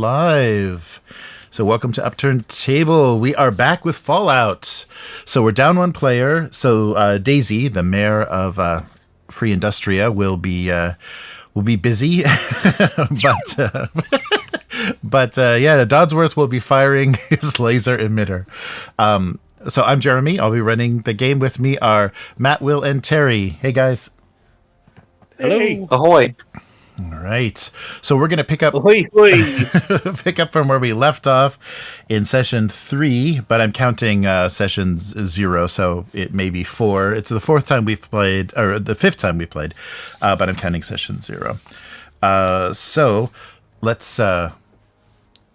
live. So welcome to Upturned Table. We are back with Fallout. So we're down one player. So Daisy, the mayor of Free Industria, will be busy, but Dodsworth will be firing his laser emitter. So I'm Jeremy. I'll be running the game. With me are Matt, Will, and Terry. Hey guys. Hello. Ahoy. All right. So we're going to pick up Ahoy, ahoy. pick up from where we left off in session 3, but I'm counting sessions 0, so it may be 4. It's the 4th time we've played, or the 5th time we played, but I'm counting session 0. So let's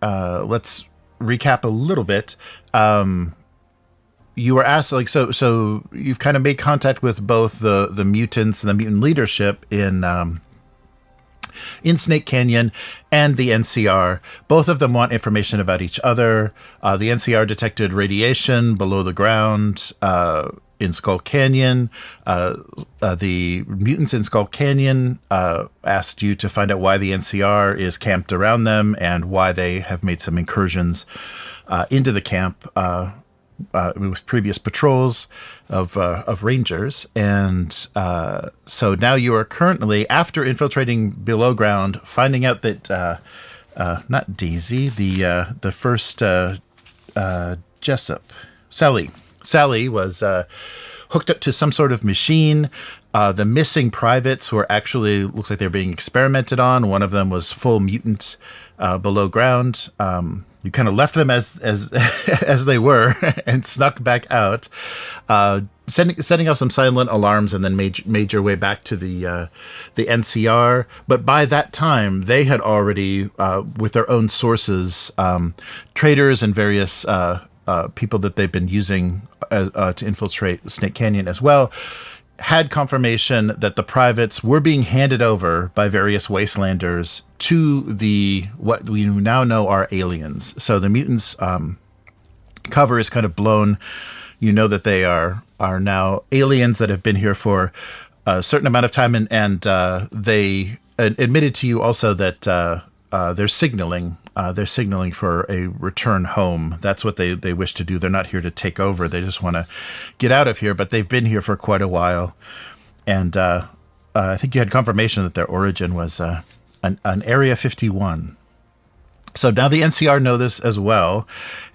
recap a little bit. You were asked, so you've kind of made contact with both the mutants and the mutant leadership in Snake Canyon and the NCR. Both of them want information about each other. The NCR detected radiation below the ground in Skull Canyon. The mutants in Skull Canyon asked you to find out why the NCR is camped around them and why they have made some incursions into the camp with previous patrols of rangers. And so now you are currently, after infiltrating below ground, finding out that not Daisy, the first Jessup, Sally was hooked up to some sort of machine. The missing privates were actually, looks like they're being experimented on. One of them was full mutant below ground. You kind of left them as they were and snuck back out, setting off some silent alarms, and then made your way back to the NCR. But by that time, they had already, with their own sources, traders and various people that they've been using to infiltrate Snake Canyon as well, had confirmation that the privates were being handed over by various wastelanders to what we now know are aliens. So the mutants' cover is kind of blown. You know that they are now aliens that have been here for a certain amount of time, and they admitted to you also that they're signaling. They're signaling for a return home. That's what they wish to do. They're not here to take over. They just want to get out of here, but they've been here for quite a while. And I think you had confirmation that their origin was an Area 51. So now the NCR know this as well.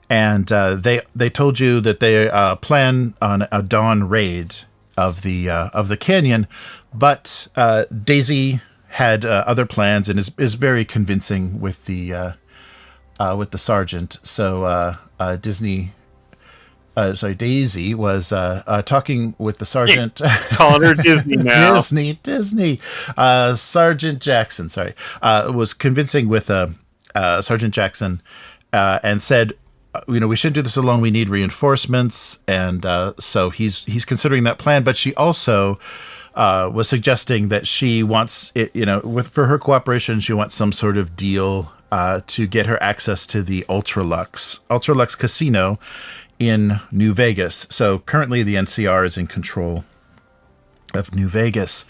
And they told you that they plan on a dawn raid of the canyon. But Daisy had other plans and is very convincing with the sergeant. So Daisy was talking with the sergeant. Calling her Disney now. Disney. Sergeant Jackson, was convincing with Sergeant Jackson and said, we shouldn't do this alone. We need reinforcements. And so he's considering that plan. But she also was suggesting that she wants it, for her cooperation, she wants some sort of deal to get her access to the Ultralux Casino in New Vegas. So currently the NCR is in control of New Vegas.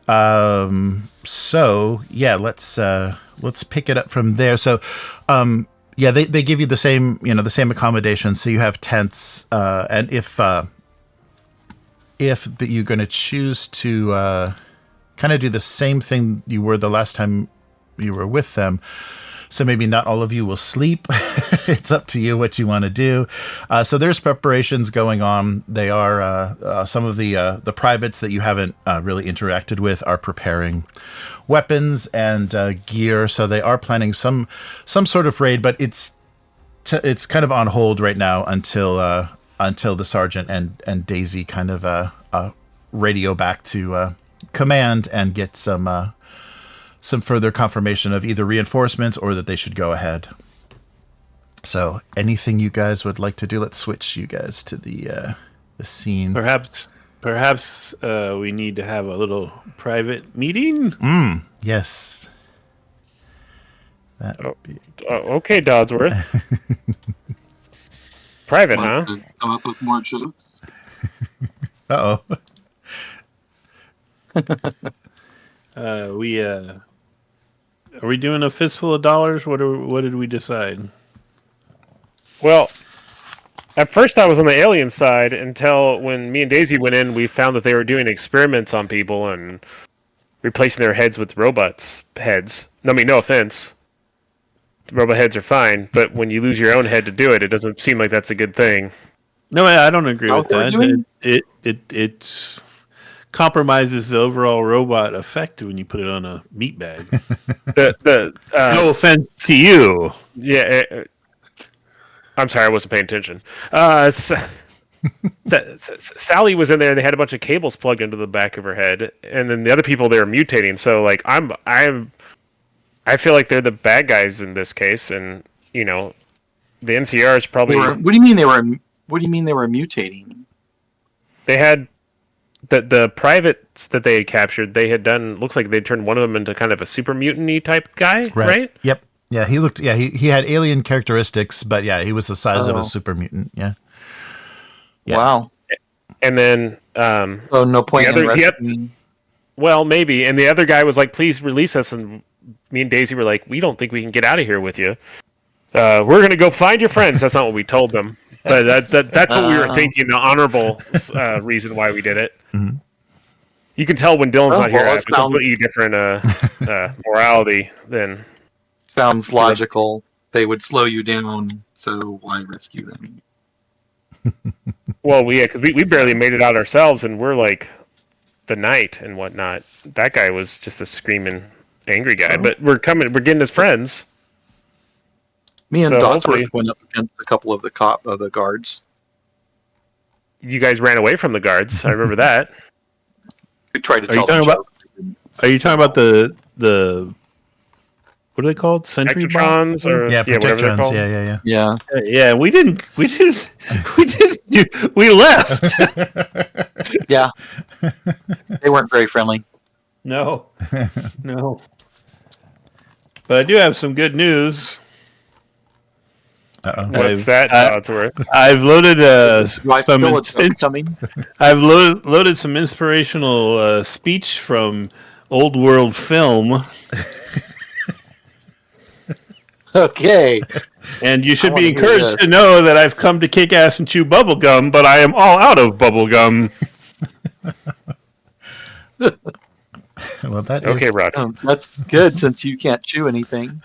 So yeah, let's pick it up from there. So they give you the same accommodations. So you have tents, and if you're going to choose to kind of do the same thing you were the last time you were with them, so maybe not all of you will sleep. It's up to you what you want to do. So there's preparations going on. They are some of the privates that you haven't really interacted with are preparing weapons and gear. So they are planning some sort of raid, but it's kind of on hold right now until the sergeant and Daisy kind of radio back to command and get some further confirmation of either reinforcements or that they should go ahead. So anything you guys would like to do? Let's switch you guys to the scene. Perhaps we need to have a little private meeting. Yes. That would be okay, Dodsworth. Private, huh? Come up with more jokes. Uh-oh. Are we doing a fistful of dollars? What did we decide? Well, at first I was on the alien side until when me and Daisy went in, we found that they were doing experiments on people and replacing their heads with robots' heads. I mean, no offense. Robot heads are fine, but when you lose your own head to do it, it doesn't seem like that's a good thing. No, I don't agree with What we're that. doing? It compromises the overall robot effect when you put it on a meat bag. No offense to you. Yeah, I'm sorry, I wasn't paying attention. Sally was in there, and they had a bunch of cables plugged into the back of her head, and then the other people they were mutating. So, like, I feel like they're the bad guys in this case, and the NCR is probably. What do you mean they were? What do you mean they were mutating? They had the privates that they had captured. They had done. Looks like they turned one of them into kind of a super mutant-y type guy, right? Yep. Yeah, he looked. Yeah, he had alien characteristics, but yeah, he was the size of a super mutant. Yeah. Wow. And then. Oh, no point in rescuing. Well, maybe. And the other guy was like, "Please release us." And me and Daisy were like, "We don't think we can get out of here with you. We're going to go find your friends." That's not what we told them. But that's what we were thinking, the honorable reason why we did it. Mm-hmm. You can tell when Dylan's not here. Well, I have a completely different morality than... Sounds logical. They would slow you down, so why rescue them? Well, because we barely made it out ourselves, and we're like the knight and whatnot. That guy was just a screaming, angry guy. But we're getting his friends. Me and So Dodsworth hopefully- went up against a couple of the guards. You guys ran away from the guards. I remember that. We tried to Are you tell them talking about? Are you talking about the what are they called? Sentry bombs? Protectrons or Yeah, whatever they're Protectrons. called. Yeah. Yeah. Yeah, we didn't we left. Yeah. They weren't very friendly. No. But I do have some good news. Uh-oh. What's that, Dodsworth? I've loaded Why some Phillips coming? I've loaded some inspirational speech from old world film, Okay. and you should I be wanna hear encouraged this. to know that I've come to kick ass and chew bubble gum, but I am all out of bubble gum. Well, that is... Okay, Rod. That's good since you can't chew anything.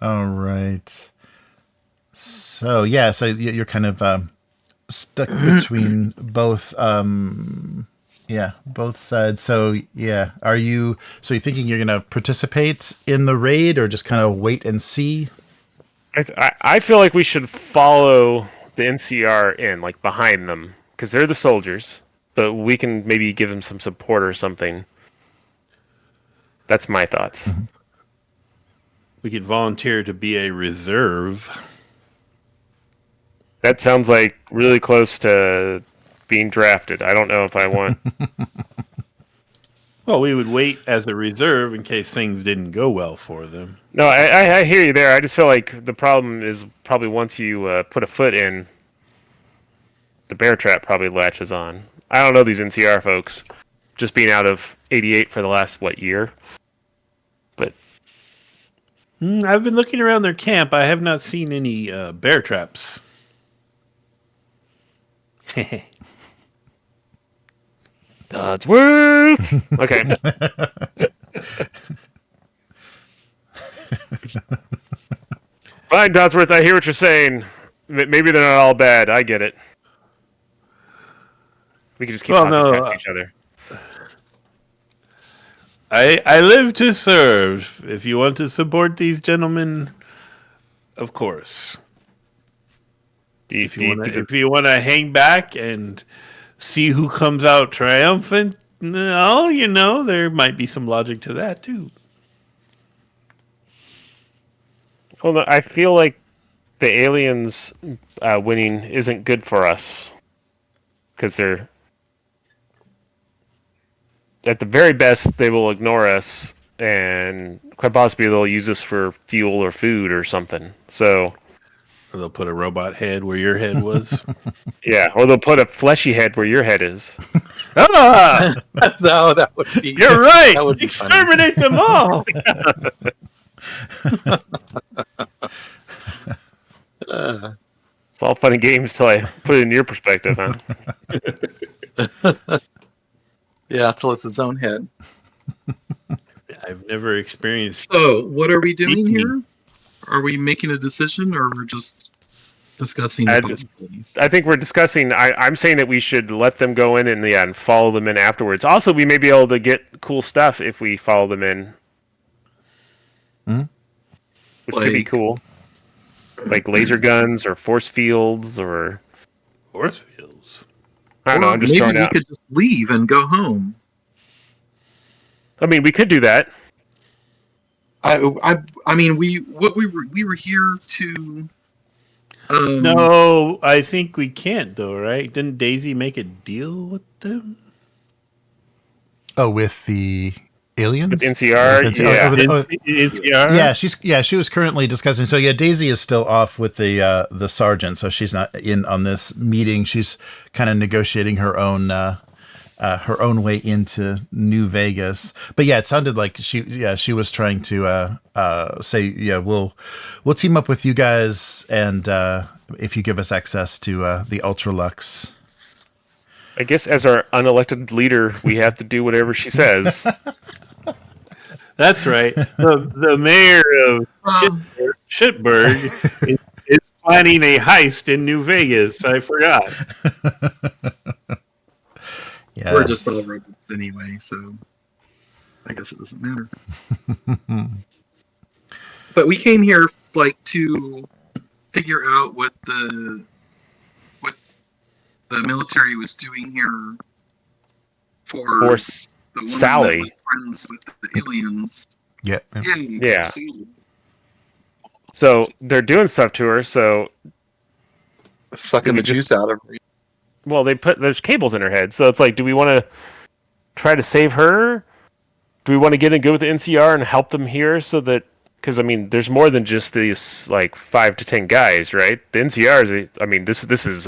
All right. So you're kind of stuck between both. Both sides. So are you? So you're thinking you're going to participate in the raid, or just kind of wait and see? I feel like we should follow the NCR in, like behind them, because they're the soldiers. But we can maybe give them some support or something. That's my thoughts. Mm-hmm. We could volunteer to be a reserve. That sounds like really close to being drafted. I don't know if I want. Well, we would wait as a reserve in case things didn't go well for them. No, I hear you there. I just feel like the problem is probably once you put a foot in, the bear trap probably latches on. I don't know these NCR folks. Just being out of 88 for the last, year? But I've been looking around their camp. I have not seen any bear traps. Dodsworth! Okay. Fine, Dodsworth, I hear what you're saying. Maybe they're not all bad. I get it. We can just keep talking past each other. I live to serve. If you want to support these gentlemen, of course. If you want to hang back and see who comes out triumphant, no, there might be some logic to that too. Well, no, I feel like the aliens winning isn't good for us because they're at the very best they will ignore us, and quite possibly they'll use us for fuel or food or something. So Or they'll put a robot head where your head was. Yeah, or they'll put a fleshy head where your head is. Ah! No, that would be. You're right. That would be Exterminate them all. It's all fun and games till I put it in your perspective, huh? Yeah, till it's his own head. I've never experienced. So, what are we doing Eat me. here? Are we making a decision, or we're just discussing the possibilities? I think we're discussing. I'm saying that we should let them go in and follow them in afterwards. Also, we may be able to get cool stuff if we follow them in, which could be Like- cool, like laser guns or force fields or Force fields. I don't know. Or I'm just maybe throwing we out. could just leave and go home. I mean, we could do that. I mean, we were here to. No, I think we can't though, right? Didn't Daisy make a deal with them? Oh, with the aliens? With NCR, With yeah. NCR? She was currently discussing. So yeah, Daisy is still off with the sergeant, so she's not in on this meeting. She's kind of negotiating her own way into New Vegas. But yeah, it sounded like she was trying to say, yeah, we'll team up with you guys, and if you give us access to the Ultralux. I guess as our unelected leader, we have to do whatever she says. That's right. The mayor of Shitburg is planning a heist in New Vegas. I forgot. Yeah, We're just all robots anyway, so I guess it doesn't matter. But we came here to figure out what the military was doing here for For the woman Sally. that was friends with the aliens. yeah. Yeah. So they're doing stuff to her. So Sucking the juice out of her. well, there's cables in her head. So it's like, do we want to try to save her? Do we want to get in good with the NCR and help them here so that? Because I mean, there's more than just these like 5 to 10 guys, right? The NCR is. I mean, this is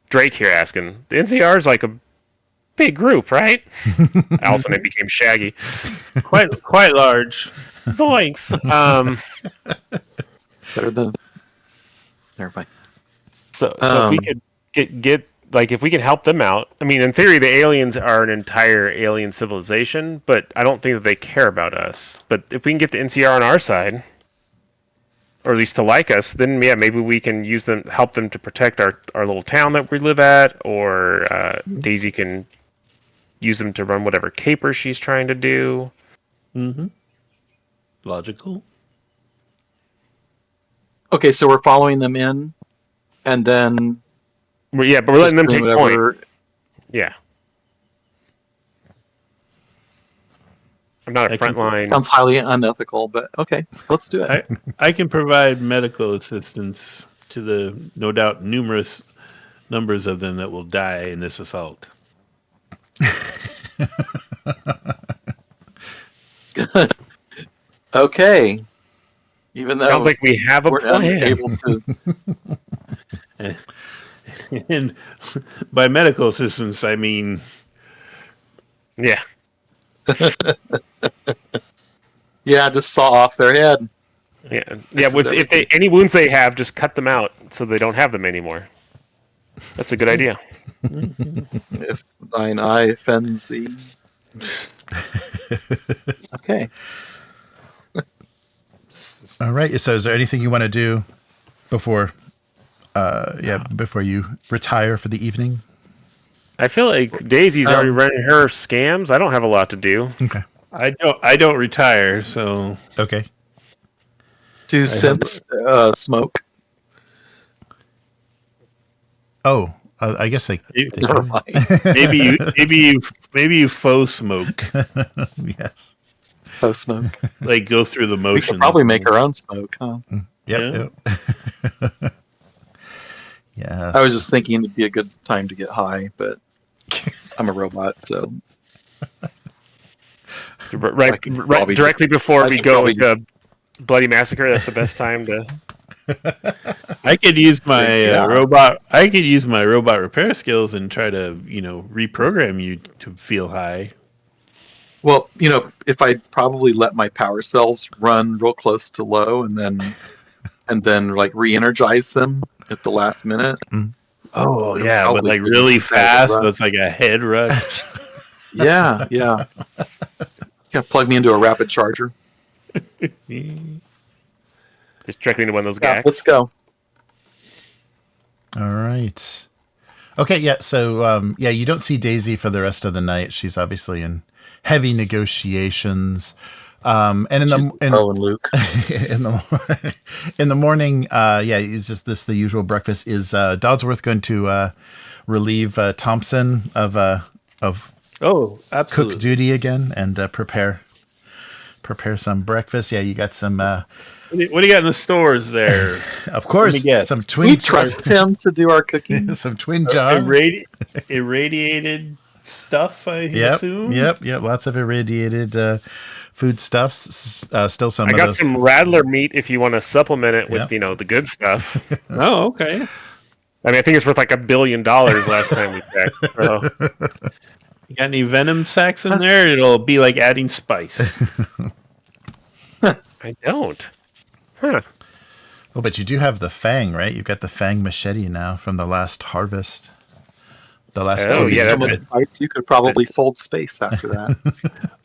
Drake here asking. The NCR is like a big group, right? Also, it became Shaggy. Quite large. Zoinks. Better than. Never mind. So we could get like if we can help them out. I mean, in theory, the aliens are an entire alien civilization, but I don't think that they care about us. But if we can get the NCR on our side, or at least to like us, then yeah, maybe we can help them to protect our little town that we live at, or Daisy can use them to run whatever caper she's trying to do. Mm-hmm. Logical. Okay, so we're following them in, and then. Yeah, but we're letting them just take doing point. whatever- Yeah. I'm not a frontline. Sounds highly unethical, but okay, let's do it. I can provide medical assistance to the no doubt numerous numbers of them that will die in this assault. Okay. Even though Sounds like we have a we're plan. unable to. And by medical assistance, I mean Yeah. Yeah, just saw off their head. Yeah. This is If any wounds they have, just cut them out so they don't have them anymore. That's a good idea. If thine eye offends thee. Okay. All right. So, is there anything you want to do before you retire for the evening? I feel like Daisy's already running her scams. I don't have a lot to do. Okay. I don't retire, so Okay. Do synths smoke? Oh, I guess they Never do. mind. maybe you faux smoke, Yes. Oh, smoke. like go through the We motion. could probably make our own smoke, huh? Yep. Yes. I was just thinking it'd be a good time to get high, but I'm a robot, so Right, I could probably directly before I we could go probably into Bloody Massacre, that's the best time to. I could use my Yeah. robot. I could use my robot repair skills and try to, reprogram you to feel high. Well, if I probably let my power cells run real close to low, and then like re-energize them at the last minute. Oh It'll yeah, but probably like give really us a better fast. run. So it's like a head rush. Yeah. Plug me into a rapid charger. Just directly into one of those Yeah, gags. let's go. All right. Okay, yeah. So, you don't see Daisy for the rest of the night. She's obviously in heavy negotiations. And in She's Bo and Luke. in the morning, it's just the usual breakfast. Is Dodsworth going to relieve Thompson of Oh, absolutely. cook duty again and prepare some breakfast? Yeah, you got some. What do you got in the stores there? Of course, Let me guess. some We twin trust him to do our cooking. some twin jars. Irradiated stuff, I Yep, assume? yep. Lots of irradiated foodstuffs. Still some I of got those. some Rattler meat if you want to supplement it with, Yep. the good stuff. Oh, okay. I mean, I think it's worth like $1 billion last time we checked. So. You got any venom sacks in there? It'll be like adding spice. I don't. Huh. Oh, but you do have the Fang, right? You've got the Fang machete now from the last harvest. The last Oh, 2 yeah, years. So that's much it. spice, you could probably fold space after that.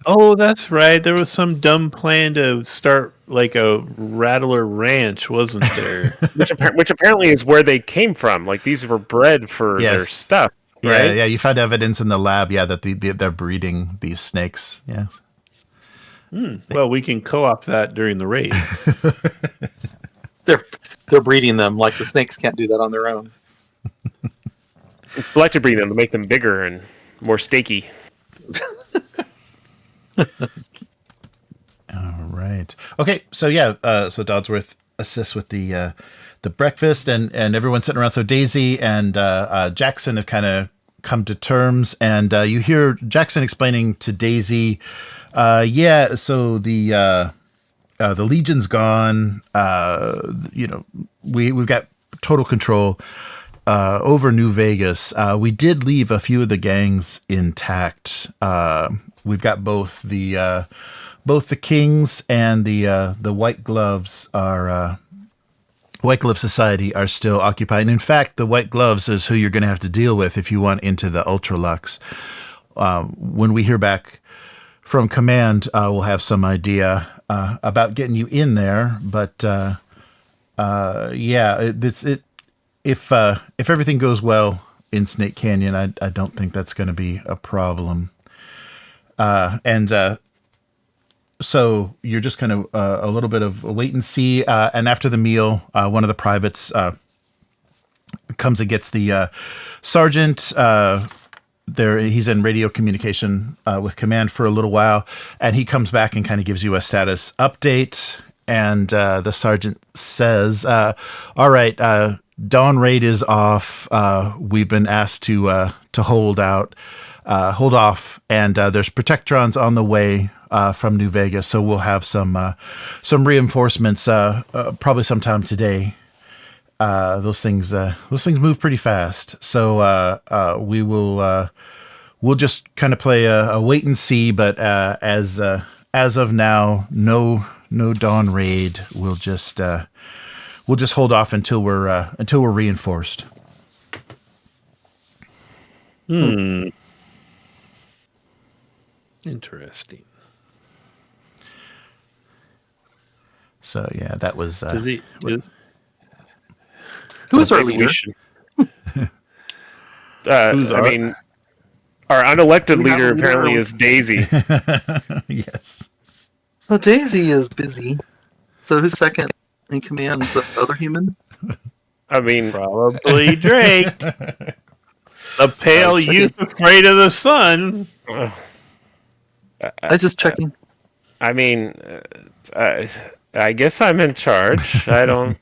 Oh, that's right. There was some dumb plan to start like a Rattler ranch, wasn't there? Which apparently is where they came from. Like, these were bred for their Yes. stuff, right? Yeah. You found evidence in the lab, that they're breeding these snakes. Yeah. Well, we can co-op that during the raid. They're breeding them like the snakes can't do that on their own. It's selective breeding them to make them bigger and more steaky. All right. Okay. So so Dodsworth assists with the breakfast and everyone's sitting around. So Daisy and Jackson have kind of come to terms, and you hear Jackson explaining to Daisy, so the Legion's gone. We've got total control over New Vegas. We did leave a few of the gangs intact. We've got both the Kings and the White Gloves are White Glove Society are still occupied. And in fact, the White Gloves is who you're going to have to deal with if you want into the Ultralux. When we hear back from command, we'll have some idea about getting you in there. But if everything goes well in Snake Canyon, I don't think that's going to be a problem. So you're just kind of a little bit of a wait and see. And after the meal, one of the privates comes and gets the sergeant. He's in radio communication with command for a little while, and he comes back and kind of gives you a status update. And the sergeant says, "All right, Dawn Raid is off. We've been asked to hold off, and there's Protectrons on the way from New Vegas, so we'll have some reinforcements probably sometime today. Those things move pretty fast, so we'll just kind of play a wait and see. But as of now, no Dawn Raid. We'll just hold off until we're reinforced." Interesting. So yeah, that was. Who's our leader? Our unelected We have leader a leader. apparently is Daisy. Yes. Well, Daisy is busy. So who's second in command? The other human? I mean, Probably Drake. The pale youth afraid of the sun. I was just checking. I mean, I guess I'm in charge. I don't.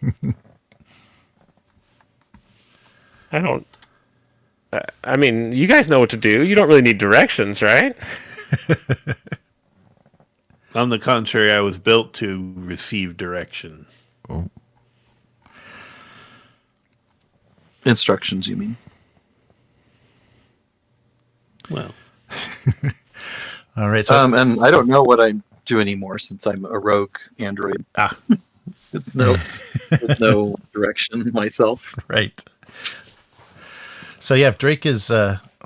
I mean, you guys know what to do. You don't really need directions, right? On the contrary, I was built to receive direction. Instructions, you mean? Well, All right. So And I don't know what I do anymore since I'm a rogue android. With no direction myself. right. So yeah, if Drake is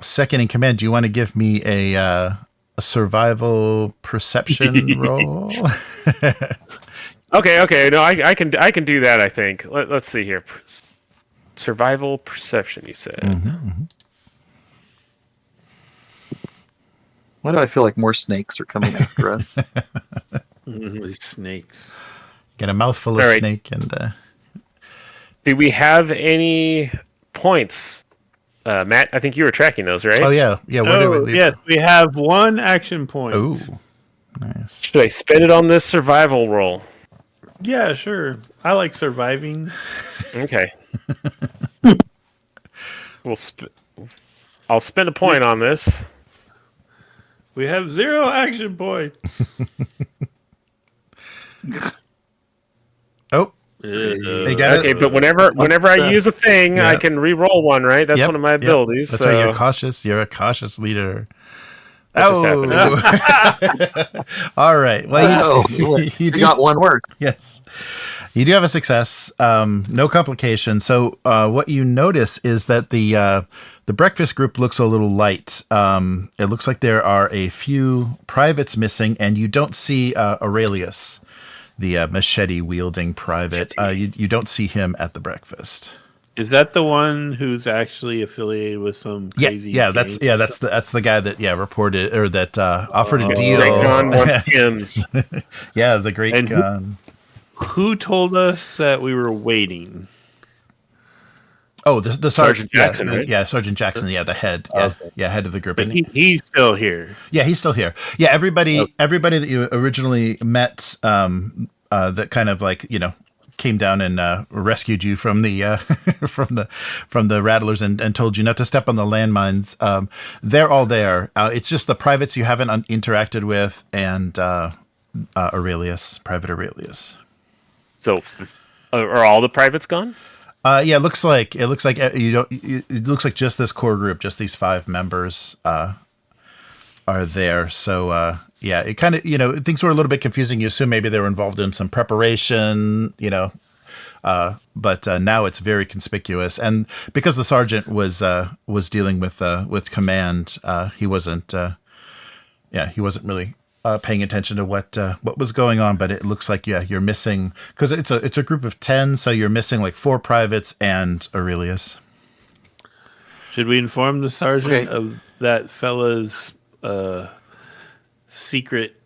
second in command, do you want to give me a survival perception roll? Okay. No, I can do that. I think. Let's see here. Survival perception. You said. Why do I feel like more snakes are coming after us? these snakes. Get a mouthful of All right. snake and. Do we have any points, Matt? I think you were tracking those, right? Oh yeah. Where do we Oh, leave? yes, we have one action point. Oh, nice. Should I spend it on this survival roll? Yeah, sure. I like surviving. Okay. I'll spend a point on this. We have 0 action points. Oh, they got Okay, it. but whenever I use a thing, Yeah. I can re-roll one, right? That's Yep, one of my yep. abilities. That's so why you're cautious. You're a cautious leader. What just All right. Well, You got one word. Yes. You do have a success. No complication. So what you notice is that the breakfast group looks a little light. It looks like there are a few privates missing, and you don't see Aurelius, the machete-wielding private. You don't see him at the breakfast. Is that the one who's actually affiliated with some crazy? That's the guy that reported or that offered a deal. Great Gun wants Tim's. Yeah, the great And gun. Who told us that we were waiting? Oh, the Sergeant Jackson, yeah, right? Yeah, Sergeant Jackson. Yeah, the head. Yeah, Okay. head of the group. But And he's still here. yeah, he's still here. Yeah, everybody that you originally met, that kind of came down and rescued you from the from the rattlers and told you not to step on the landmines. They're all there. It's just the privates you haven't interacted with, and Private Aurelius. So, are all the privates gone? Yeah, it looks like you don't. It looks like just this core group, just these 5 members are there. So yeah, it kind of things were a little bit confusing. You assume maybe they were involved in some preparation, but now it's very conspicuous. And because the sergeant was dealing with command, he wasn't really paying attention to what was going on. But it looks like you're missing, because it's a group of 10, so you're missing like 4 privates and Aurelius. Should we inform the sergeant Okay. of that fella's secret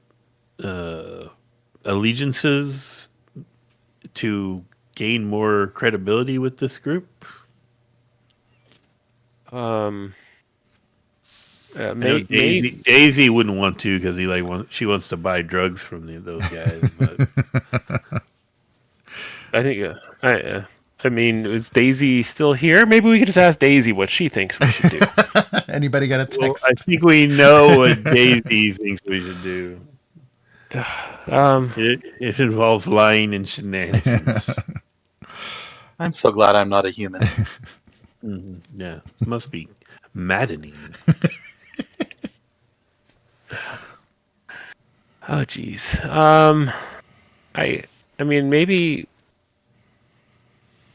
allegiances to gain more credibility with this group? I know Daisy wouldn't want to, because she wants to buy drugs from those guys. But I think. I mean, is Daisy still here? Maybe we could just ask Daisy what she thinks we should do. Anybody got a text? well, I think we know what Daisy thinks we should do. It involves lying and shenanigans. I'm so glad I'm not a human. Yeah, it must be maddening. Oh, geez. I mean, maybe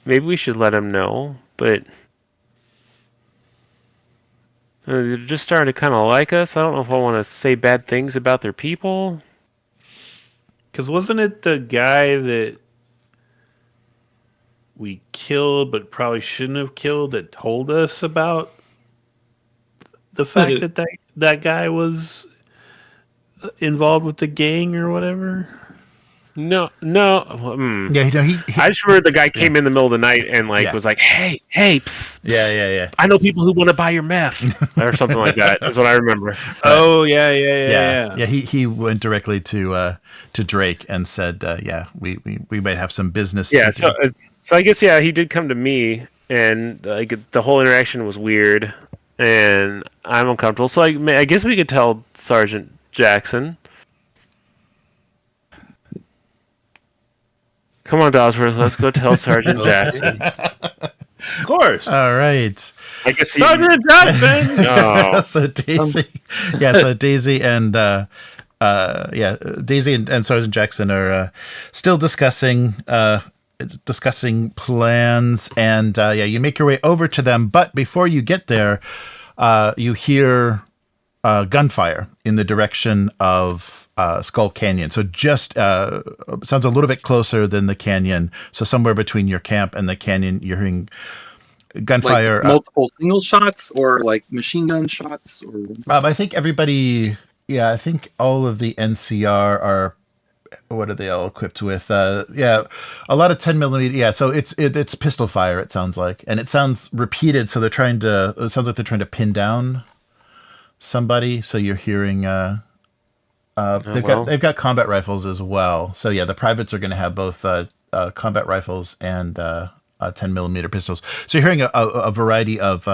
we should let him know, but they're just starting to kind of like us. I don't know if I want to say bad things about their people. Because wasn't it the guy that we killed but probably shouldn't have killed that told us about the fact that guy was involved with the gang or whatever? No. Yeah, he I just remember the guy came in the middle of the night and was like, "Hey, psst, yeah. I know people who want to buy your meth," or something like that. That's what I remember. Oh yeah. He went directly to Drake and said, we might have some business. Yeah, to do." so I guess he did come to me, and the whole interaction was weird, and I'm uncomfortable. So I guess we could tell Sergeant Jackson. Come on, Dodsworth, let's go tell Sergeant Jackson. Of course. All right. I guess Sergeant Jackson. No. So Daisy, Daisy and Daisy and Sergeant Jackson are still discussing plans, and you make your way over to them. But before you get there, you hear gunfire in the direction of Skull Canyon. So just sounds a little bit closer than the canyon. So somewhere between your camp and the canyon, you're hearing gunfire. Like multiple single shots or like machine gun shots? Or I think everybody, I think all of the NCR are, what are they all equipped with? A lot of 10 millimeter. Yeah, so it's pistol fire, it sounds like. And it sounds repeated, so it sounds like they're trying to pin down somebody. So you're hearing, they've got combat rifles as well. So yeah, the privates are going to have both combat rifles and 10 millimeter pistols. So you're hearing a variety of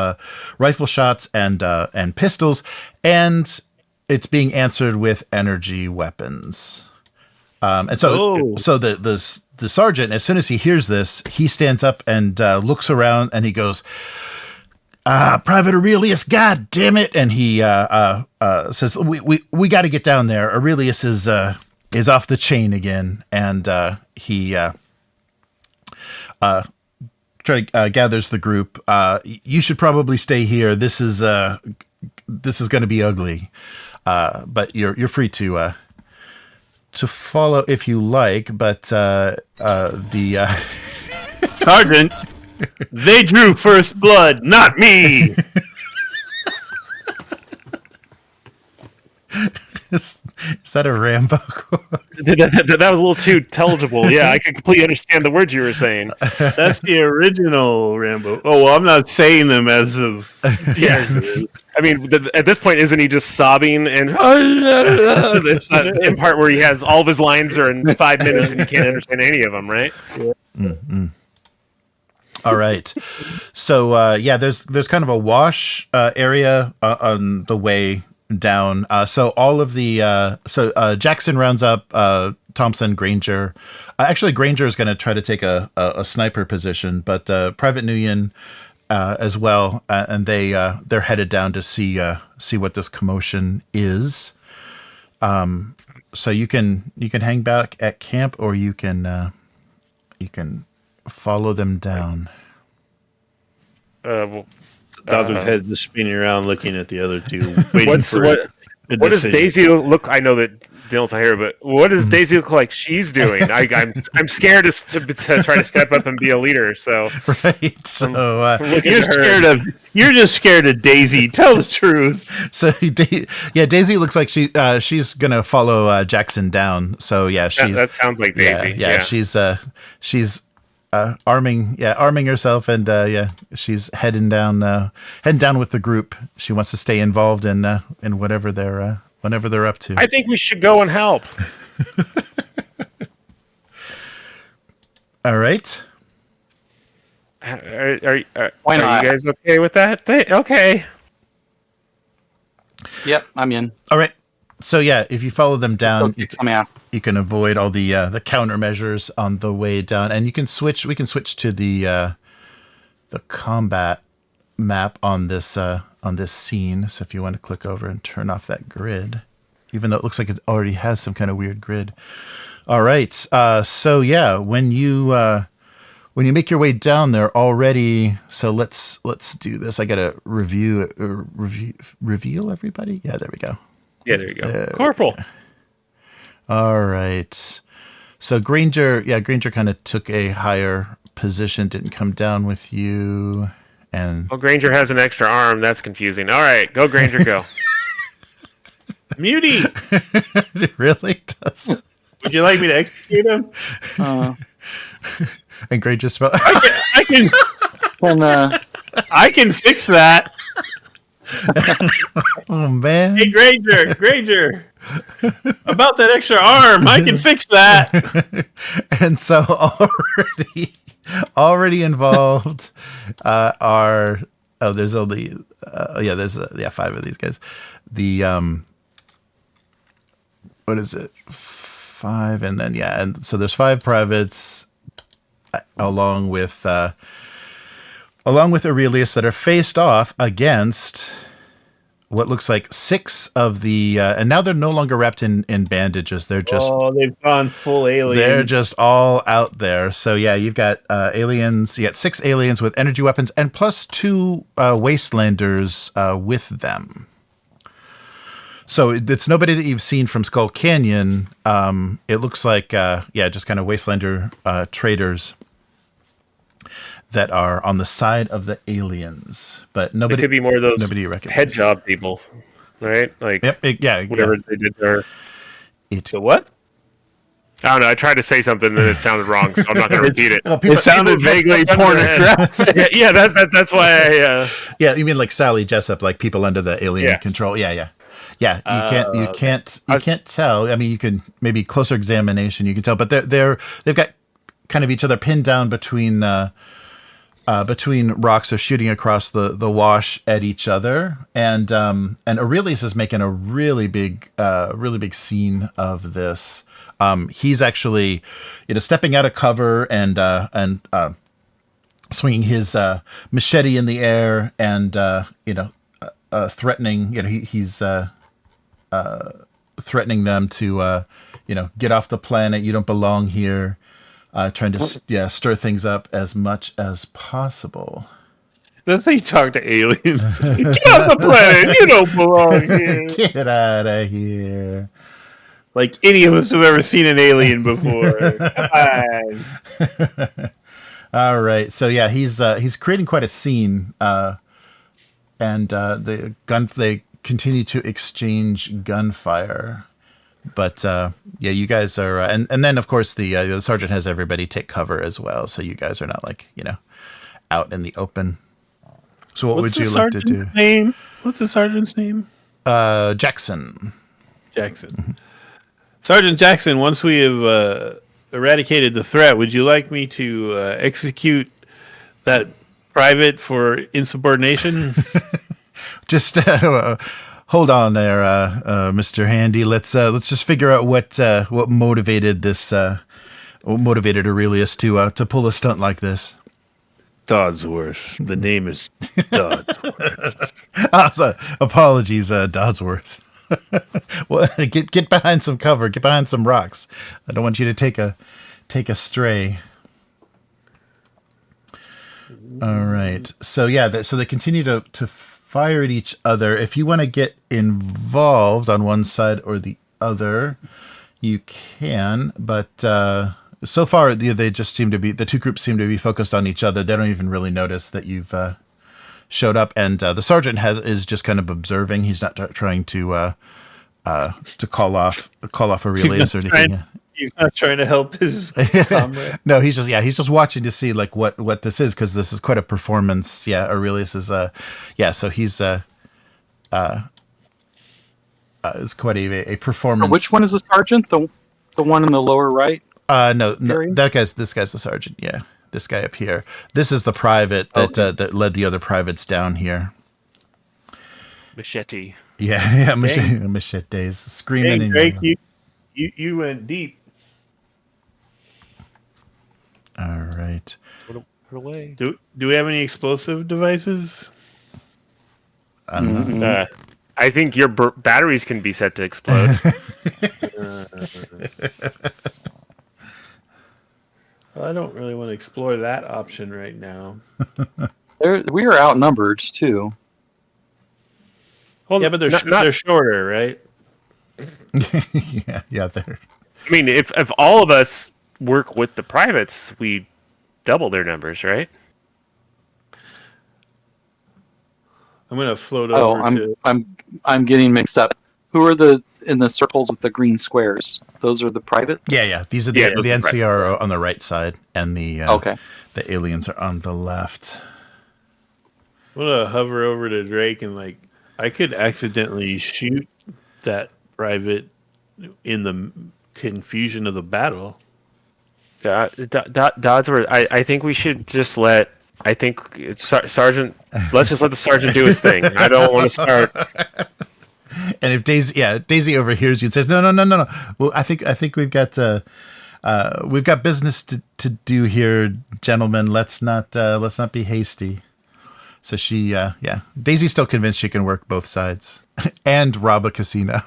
rifle shots and pistols, and it's being answered with energy weapons. And so the sergeant, as soon as he hears this, he stands up and looks around, and he goes, Private Aurelius, God damn it! And he says, "We got to get down there. Aurelius is off the chain again." And he gathers the group. You should probably stay here. This is going to be ugly, but you're free to follow if you like. But the Sergeant, they drew first blood, not me. Is that a Rambo quote? That was a little too intelligible. Yeah, I could completely understand the words you were saying. That's the original Rambo. Oh, well, I'm not saying them as of... Yeah. I mean, at this point, isn't he just sobbing? And it's that part where he has all of his lines are in 5 minutes and you can't understand any of them, right? Mm-hmm. All right. So, there's kind of a wash area on the way down. So all of the Jackson rounds up Thompson, Granger. Actually, Granger is going to try to take a sniper position, but Private Nguyen as well, and they're headed down to see what this commotion is. So you can hang back at camp, or you can follow them down. Dodsworth's head is spinning around, looking at the other two, waiting what does Daisy look? I know that Dylan's not here, but what does Daisy look like she's doing? I'm scared to try to step up and be a leader. So right. So you're just scared of Daisy. Tell the truth. So Daisy looks like she's gonna follow Jackson down. So yeah, that sounds like Daisy. Yeah. She's arming herself, and she's heading down with the group. She wants to stay involved in whatever they're up to. I think we should go and help. All right. Why not? You guys okay with that? Okay. Yep, I'm in. All right. So yeah, if you follow them down, you can avoid all the countermeasures on the way down, and we can switch to the combat map on this scene. So if you want to click over and turn off that grid, even though it looks like it already has some kind of weird grid. All right. So yeah, when you make your way down there already, so let's do this. I gotta reveal everybody. Yeah, there we go. Yeah, there you go. Corporal. All right. So Granger kind of took a higher position, didn't come down with you. And well, Granger has an extra arm. That's confusing. All right, go Granger, go. Muty. It really does. Would you like me to execute him? And Granger spelled. I can fix that. Oh man! Hey Granger, about that extra arm, I can fix that. And so already involved there's only there's 5 of these guys. The what is it? 5, and then and so there's 5 privates along with along with Aurelius, that are faced off against what looks like 6 of the, and now they're no longer wrapped in bandages. They're just, they've gone full alien. they're just all out there. So yeah, you've got aliens. You got 6 aliens with energy weapons, and plus 2 wastelanders with them. So it's nobody that you've seen from Skull Canyon. It looks like, just kind of wastelander traders that are on the side of the aliens, but nobody. It could be more of those nobody recognizes. head job people, right? Like, whatever they did there. So what? I don't know. I tried to say something and it sounded wrong, so I'm not going to repeat it. It sounded vaguely pornographic. Yeah, that's why I. Yeah, you mean like Sally Jessup, like people under the alien control? Yeah. You can't tell. I mean, you can maybe closer examination, you can tell, but they've got kind of each other pinned down between rocks. They're shooting across the wash at each other, and Aurelius is making a really big scene of this. He's actually, stepping out of cover and swinging his machete in the air and threatening. He's threatening them to get off the planet. You don't belong here. Trying to stir things up as much as possible. Does he talk to aliens? Get off the planet! You don't belong here. Get out of here! Like any of us have ever seen an alien before. Come on. All right, so yeah, he's creating quite a scene, and they continue to exchange gunfire. But you guys are, and then of course the sergeant has everybody take cover as well, so you guys are not like out in the open. So what would you like to do? What's the sergeant's name? Jackson. Mm-hmm. Sergeant Jackson. Once we have eradicated the threat, would you like me to execute that private for insubordination? Just. Hold on there, Mr. Handy. Let's just figure out what motivated Aurelius to pull a stunt like this. Dodsworth. The name is Dodsworth. Apologies, Dodsworth. Well, get behind some cover. Get behind some rocks. I don't want you to take a stray. All right. So yeah, so they continue to fire at each other. If you want to get involved on one side or the other, you can. But so far, they just seem to be, the two groups seem to be focused on each other. They don't even really notice that you've showed up. And the sergeant is just kind of observing. He's not trying to call off Aurelius or anything. He's not trying to help his comrade. No, he's just watching to see like what this is, because this is quite a performance. Yeah, Aurelius is so he's is quite a performance. Which one is the sergeant? The one in the lower right? No, this guy's the sergeant. Yeah, this guy up here. This is the private that led the other privates down here. Machete. Yeah, machetes screaming. Hey, Drake, you went deep. All right. Put away. Do we have any explosive devices? I don't know. I think your batteries can be set to explode. Well, I don't really want to explore that option right now. We are outnumbered too. Well, but they're shorter, right? yeah, they're. I mean, if all of us work with the privates, we double their numbers, right? I'm gonna float over. I'm getting mixed up. Who are in the circles with the green squares? Those are the privates? Yeah. These are the NCR are on the right side, and the the aliens are on the left. I'm gonna hover over to Drake and I could accidentally shoot that private in the confusion of the battle. Dodsworth, I think we should just let. I think Sergeant. Let's just let the sergeant do his thing. I don't want to start. And if Daisy overhears you and says, no. Well, I think we've got business to do here, gentlemen. Let's not be hasty. So she, Daisy's still convinced she can work both sides and rob a casino.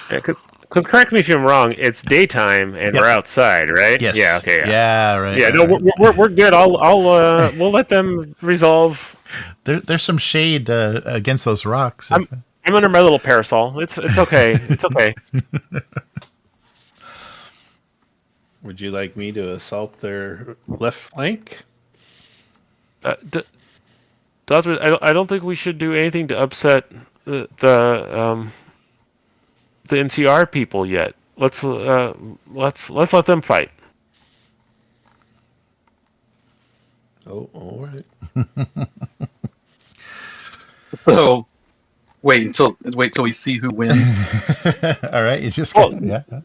Because correct me if I'm wrong. It's daytime and we're outside, right? Yes. Yeah. Okay. Yeah. Right. Yeah. No, we're good. We'll let them resolve. There's some shade against those rocks. I'm under my little parasol. It's okay. It's okay. Would you like me to assault their left flank? Dodsworth, I don't think we should do anything to upset the NCR people yet. Let's let them fight. Oh, all right. So wait till we see who wins. All right, you just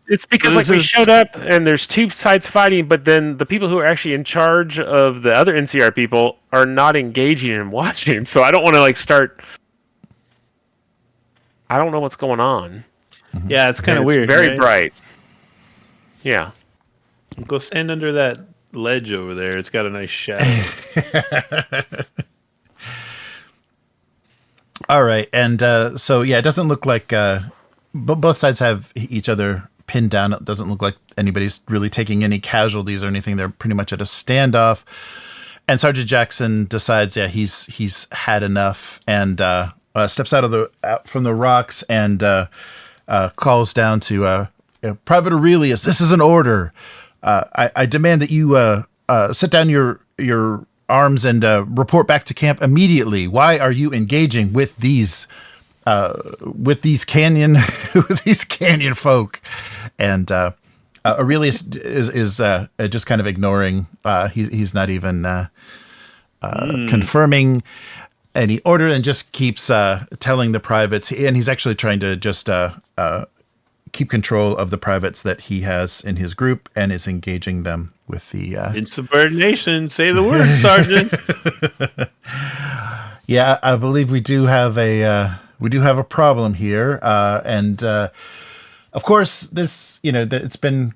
It's because we showed up and there's two sides fighting, but then the people who are actually in charge of the other NCR people are not engaging and watching. So I don't want to start. I don't know what's going on. Yeah, it's kind of weird. Very right? bright. Yeah. Go stand under that ledge over there. It's got a nice shadow. All right, and so it doesn't look like both sides have each other pinned down. It doesn't look like anybody's really taking any casualties or anything. They're pretty much at a standoff. And Sergeant Jackson decides, he's had enough, and steps out from the rocks and calls down to Private Aurelius. This is an order. I demand that you sit down your arms and report back to camp immediately. Why are you engaging with these canyon folk? And Aurelius is just kind of ignoring. He's not even confirming any order, and just keeps telling the privates. And he's actually trying to just keep control of the privates that he has in his group, and is engaging them with the insubordination. Say the word, Sergeant. Yeah, I believe we do have a problem here, and of course this it's been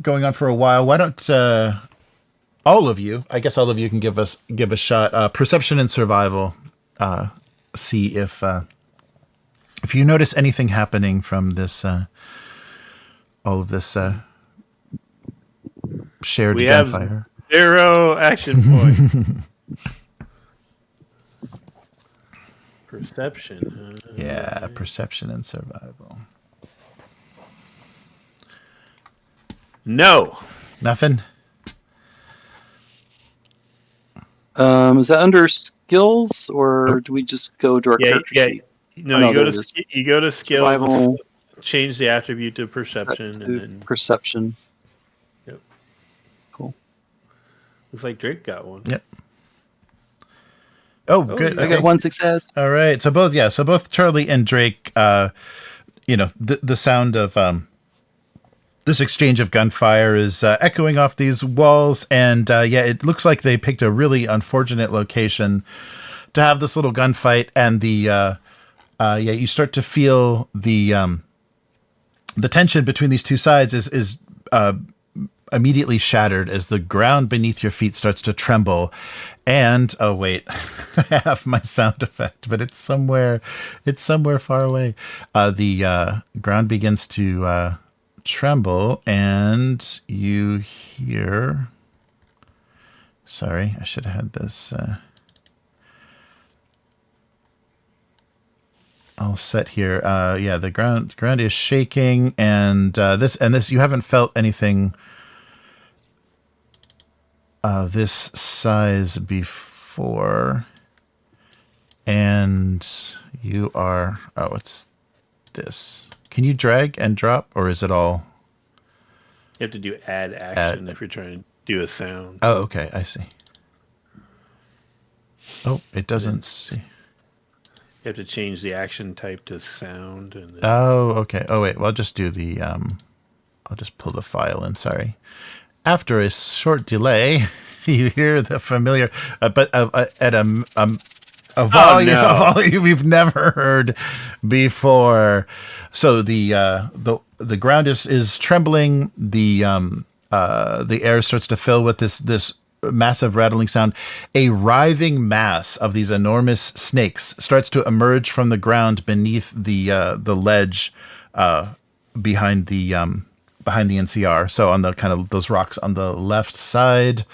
going on for a while. Why don't all of you? I guess all of you can give a shot. Perception and survival. See if you notice anything happening from this. All of this shared we gunfire. Have 0 action point. Perception. Yeah, perception and survival. No. Nothing? Is that under skills, or do we just go to our character sheet? No, you go to skills, survival, change the attribute to perception, and then perception. Yep. Cool. Looks like Drake got one. Yep. Oh, good. I got one success. All right. So both Charlie and Drake, the sound of this exchange of gunfire is echoing off these walls, and it looks like they picked a really unfortunate location to have this little gunfight, and you start to feel the tension between these two sides is immediately shattered as the ground beneath your feet starts to tremble. And oh wait, I have my sound effect, but it's somewhere far away. The ground begins to tremble, and you hear. Sorry, I should have had this. All set here. The ground is shaking, and this you haven't felt anything this size before, and you are. Oh, it's this. Can you drag and drop, or is it all? You have to do add action if you're trying to do a sound. Oh, okay, I see. Oh, it doesn't see. You have to change the action type to sound. And then... Oh, okay. Oh, wait. Well, I'll just do the. I'll just pull the file in. Sorry. After a short delay, you hear the familiar, but at a volume we've never heard before. So the ground is trembling. The air starts to fill with this massive rattling sound, a writhing mass of these enormous snakes starts to emerge from the ground beneath the ledge behind the NCR. So on the kind of those rocks on the left side,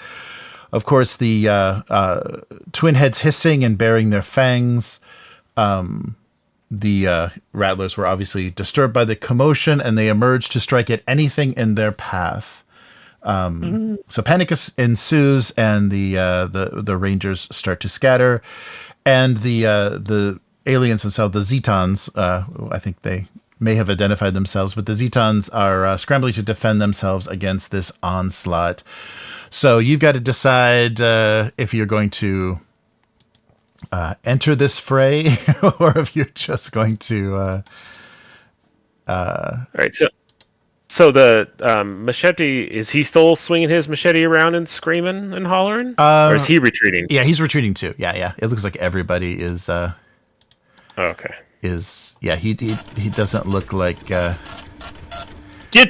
of course, the twin heads hissing and baring their fangs. The rattlers were obviously disturbed by the commotion, and they emerged to strike at anything in their path. So panic ensues, and the rangers start to scatter, and the aliens themselves, the Zetons, I think they may have identified themselves, but the Zetons are scrambling to defend themselves against this onslaught. So you've got to decide if you're going to enter this fray, or if you're just going to. All right, so the machete, is he still swinging his machete around and screaming and hollering, or is he retreating? Yeah, he's retreating too. Yeah. It looks like everybody is. Okay. He doesn't look like. Get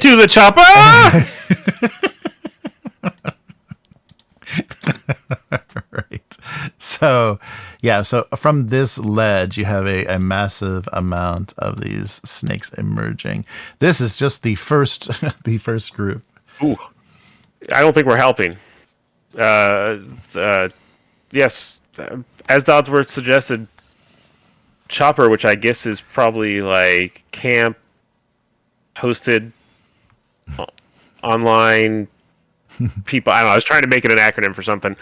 to the chopper! Right. So from this ledge, you have a massive amount of these snakes emerging. This is just the first group. Ooh, I don't think we're helping. Yes, as Dodsworth suggested, chopper, which I guess is probably like camp hosted online people. I don't know. I was trying to make it an acronym for something.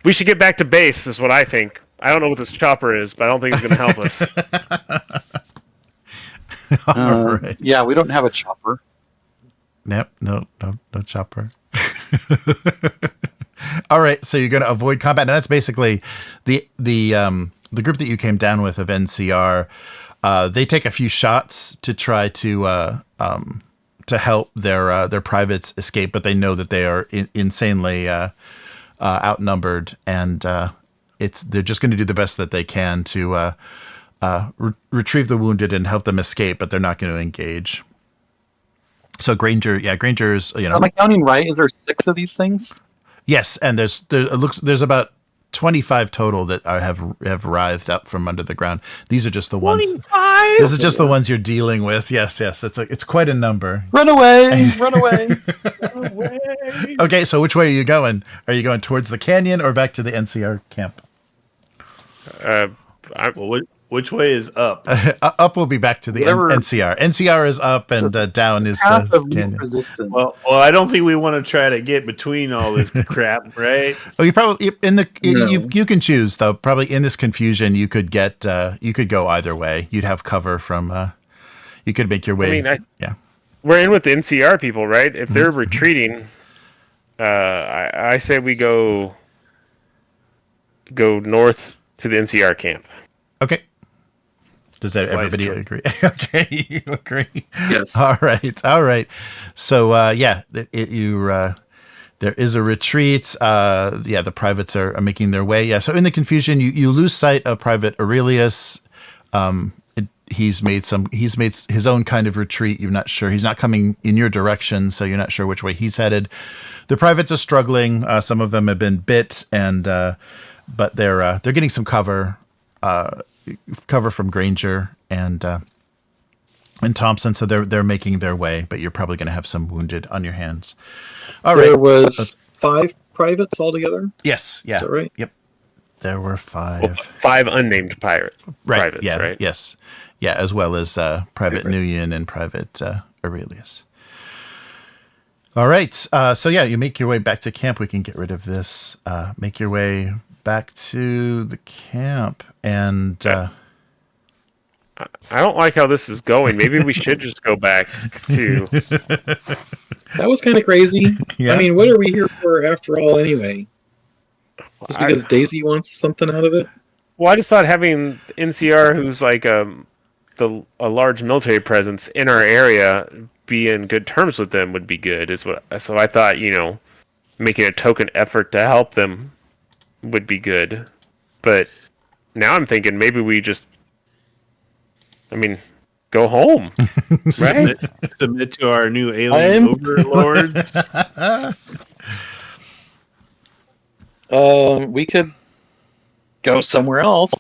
We should get back to base, is what I think. I don't know what this chopper is, but I don't think it's going to help us. Right. Yeah, we don't have a chopper. Yep. No chopper. All right. So you're going to avoid combat, and that's basically the group that you came down with of NCR. They take a few shots to try to help their privates escape, but they know that they are insanely outnumbered, and they're just going to do the best that they can to retrieve the wounded and help them escape, but they're not going to engage. So Granger's, Am I counting right? Is there 6 of these things? Yes, and there's about 25 total that have writhed up from under the ground. These are just the 25? Ones. This is just the ones you're dealing with. Yes. It's quite a number. Run away! Run away! Run away! Okay, so which way are you going? Are you going towards the canyon or back to the NCR camp? Which way is up? Up will be back to the NCR. NCR is up, and down is the canyon. Resistance. Well, I don't think we want to try to get between all this crap, right? Oh, you probably you can choose though. Probably in this confusion, you could go either way. You'd have cover from. You could make your way. Yeah. We're in with the NCR people, right? If they're retreating, I say we go north to the NCR camp. Okay. Does everybody agree? Okay, you agree? Yes. All right. So, there is a retreat. The privates are making their way. Yeah. So in the confusion, you lose sight of Private Aurelius. He's made his own kind of retreat. You're not sure. He's not coming in your direction, so you're not sure which way he's headed. The privates are struggling. Some of them have been bit, but they're getting some cover from Granger and Thompson, so they're making their way, but you're probably going to have some wounded on your hands. All right. There was 5 privates altogether? Yes. Yeah. Is that right? Yep. There were 5. Well, 5 unnamed privates, yeah, right? Yes. Yeah, as well as Private Nguyen and Private Aurelius. All right. So you make your way back to camp. We can get rid of this. Make your way back to the camp, and I don't like how this is going. Maybe we should just go back to. That was kind of crazy. Yeah. I mean, what are we here for after all, anyway? Just because Daisy wants something out of it? Well, I just thought having NCR, who's like a large military presence in our area, be in good terms with them would be good. So I thought, making a token effort to help them would be good. But now I'm thinking maybe we just, go home, right? Submit to our new alien overlords. We could go somewhere else.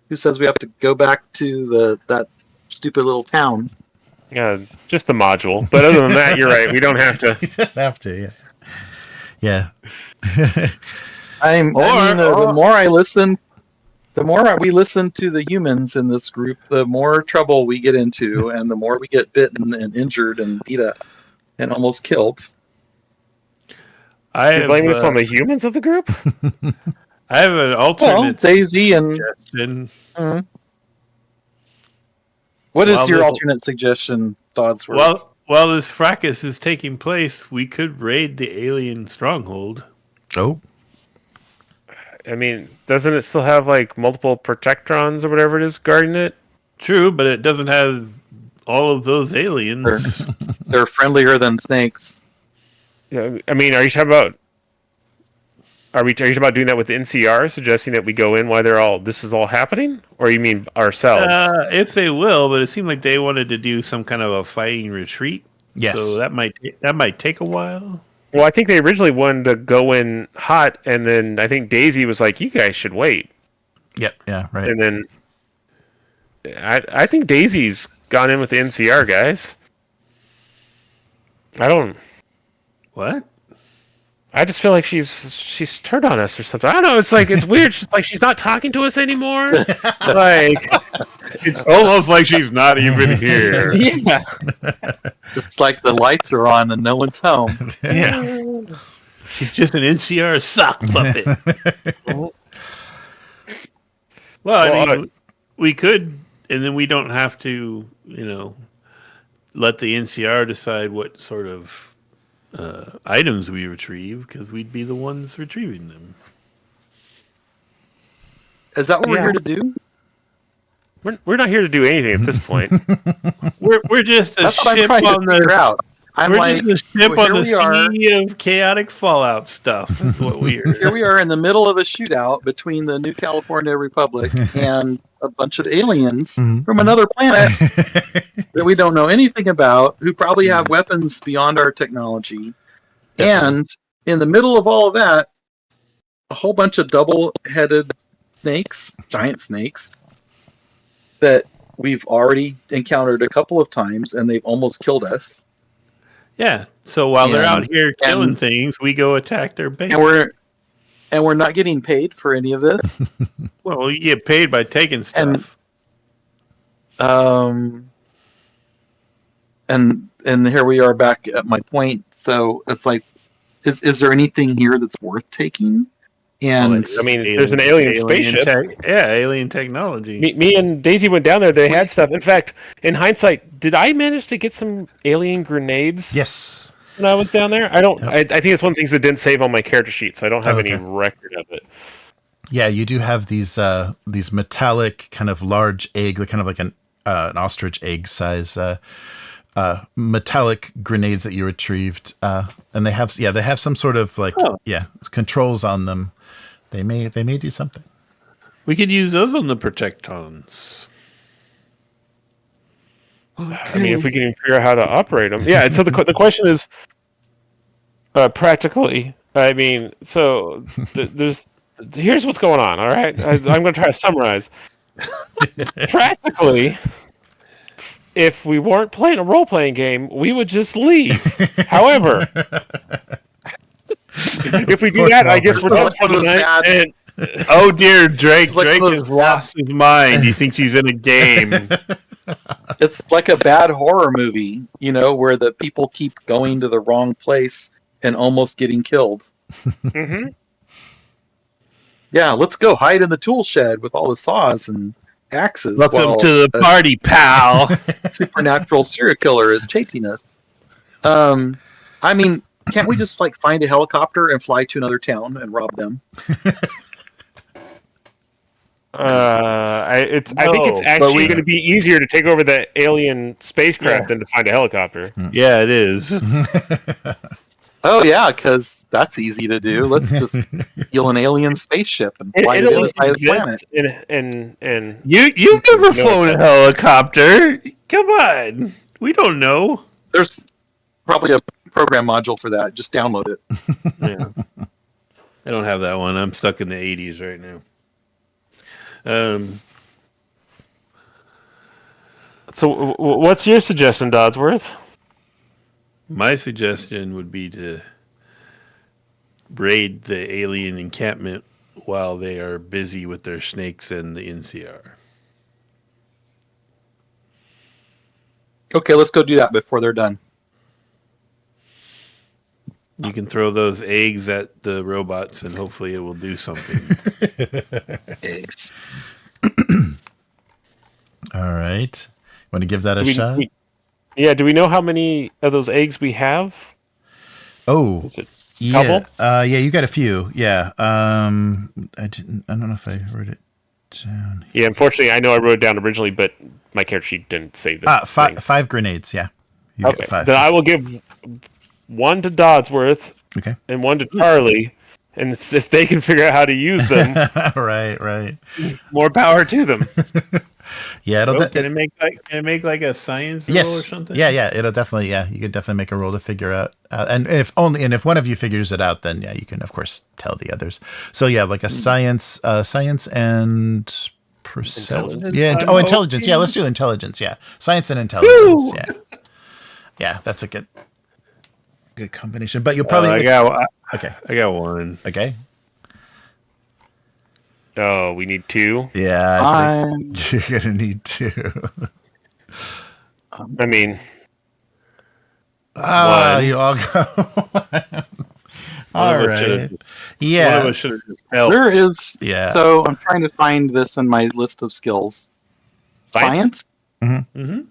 Who says we have to go back to that stupid little town? Yeah, just the module. But other than that, you're right. We don't have to. You don't have to, yeah. The more we listen to the humans in this group, the more trouble we get into, and the more we get bitten and injured and beat up and almost killed. You're blaming this on the humans of the group? I have an alternate Daisy and suggestion. What is your alternate suggestion, Dodsworth? While this fracas is taking place, we could raid the alien stronghold. Oh. I mean, doesn't it still have like multiple protectrons or whatever it is guarding it? True, but it doesn't have all of those aliens. They're friendlier than snakes. Yeah, I mean, are you talking about doing that with NCR, suggesting that we go in while this is all happening, or you mean ourselves? If they will, but it seemed like they wanted to do some kind of a fighting retreat. Yes. So that might take a while. Well, I think they originally wanted to go in hot, and then I think Daisy was like, "You guys should wait." Yep. Yeah. Right. And then I think Daisy's gone in with the NCR guys. What? I just feel like she's turned on us or something. I don't know. It's like it's weird. She's like she's not talking to us anymore. Like It's almost like she's not even here. yeah, It's like the lights are on and no one's home. yeah. She's just an NCR sock puppet. I mean, we could, and then we don't have to, let the NCR decide what sort of items we retrieve, because we'd be the ones retrieving them. Is that what we're here to do? We're not here to do anything at this point. We're just a ship on the. We're just a ship on the sea of chaotic fallout stuff. Is what we are. Here we are in the middle of a shootout between the New California Republic and a bunch of aliens from another planet that we don't know anything about, who probably have weapons beyond our technology. And in the middle of all of that, a whole bunch of double-headed snakes, giant snakes, that we've already encountered a couple of times, and they've almost killed us. Yeah. So while they're out here killing things, we go attack their base. And we're not getting paid for any of this. Well, you get paid by taking stuff. And here we are back at my point. So it's like, is there anything here that's worth taking? And I mean, there's an alien spaceship. Alien technology. Me and Daisy went down there. They had stuff. In fact, in hindsight, did I manage to get some alien grenades? Yes. When I was down there, I don't. Yep. I think it's one of the things that didn't save on my character sheet, so I don't have any record of it. Yeah, you do have these metallic kind of large egg, kind of like an ostrich egg size metallic grenades that you retrieved, and they have some sort of controls on them. They may do something. We could use those on the Protectons. Okay. I mean, if we can figure out how to operate them, yeah. And so the question is, practically. I mean, so here's what's going on. All right, I'm going to try to summarize. Practically, if we weren't playing a role-playing game, we would just leave. However, if we do that, I guess we're done for the night. Oh dear, Drake has lost his mind. He thinks he's in a game. It's like a bad horror movie, where the people keep going to the wrong place and almost getting killed. Mm-hmm. Yeah, let's go hide in the tool shed with all the saws and axes. Welcome to the party, pal. Supernatural serial killer is chasing us. I mean, can't we just find a helicopter and fly to another town and rob them? I think it's actually going to be easier to take over the alien spacecraft than to find a helicopter. Yeah, it is. Oh yeah, because that's easy to do. Let's just steal an alien spaceship and fly to the other side of the planet. And you've never flown a helicopter. Come on, we don't know. There's probably a program module for that. Just download it. Yeah. I don't have that one. I'm stuck in the 80s right now. So, what's your suggestion, Dodsworth? My suggestion would be to raid the alien encampment while they are busy with their snakes and the NCR. Okay, let's go do that before they're done. You can throw those eggs at the robots and hopefully it will do something. Eggs. All right. Want to give that a shot? Do we know how many of those eggs we have? Oh, Is it yeah. couple? Yeah, you got a few. Yeah. I don't know if I wrote it down. Yeah, unfortunately, I know I wrote it down originally, but my character sheet didn't save the five grenades. Yeah. You Okay, get 5. then I will give one to Dodsworth Okay. and one to Charlie, and if they can figure out how to use them, right. more power to them. Yeah, Can it make like a science yes. roll or something? Yeah, it'll definitely. Yeah, you could definitely make a roll to figure out. And if one of you figures it out, then yeah, you can of course tell the others. So yeah, like a science and Intelligence? Yeah. I'm Intelligence. Yeah, hoping. let's do intelligence. Yeah, science and intelligence. Yeah, that's a good combination. But you'll probably I got one. Okay. Oh, we need 2. Yeah, I think you're gonna need 2. I mean, one. You all go. All right. Yeah. One of us should have just helped. Where is? Yeah. So I'm trying to find this in my list of skills. Science? Mm-hmm.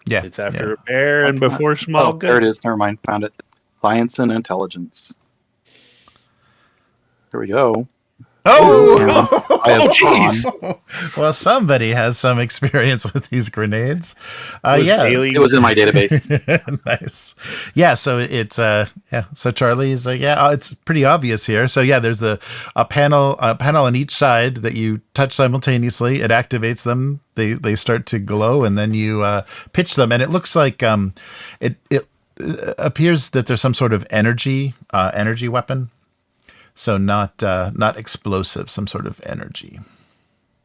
Yeah. It's after repair and before small Oh, there it is. Never mind. Found it. Science and intelligence. Here we go. Oh, I have jeez. Well, somebody has some experience with these grenades. It was in my database. Nice. Yeah, so it's So Charlie's like, it's pretty obvious here. So yeah, there's a panel on each side that you touch simultaneously. It activates them. They start to glow, and then you pitch them, and it looks like it appears that there's some sort of energy weapon. So not explosive, some sort of energy.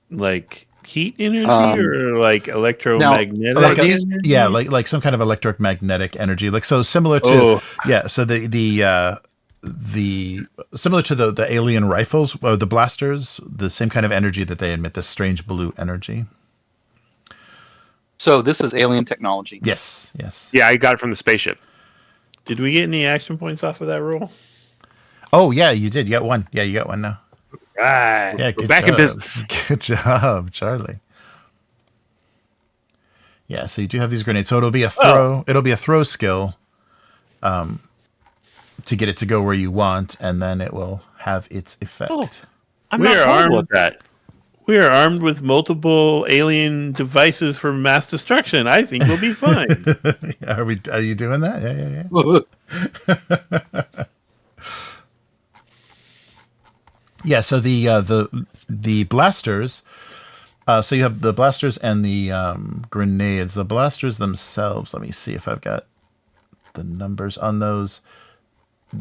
Like heat energy or like electromagnetic energy? Like some kind of electromagnetic energy. Like so similar to so the similar to the alien rifles or the blasters, the same kind of energy that they emit, this strange blue energy. So this is alien technology. Yes. yeah, I got it from the spaceship. Did we get any action points off of that roll? Oh yeah, you did. You got one. Yeah, you got one now. Right. Yeah, We're back in business. Good job, Charlie. Yeah, so you do have these grenades. So it'll be a throw. It'll be a throw skill, to get it to go where you want, and then it will have its effect. Oh, I'm not armed with that. We are armed with multiple alien devices for mass destruction. I think we'll be fine. Are you doing that? Yeah. Yeah, so the blasters, so you have the blasters and the grenades. The blasters themselves, let me see if I've got the numbers on those.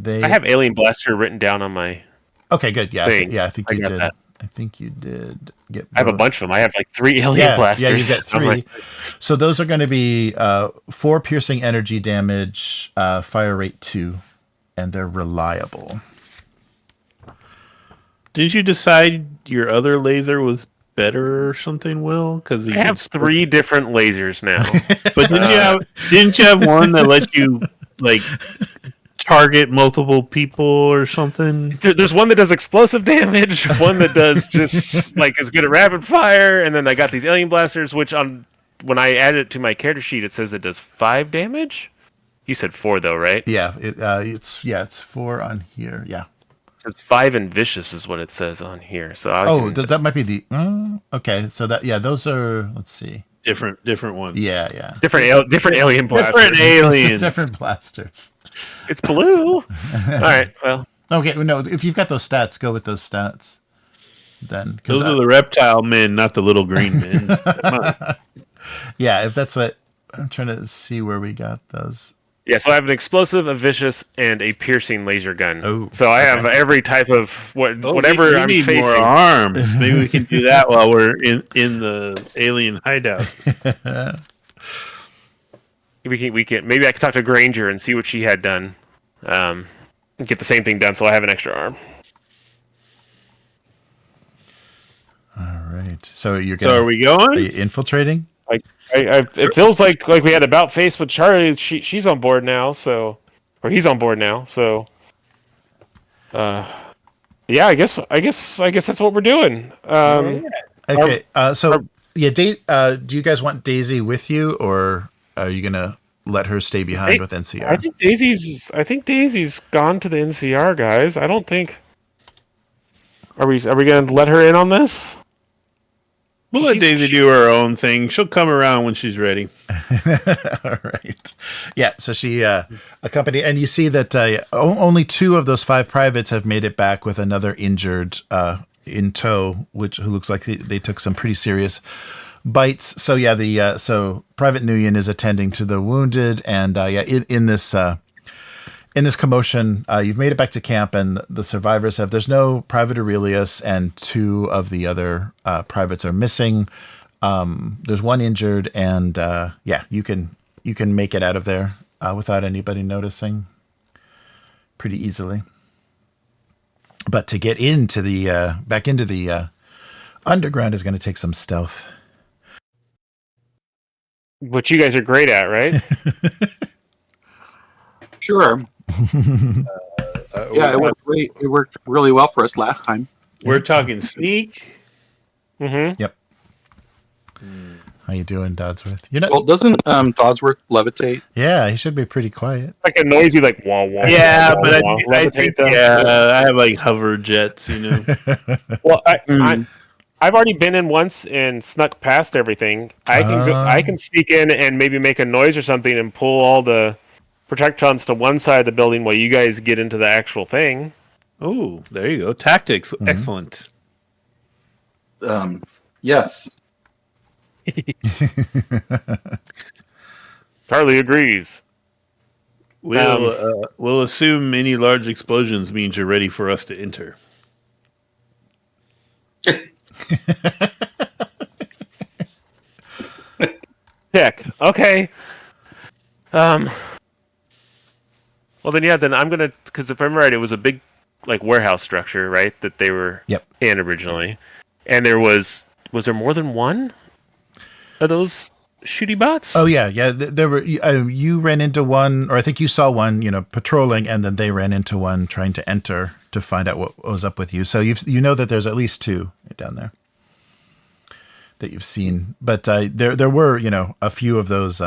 I have alien blaster written down on my. Okay, good. Yeah, I think you did. That. I think you did get. I have a bunch of them. I have like 3 alien blasters. Yeah, you get 3. So those are going to be 4 piercing energy damage, fire rate 2, and they're reliable. Didn't you decide your other laser was better or something, Will? Because I have 3 different lasers now. But didn't you have one that lets you like target multiple people or something? There's one that does explosive damage, one that does just like is good at rapid fire, and then I got these alien blasters, which when I add it to my character sheet, it says it does 5 damage. You said 4 though, right? Yeah, it's 4 on here. Yeah. It's 5 and vicious is what it says on here. So that might be the okay. So those are, let's see, different ones. Yeah. Different alien blasters. Different aliens. Different blasters. It's blue. All right. Well. Okay. No, if you've got those stats, go with those stats. Then those are the reptile men, not the little green men. Yeah, if that's what I'm trying to see where we got those. Yeah, so I have an explosive, a vicious, and a piercing laser gun. Oh, so I have every type of whatever you I'm need facing. more arms. Maybe we can do that while we're in the alien hideout. We can maybe I can talk to Granger and see what she had done. And get the same thing done, so I have an extra arm. All right. So are we going? Are you infiltrating? It feels like we had about face with Charlie. She's on board now, or he's on board now. So, yeah, I guess that's what we're doing. Okay. Do you guys want Daisy with you, or are you gonna let her stay behind with NCR? I think Daisy's gone to the NCR, guys. I don't think. Are we gonna let her in on this? We'll let Daisy do her own thing. She'll come around when she's ready. All right. Yeah. So she accompanied, and you see that only 2 of those 5 privates have made it back with another injured in tow, who looks like they took some pretty serious bites. So yeah, so Private Nguyen is attending to the wounded, and in this commotion, you've made it back to camp, and the survivors have. There's no Private Aurelius, and 2 of the other privates are missing. There's 1 injured, and you can make it out of there without anybody noticing pretty easily. But to get into the back into the underground is going to take some stealth. Which you guys are great at, right? Sure. Yeah, it worked great. It worked really well for us last time. We're talking sneak. Mm-hmm. Yep. How you doing, Dodsworth? You're not. Well, doesn't Dodsworth levitate? Yeah, he should be pretty quiet. Like a noisy, like wah wah. Yeah, wah, but wah, I think I have like hover jets, you know. Well, I've already been in once and snuck past everything. I can sneak in and maybe make a noise or something and pull all the protectrons to one side of the building while you guys get into the actual thing. Oh, there you go. Tactics. Mm-hmm. Excellent. Yes. Charlie agrees. We'll assume any large explosions means you're ready for us to enter. Check. Okay. Well, then I'm gonna, because if I'm right, it was a big like warehouse structure, right? That they were in originally, and was there more than one of those shooty bots? Oh yeah. There were. You ran into one, or I think you saw one, patrolling, and then they ran into one trying to enter to find out what was up with you. So you know that there's at least 2 down there that you've seen, but there were a few of those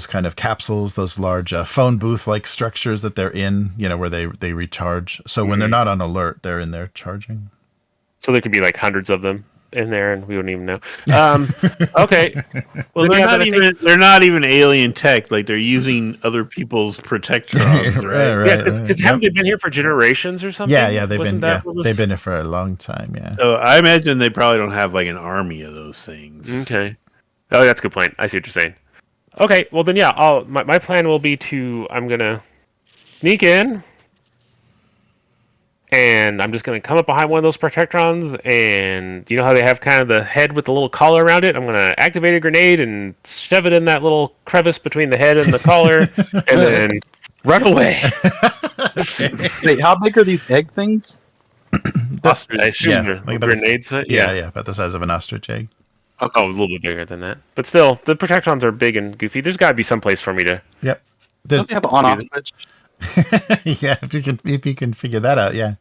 kind of capsules, those large phone booth like structures that they're in, where they recharge. So when they're not on alert, they're in there charging. So there could be like hundreds of them in there, and we wouldn't even know. Okay. Well, they're not even alien tech. Like they're using other people's protectrons, right? Yeah, because haven't they been here for generations or something? Yeah, they've been here for a long time. Yeah. So I imagine they probably don't have like an army of those things. Okay. Oh, that's a good point. I see what you're saying. Okay, well then, yeah. My plan will be I'm gonna sneak in, and I'm just gonna come up behind one of those protectrons, and you know how they have kind of the head with the little collar around it. I'm gonna activate a grenade and shove it in that little crevice between the head and the collar, and then run away. Wait, how big are these egg things? I assume they're like grenades. Yeah, about the size of an ostrich egg. Okay. Oh, a little bit bigger than that. But still, the protectrons are big and goofy. There's got to be some place for me to... Yep. Don't they have an on-off switch? Yeah, if you can figure that out, yeah.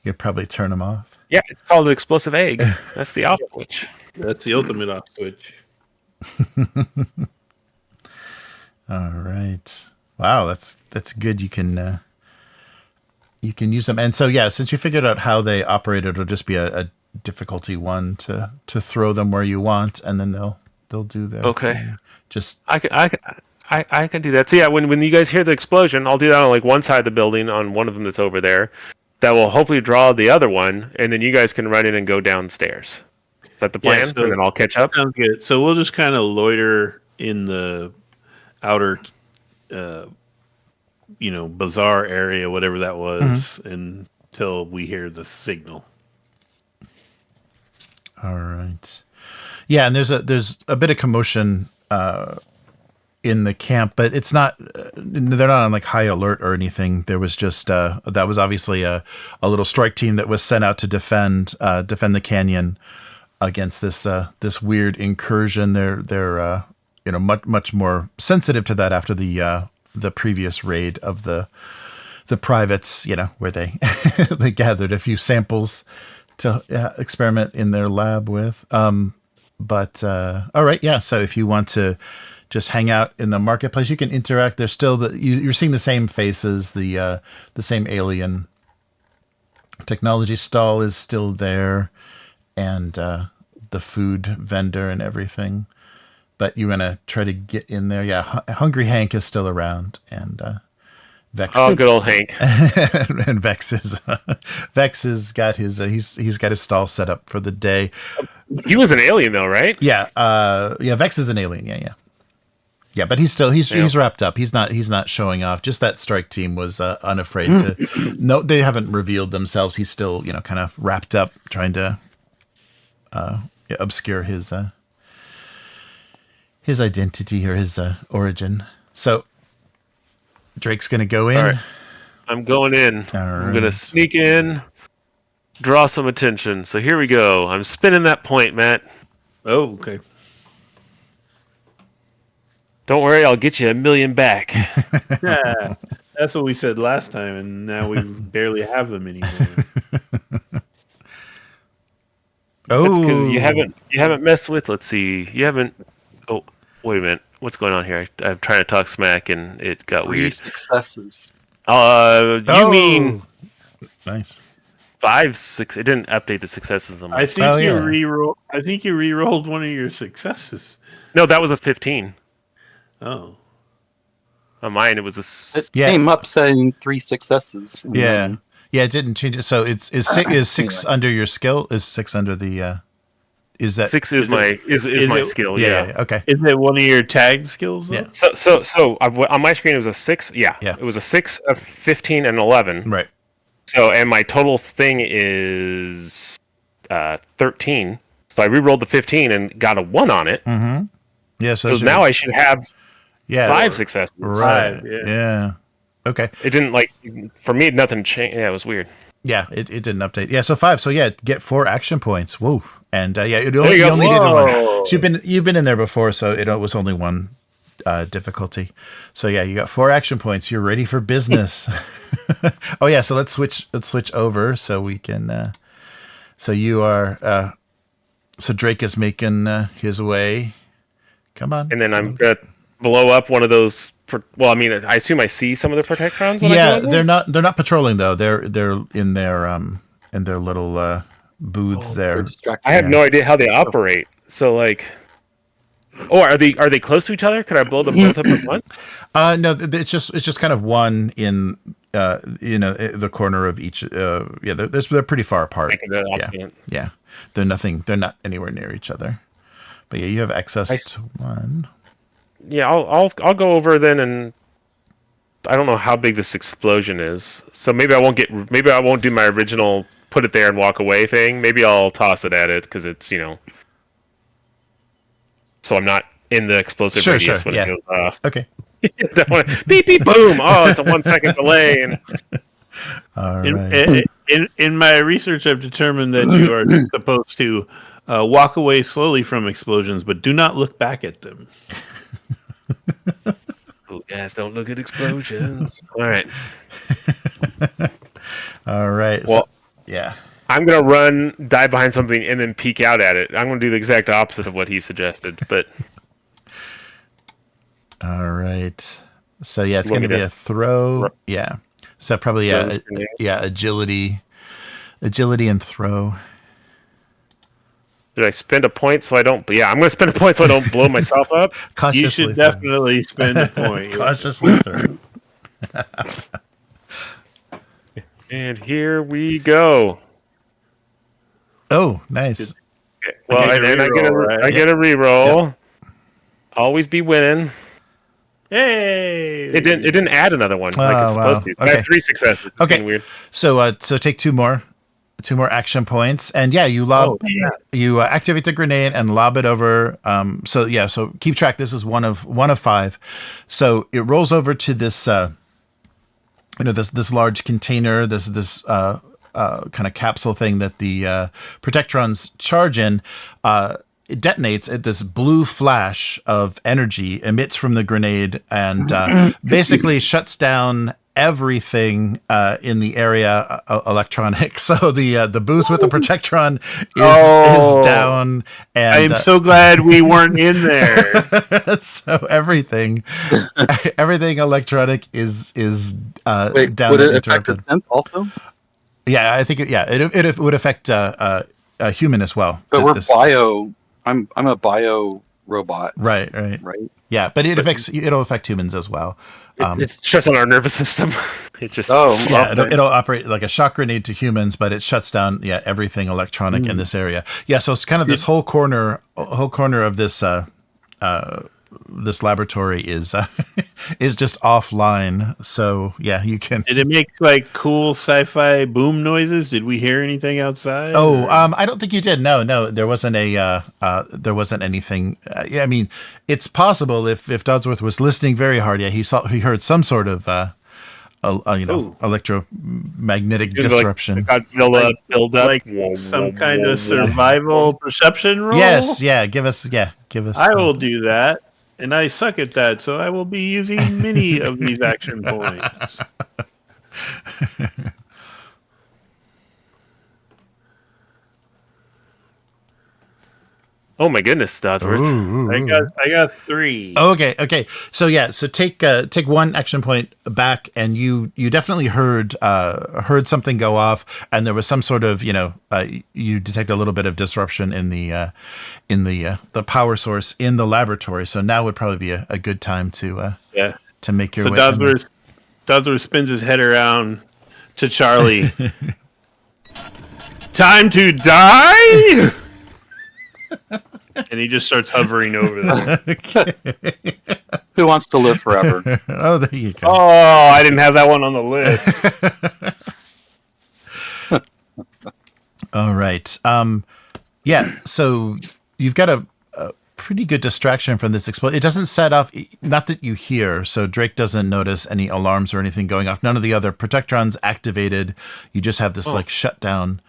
You could probably turn them off. Yeah, it's called an explosive egg. That's the off switch. That's the ultimate off switch. All right. Wow, that's good. You can use them. And so, yeah, since you figured out how they operate, it'll just be a difficulty 1 to throw them where you want, and then they'll do their thing. Just I can do that. So yeah, when you guys hear the explosion, I'll do that on like one side of the building, on one of them that's over there. That will hopefully draw the other one, and then you guys can run in and go downstairs. Is that the plan? And then I'll catch up. Sounds good. So we'll just kind of loiter in the outer bizarre area, whatever that was, until we hear the signal. All right. Yeah, and there's a bit of commotion in the camp, but it's not. They're not on like high alert or anything. There was just that was obviously a little strike team that was sent out to defend the canyon against this weird incursion. They're much more sensitive to that after the previous raid of the privates, where they they gathered a few samples to experiment in their lab with. But all right, yeah. So if you want to just hang out in the marketplace, you can interact. There's still you're seeing the same faces, the same alien technology stall is still there, and the food vendor and everything. But you want to try to get in there. Yeah, Hungry Hank is still around, and Vex. Oh, good old Hank. And Vex has got his he's got his stall set up for the day. He was an alien though, right? Yeah, Vex is an alien. Yeah. But he's wrapped up. He's not showing off. Just that strike team was unafraid to. No, they haven't revealed themselves. He's still kind of wrapped up, trying to obscure his identity or his origin. So Drake's gonna go in. All right. I'm going in. I'm gonna sneak in, draw some attention. So here we go. I'm spinning that point, Matt. Oh, okay. Don't worry, I'll get you $1 million back. Yeah, that's what we said last time, and now we barely have them anymore. That's because you haven't messed with. Let's see, you haven't. Oh, wait a minute. What's going on here? I'm trying to talk smack, and it got 3 weird. successes. You mean nice 5, 6? It didn't update the successes. I think you re-rolled. I think you re-rolled one of your successes. No, that was a 15. Oh. On mine, it was a. It came up saying 3 successes. Yeah, it didn't change it. So is 6 under your skill? Is 6 under the? Is that 6 is my skill? Yeah. Okay. Is it one of your tagged skills? Though? Yeah. So on my screen it was a 6. Yeah. It was a 6, a 15, and 11. Right. So and my total thing is 13. So I re-rolled the 15 and got a 1 on it. Mm-hmm. Yeah. So now I should have 5 successes. Right. Yeah. Okay. It didn't for me. Nothing changed. Yeah, it was weird. Yeah, it didn't update. Yeah, so 5. So yeah, get 4 action points. Whoa. And you only did 1. So you've been in there before, so it was only 1 difficulty. So yeah, you got 4 action points. You're ready for business. Oh yeah, so let's switch over so we can. So you are. So Drake is making his way. Come on. And then I'm gonna blow up one of those. Well, I mean, I assume I see some of the Protectrons. Yeah, they're not patrolling though. They're in their little booths there. I have no idea how they operate. So are they close to each other? Could I blow them both up at once? No, it's just kind of one in the corner of each. They're pretty far apart. Yeah, they're not anywhere near each other. But yeah, you have access to 1. Yeah, I'll go over then, and I don't know how big this explosion is. So maybe I won't do my original put it there and walk away thing. Maybe I'll toss it at it because it's so I'm not in the explosive radius when it goes off. Okay. Beep beep boom. Oh, it's a 1 second delay. And all right. In my research, I've determined that you are supposed to walk away slowly from explosions, but do not look back at them. Oh, guys, don't look at explosions. All right. All right. Well, yeah. I'm going to run, dive behind something, and then peek out at it. I'm going to do the exact opposite of what he suggested, but... All right. So, yeah, it's going to be a throw. Yeah. So, probably, agility and throw. Did I spend a point so I don't... Yeah, I'm going to spend a point so I don't blow myself up. You should definitely spend a point. Cautiously throw. And here we go. Oh, nice. Okay. Well, I get a reroll. Always be winning. Hey! It didn't add another one like it's supposed to. I Okay. had 3 successes. It's Okay. been weird. So take two more action points, and you you activate the grenade and lob it over. So keep track. This is one of 5. So it rolls over to this this large container, this kind of capsule thing that the Protectrons charge in. It detonates. This blue flash of energy emits from the grenade and basically shuts down everything in the area electronic. So the booth with the Protectron is down. And I am so glad we weren't in there. so everything electronic is Wait, down. would and it affect the interrupted. synth also? Yeah, I think it would affect a human as well. But we're bio. I'm a bio robot. Right. Yeah, but it'll affect humans as well. It shuts on our nervous system. It just it'll operate like a shock grenade to humans, but it shuts down everything electronic in this area. Yeah, so it's kind of this whole corner of this this laboratory is just offline. So you can. Did it make like cool sci-fi boom noises? Did we hear anything outside? Oh, I don't think you did. No, there wasn't there wasn't anything. I mean, it's possible if Dodsworth was listening very hard. Yeah, he heard some sort of electromagnetic disruption. Like Godzilla buildup, like some kind of survival perception roll. Yes, give us. I will do that, and I suck at that, so I will be using many of these action points. Oh my goodness, Dodsworth. I got 3. Okay. So take one action point back, and you definitely heard something go off, and there was some sort of you detect a little bit of disruption in the power source in the laboratory. So now would probably be a good time to make your way. So Dodsworth spins his head around to Charlie. Time to die. And he just starts hovering over them. Who wants to live forever? Oh, there you go. Oh, I didn't have that one on the list. All right. So you've got a pretty good distraction from this explosion. It doesn't set off, not that you hear, so Drake doesn't notice any alarms or anything going off. None of the other Protectrons activated. You just have this shutdown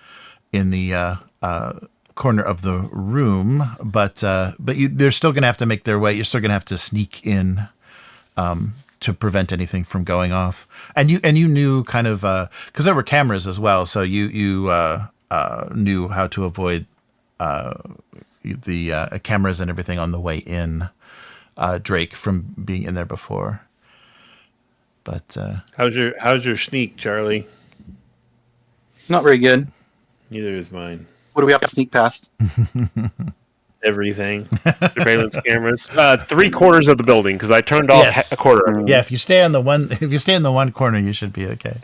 in the corner of the room, but they're still going to have to make their way. You're still going to have to sneak in to prevent anything from going off. And you knew kind of because there were cameras as well, so you knew how to avoid the cameras and everything on the way in, Drake, from being in there before. But how's your sneak, Charlie? Not very good. Neither is mine. What do we have to sneak past? Everything. Surveillance cameras. 3/4 of the building because I turned off a quarter. Yeah, if you stay in the one corner, you should be okay.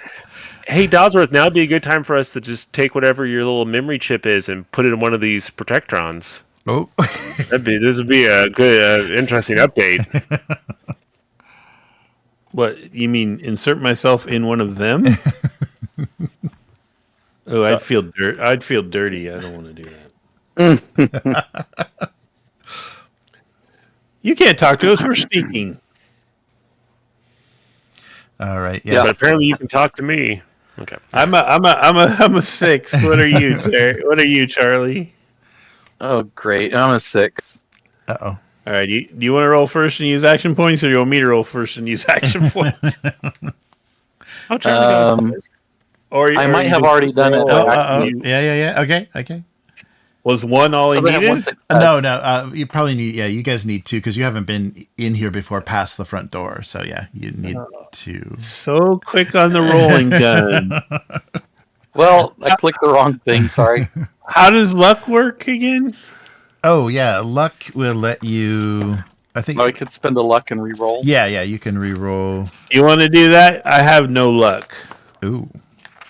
Hey, Dodsworth, now would be a good time for us to just take whatever your little memory chip is and put it in one of these Protectrons. Oh, this would be a good, interesting update. What you mean? Insert myself in one of them? Oh, I'd feel dirty. I don't want to do that. You can't talk to us. We're sneaking. all right. Yeah. But apparently you can talk to me. Okay. I'm a 6. What are you, What are you, Charlie? Oh, great. I'm a 6. Uh-oh. All right. Do you want to roll first and use action points, or do you want me to roll first and use action points? How Charlie goes. I might have already done it. Yeah. Okay. Was one all he needed? No. You probably need. Yeah, you guys need 2 because you haven't been in here before past the front door. So yeah, you need 2. So quick on the rolling gun. Well, I clicked the wrong thing. Sorry. How does luck work again? Oh yeah, luck will let you. I think. I could spend a luck and re-roll. Yeah, you can re-roll. You want to do that? I have no luck. Ooh.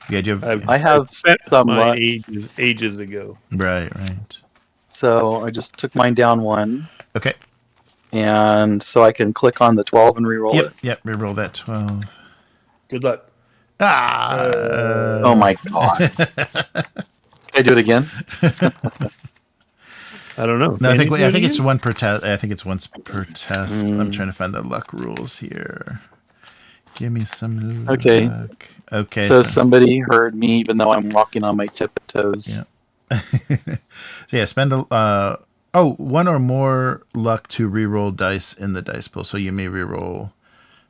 Yeah, I have some luck. Ages ago. Right. So I just took mine down 1. Okay. And so I can click on the 12 and reroll it. Yep, reroll that 12. Good luck. Oh my god. Can I do it again? I don't know. No, I think it's it's one per test. I think it's once per test. I'm trying to find the luck rules here. Give me some luck. Okay. Okay. So somebody heard me even though I'm walking on my tiptoes. Yeah. So yeah, spend one or more luck to reroll dice in the dice pool. So you may reroll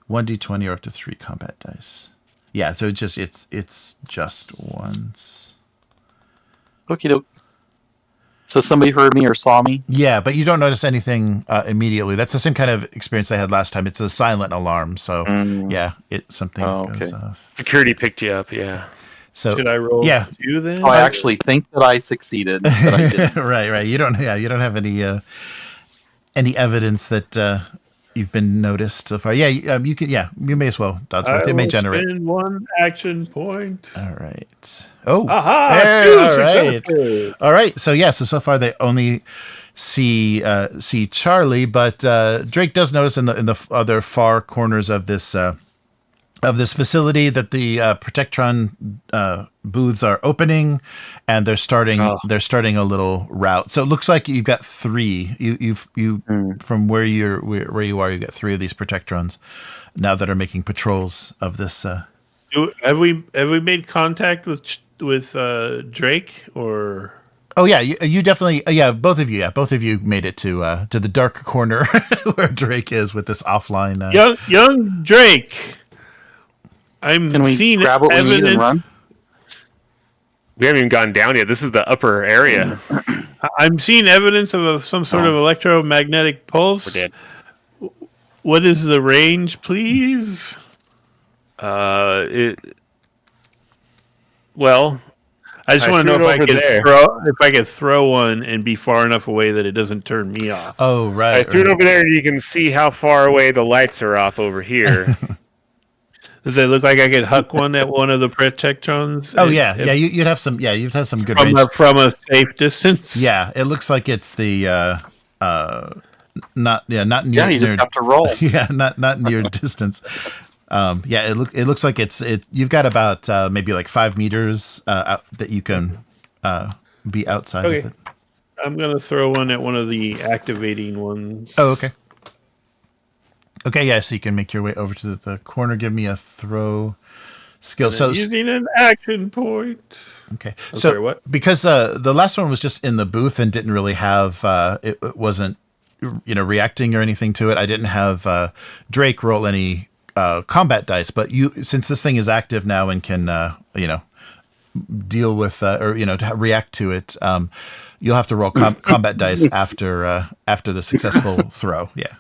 1d20 or up to 3 combat dice. Yeah, so it's just once. Okie doke. So somebody heard me or saw me? Yeah, but you don't notice anything immediately. That's the same kind of experience I had last time. It's a silent alarm, so yeah, something goes off. Security picked you up, yeah. So should I roll? Yeah. You then? Oh, I actually think that I succeeded, but I didn't. right. You don't have any evidence that you've been noticed so far. Yeah, you can. Yeah, you may as well. Dodsworth. It may generate. Spend 1 action point. All right. Oh. Aha! Hey, all right. Successful. All right. So far they only see Charlie, but Drake does notice in the other far corners of this facility that the Protectron booths are opening, and they're starting a little route. So it looks like you've got 3. You from where you are, you got 3 of these Protectrons now that are making patrols of this. Have we made contact with Drake or? Oh yeah, you definitely both of you made it to the dark corner where Drake is with this offline. Young Drake. Can we grab what we need and run? We haven't even gone down yet. This is the upper area. I'm seeing evidence of some sort of electromagnetic pulse. We're dead. What is the range, please? Well, I just want to know if I could throw one and be far enough away that it doesn't turn me off. Oh right. I threw it over there, and you can see how far away the lights are off over here. Does it look like I could huck one at one of the Protectrons? Oh yeah. You'd have some good from range from a safe distance. Yeah, it looks like it's the not near. Yeah, you just have to roll. Yeah, not near distance. It looks like it's you've got about maybe like 5 meters out that you can be outside of it. I'm gonna throw one at one of the activating ones. Oh, okay. Okay, yeah, so you can make your way over to the corner. Give me a throw skill. So using an action point. Okay. So sorry, what? Because the last one was just in the booth and didn't really have it wasn't reacting or anything to it. I didn't have Drake roll any combat dice, but since this thing is active now and can deal with react to it, you'll have to roll combat dice after the successful throw. Yeah.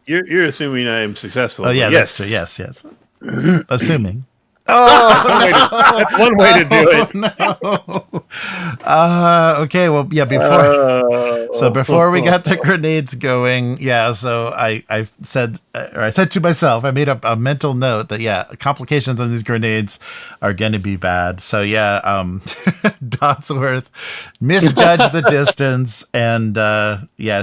You're assuming I am successful. Oh yeah, yes, yes. Assuming. That's one way to do it. No. Okay. Well, yeah. Before we got the grenades going, so I said to myself, I made up a mental note that complications on these grenades are going to be bad. So Dodsworth misjudged the distance and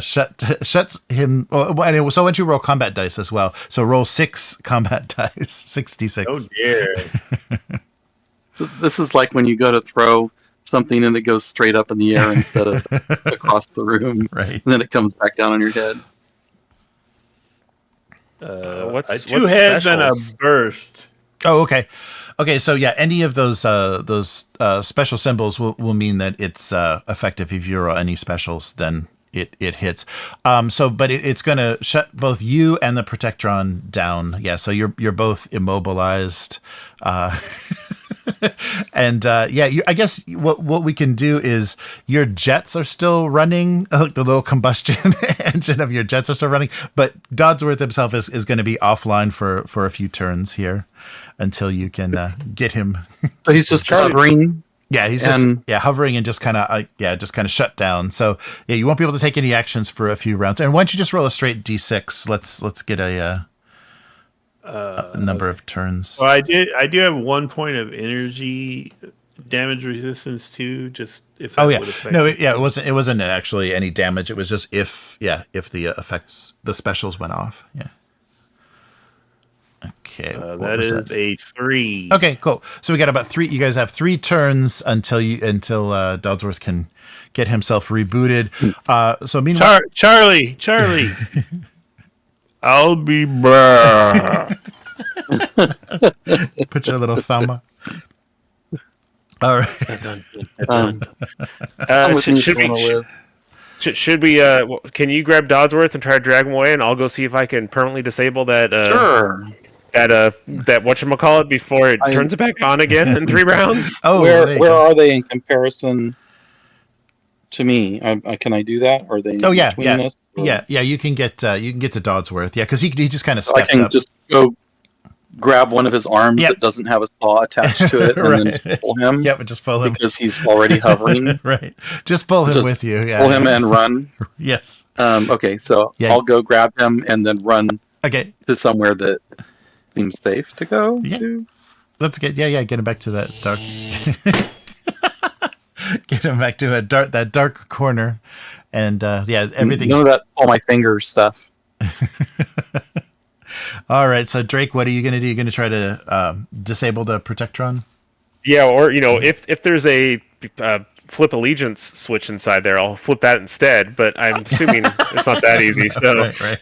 shuts him. Well, anyway, so once you roll combat dice as well, so roll 6 combat dice, 66. Oh dear. This is like when you go to throw something and it goes straight up in the air instead of across the room. Right. And then it comes back down on your head. What's 2 heads and a burst. Oh, okay. Okay, so any of those special symbols will mean that it's effective. If you roll any specials, then it hits. But it's going to shut both you and the Protectron down. Yeah, so you're both immobilized. And I guess what we can do is your jets are still running, like the little combustion engine of your jets are still running, but Dodsworth himself is going to be offline for a few turns here until you can get him. So he's just hovering. Yeah, he's just hovering and just kind of shut down. So you won't be able to take any actions for a few rounds. And why don't you just roll a straight d6? Let's get a number of turns. Well, I do have 1 point of energy damage resistance too? Just if Oh that yeah, would affect no, it wasn't actually any damage. It was just if the effects, the specials went off. Yeah. Okay, what that was is a 3. Okay, cool. So we got about 3. You guys have 3 turns until Dodsworth can get himself rebooted. So meanwhile, Charlie, I'll be back. put your little thumb up. All right. Should we? Can you grab Dodsworth and try to drag him away, and I'll go see if I can permanently disable that? Sure. That whatchamacallit before it turns it back on again in 3 rounds. Oh, where are they in comparison to me? Can I do that? Or are they? Us, yeah. You can get to Dodsworth. Yeah, because he just kind of I can up. just go grab one of his arms that doesn't have a saw attached to it, and right. then just pull him. Yep, just pull him because he's already hovering. Right, just pull him with you. Yeah, pull him and run. Yes. Okay, so I'll go grab him and then run. Okay. To somewhere that seems safe to go to. Let's get get him back to that dark. Get him back to that dark corner, and everything. None of that all my fingers stuff. All right, so Drake, what are you going to do? You're going to try to disable the Protectron? Yeah, or if there's a flip allegiance switch inside there, I'll flip that instead. But I'm assuming it's not that easy. So right.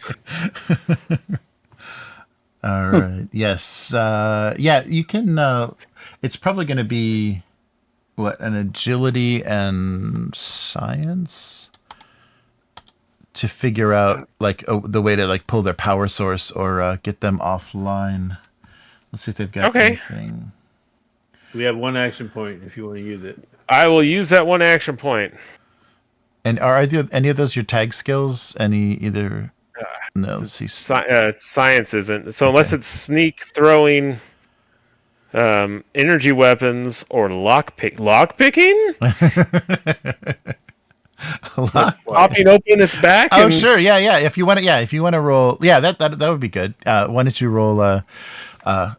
All right. Yes. You can. It's probably going to be an agility and science to figure out the way to pull their power source or get them offline. Let's see if they've got anything. We have 1 action point if you want to use it. I will use that 1 action point. And are any of those your tag skills? No. Let's see. Science isn't. So unless it's sneak, throwing, energy weapons, or lockpicking. Popping open its back. Oh, sure. Yeah. If you want to roll, that would be good. Why don't you roll?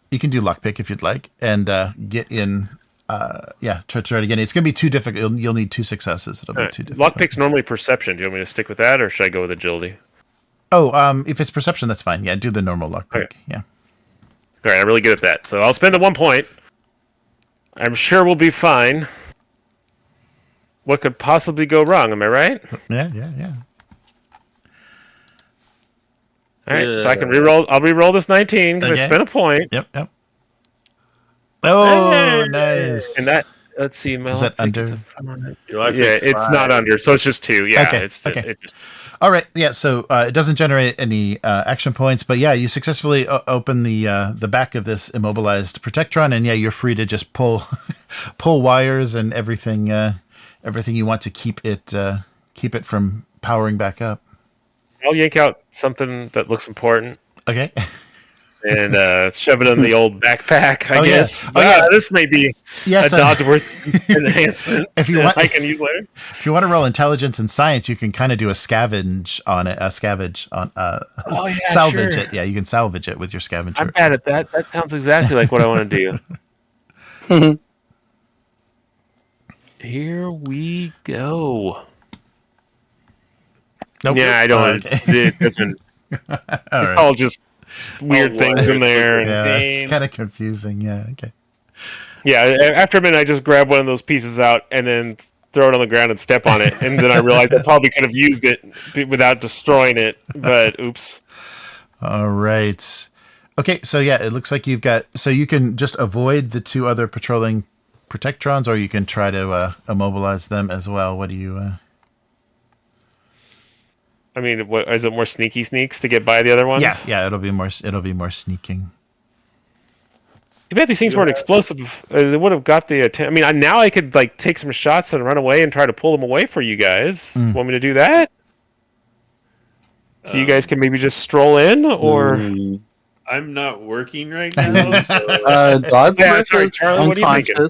You can do lockpick if you'd like, and get in. Try it again. It's going to be too difficult. You'll need 2 successes. It'll be too difficult. Lockpick's normally perception. Do you want me to stick with that, or should I go with agility? Oh, if it's perception, that's fine. Yeah, do the normal lockpick. Okay. Yeah. All right, I'm really good at that. So I'll spend the 1 point. I'm sure we'll be fine. What could possibly go wrong? Am I right? Yeah. All right, if I can reroll, I'll reroll this 19 because I spent a point. Yep. Oh, nice. And that, let's see. Is that under? It's not under, so it's just 2. Yeah, okay. It just... All right. Yeah. So it doesn't generate any action points, but you successfully open the back of this immobilized Protectron, and you're free to just pull wires and everything you want to keep it from powering back up. I'll yank out something that looks important. Okay. And shove it in the old backpack, I guess. This may be a Dodsworth enhancement if you want, I can use later. If you want to roll intelligence and science, you can kind of do a salvage on it. Salvage it. Yeah, you can salvage it with your scavenger. I'm bad at that. That sounds exactly like what I want to do. Here we go. Nope. Yeah, I don't. It doesn't. It's all just weird things in there. It's kind of confusing. Yeah. Okay. Yeah. After a minute, I just grab one of those pieces out and then throw it on the ground and step on it, and then I realized I probably could have used it without destroying it. But oops. All right. Okay. So it looks like you've got. So you can just avoid the 2 other patrolling Protectrons, or you can try to immobilize them as well. What do you? I mean, is it more sneaks to get by the other ones? Yeah. It'll be more sneaking. Too bad these things weren't explosive. They would have got the attention. I mean, now I could take some shots and run away and try to pull them away for you guys. Want me to do that? So you guys can maybe just stroll in, or I'm not working right now. So... Dodsworth is Charlie, what are you thinking?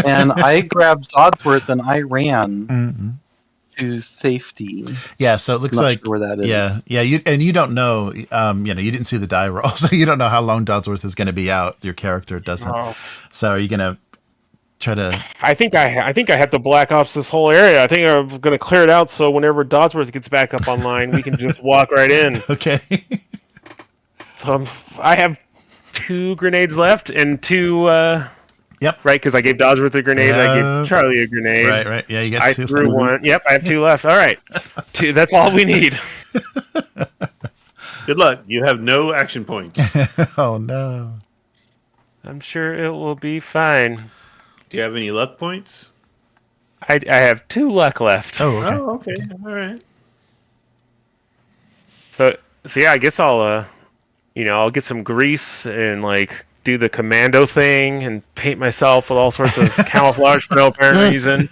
And I grabbed Dodsworth and I ran to safety. Yeah, so it looks like where that is. Yeah. You don't know. You didn't see the die roll, so you don't know how long Dodsworth is going to be out. Your character doesn't. Oh. So are you going to try to. I think I have to black ops this whole area. I think I'm going to clear it out so whenever Dodsworth gets back up online, we can just walk right in. Okay. So I have 2 grenades left and 2. Yep. Right, because I gave Dodsworth a grenade. I gave Charlie a grenade. Right. Yeah, you got I 2. threw one. Yep, I have 2 left. All right, 2. That's all we need. Good luck. You have no action points. Oh no. I'm sure it will be fine. Do you have any luck points? I have 2 luck left. Oh, okay. Oh, okay. All right. So yeah, I guess I'll I'll get some grease and like do the commando thing and paint myself with all sorts of camouflage for no apparent reason.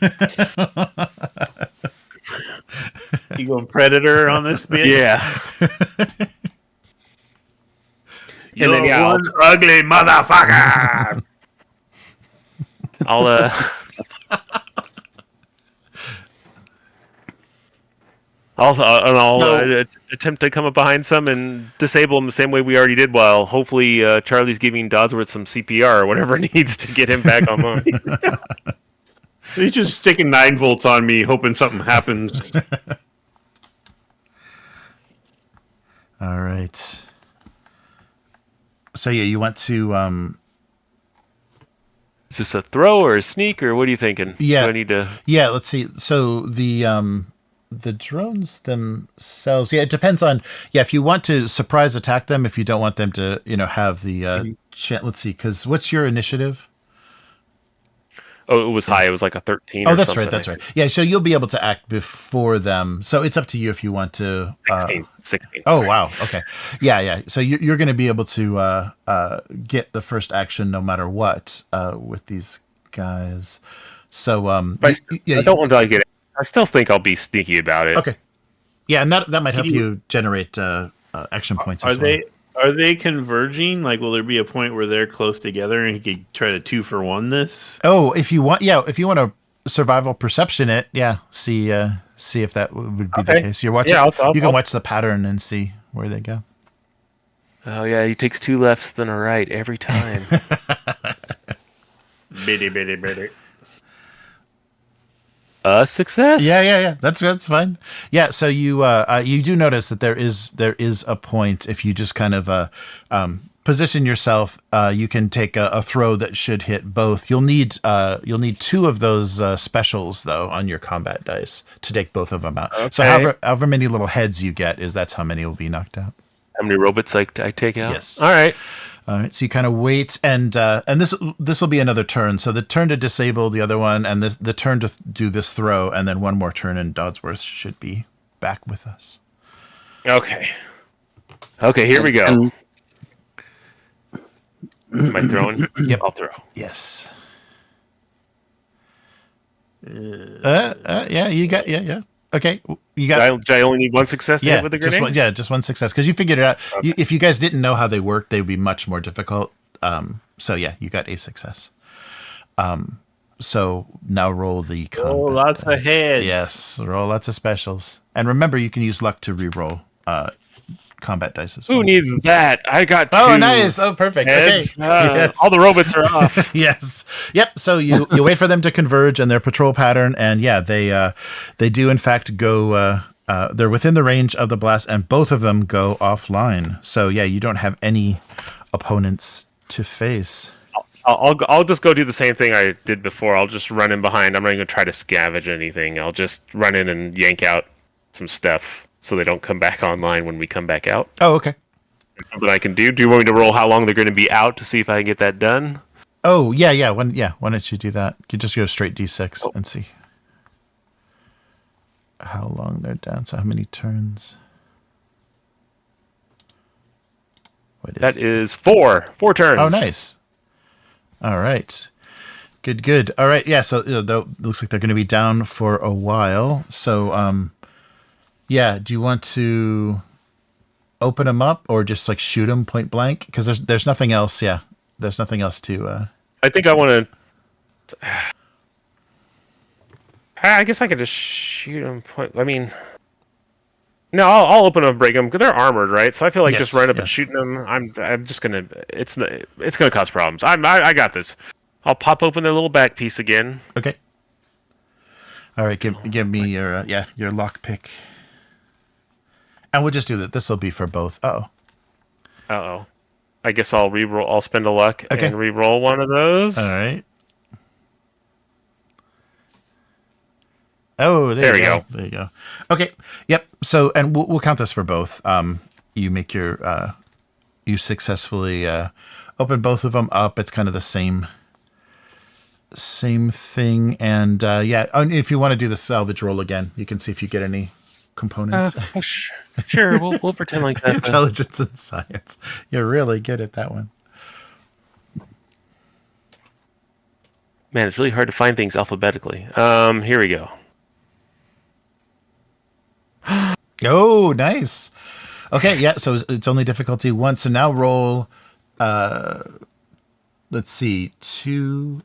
You going Predator on this bit? Yeah. You're one ugly motherfucker. I'll attempt to come up behind some and disable them the same way we already did. While hopefully Charlie's giving Dodsworth some CPR or whatever it needs to get him back online. He's just sticking 9 volts on me, hoping something happens. All right. So yeah, you went to. Is this a throw or a sneak or what are you thinking? Yeah. Do I need to? Yeah. Let's see. So the drones themselves. Yeah, it depends on. Yeah, if you want to surprise attack them, if you don't want them to, have the. Let's see. Because what's your initiative? Oh, it was high. It was like a 13. Oh, or that's something, right. That's right. Yeah, so you'll be able to act before them. So it's up to you if you want to. 16. Oh, sorry. wow. Okay. Yeah. So you're going to be able to get the first action no matter what with these guys. So I don't want to get it. I still think I'll be sneaky about it. Okay. Yeah, and that might help you generate action points. Are they converging? Like, will there be a point where they're close together and he could try to 2-for-1 this? Oh, if you want to survival perception it, yeah. See if that would be the case. You're watching. Yeah, you can watch the pattern and see where they go. Oh yeah, he takes 2 lefts then a right every time. Bitty. A success. Yeah. That's fine. Yeah. So you do notice that there is a point if you just kind of position yourself. You can take a throw that should hit both. You'll need 2 of those specials though on your combat dice to take both of them out. Okay. So however many little heads you get that's how many will be knocked out. How many robots I take out? Yes. All right. So you kind of wait, and this will be another turn. So the turn to disable the other one, and the turn to do this throw, and then one more turn, and Dodsworth should be back with us. Okay. Here we go. Am I throwing? Yep, I'll throw. Yes. Yeah, you got yeah. Okay, you got. Do I only need 1 success to hit with the grenade? Just one success because you figured it out. Okay. If you guys didn't know how they work, they would be much more difficult. So yeah, you got a success. So now roll the combat. Oh, lots of heads. Yes, roll lots of specials, and remember you can use luck to re-roll combat dice as well. Who needs that? I got 2. Oh, nice. Oh, perfect. Heads. Okay. Yes. All the robots are off. Yes. Yep. So you wait for them to converge and their patrol pattern, and yeah, they do in fact go. They're within the range of the blast, and both of them go offline. So yeah, you don't have any opponents to face. I'll just go do the same thing I did before. I'll just run in behind. I'm not going to try to scavenge anything. I'll just run in and yank out some stuff so they don't come back online when we come back out. Oh, okay. Something I can do. Do you want me to roll how long they're going to be out to see if I can get that done? Oh, yeah. Why don't you do that? You just go straight D6 and see how long they're down. So how many turns? That is 4. 4 turns. Oh, nice. All right. Good. All right. Yeah. So looks like they're going to be down for a while. So, yeah. Do you want to open them up or just like shoot them point blank? Because there's nothing else. Yeah. There's nothing else to. I think I want to. I guess I could just shoot them point. I mean. No, I'll open them and break them because they're armored, right? So I feel like just right up and shooting them. I'm just gonna. It's gonna cause problems. I got this. I'll pop open their little back piece again. Okay. All right, give me your your lockpick. And we'll just do that. This will be for both. Uh-oh. I guess I'll re-roll. I'll spend a luck and re-roll one of those. All right. Oh, there you go. There you go. Okay. Yep. So, and we'll count this for both. You make your you successfully open both of them up. It's kind of the same thing. And if you want to do the salvage roll again, you can see if you get any components. Sure. We'll pretend like that. Intelligence and science. You're really good at that one. Man, it's really hard to find things alphabetically. Here we go. Oh, nice. Okay, yeah, so it's only difficulty 1. So now roll, let's see, 2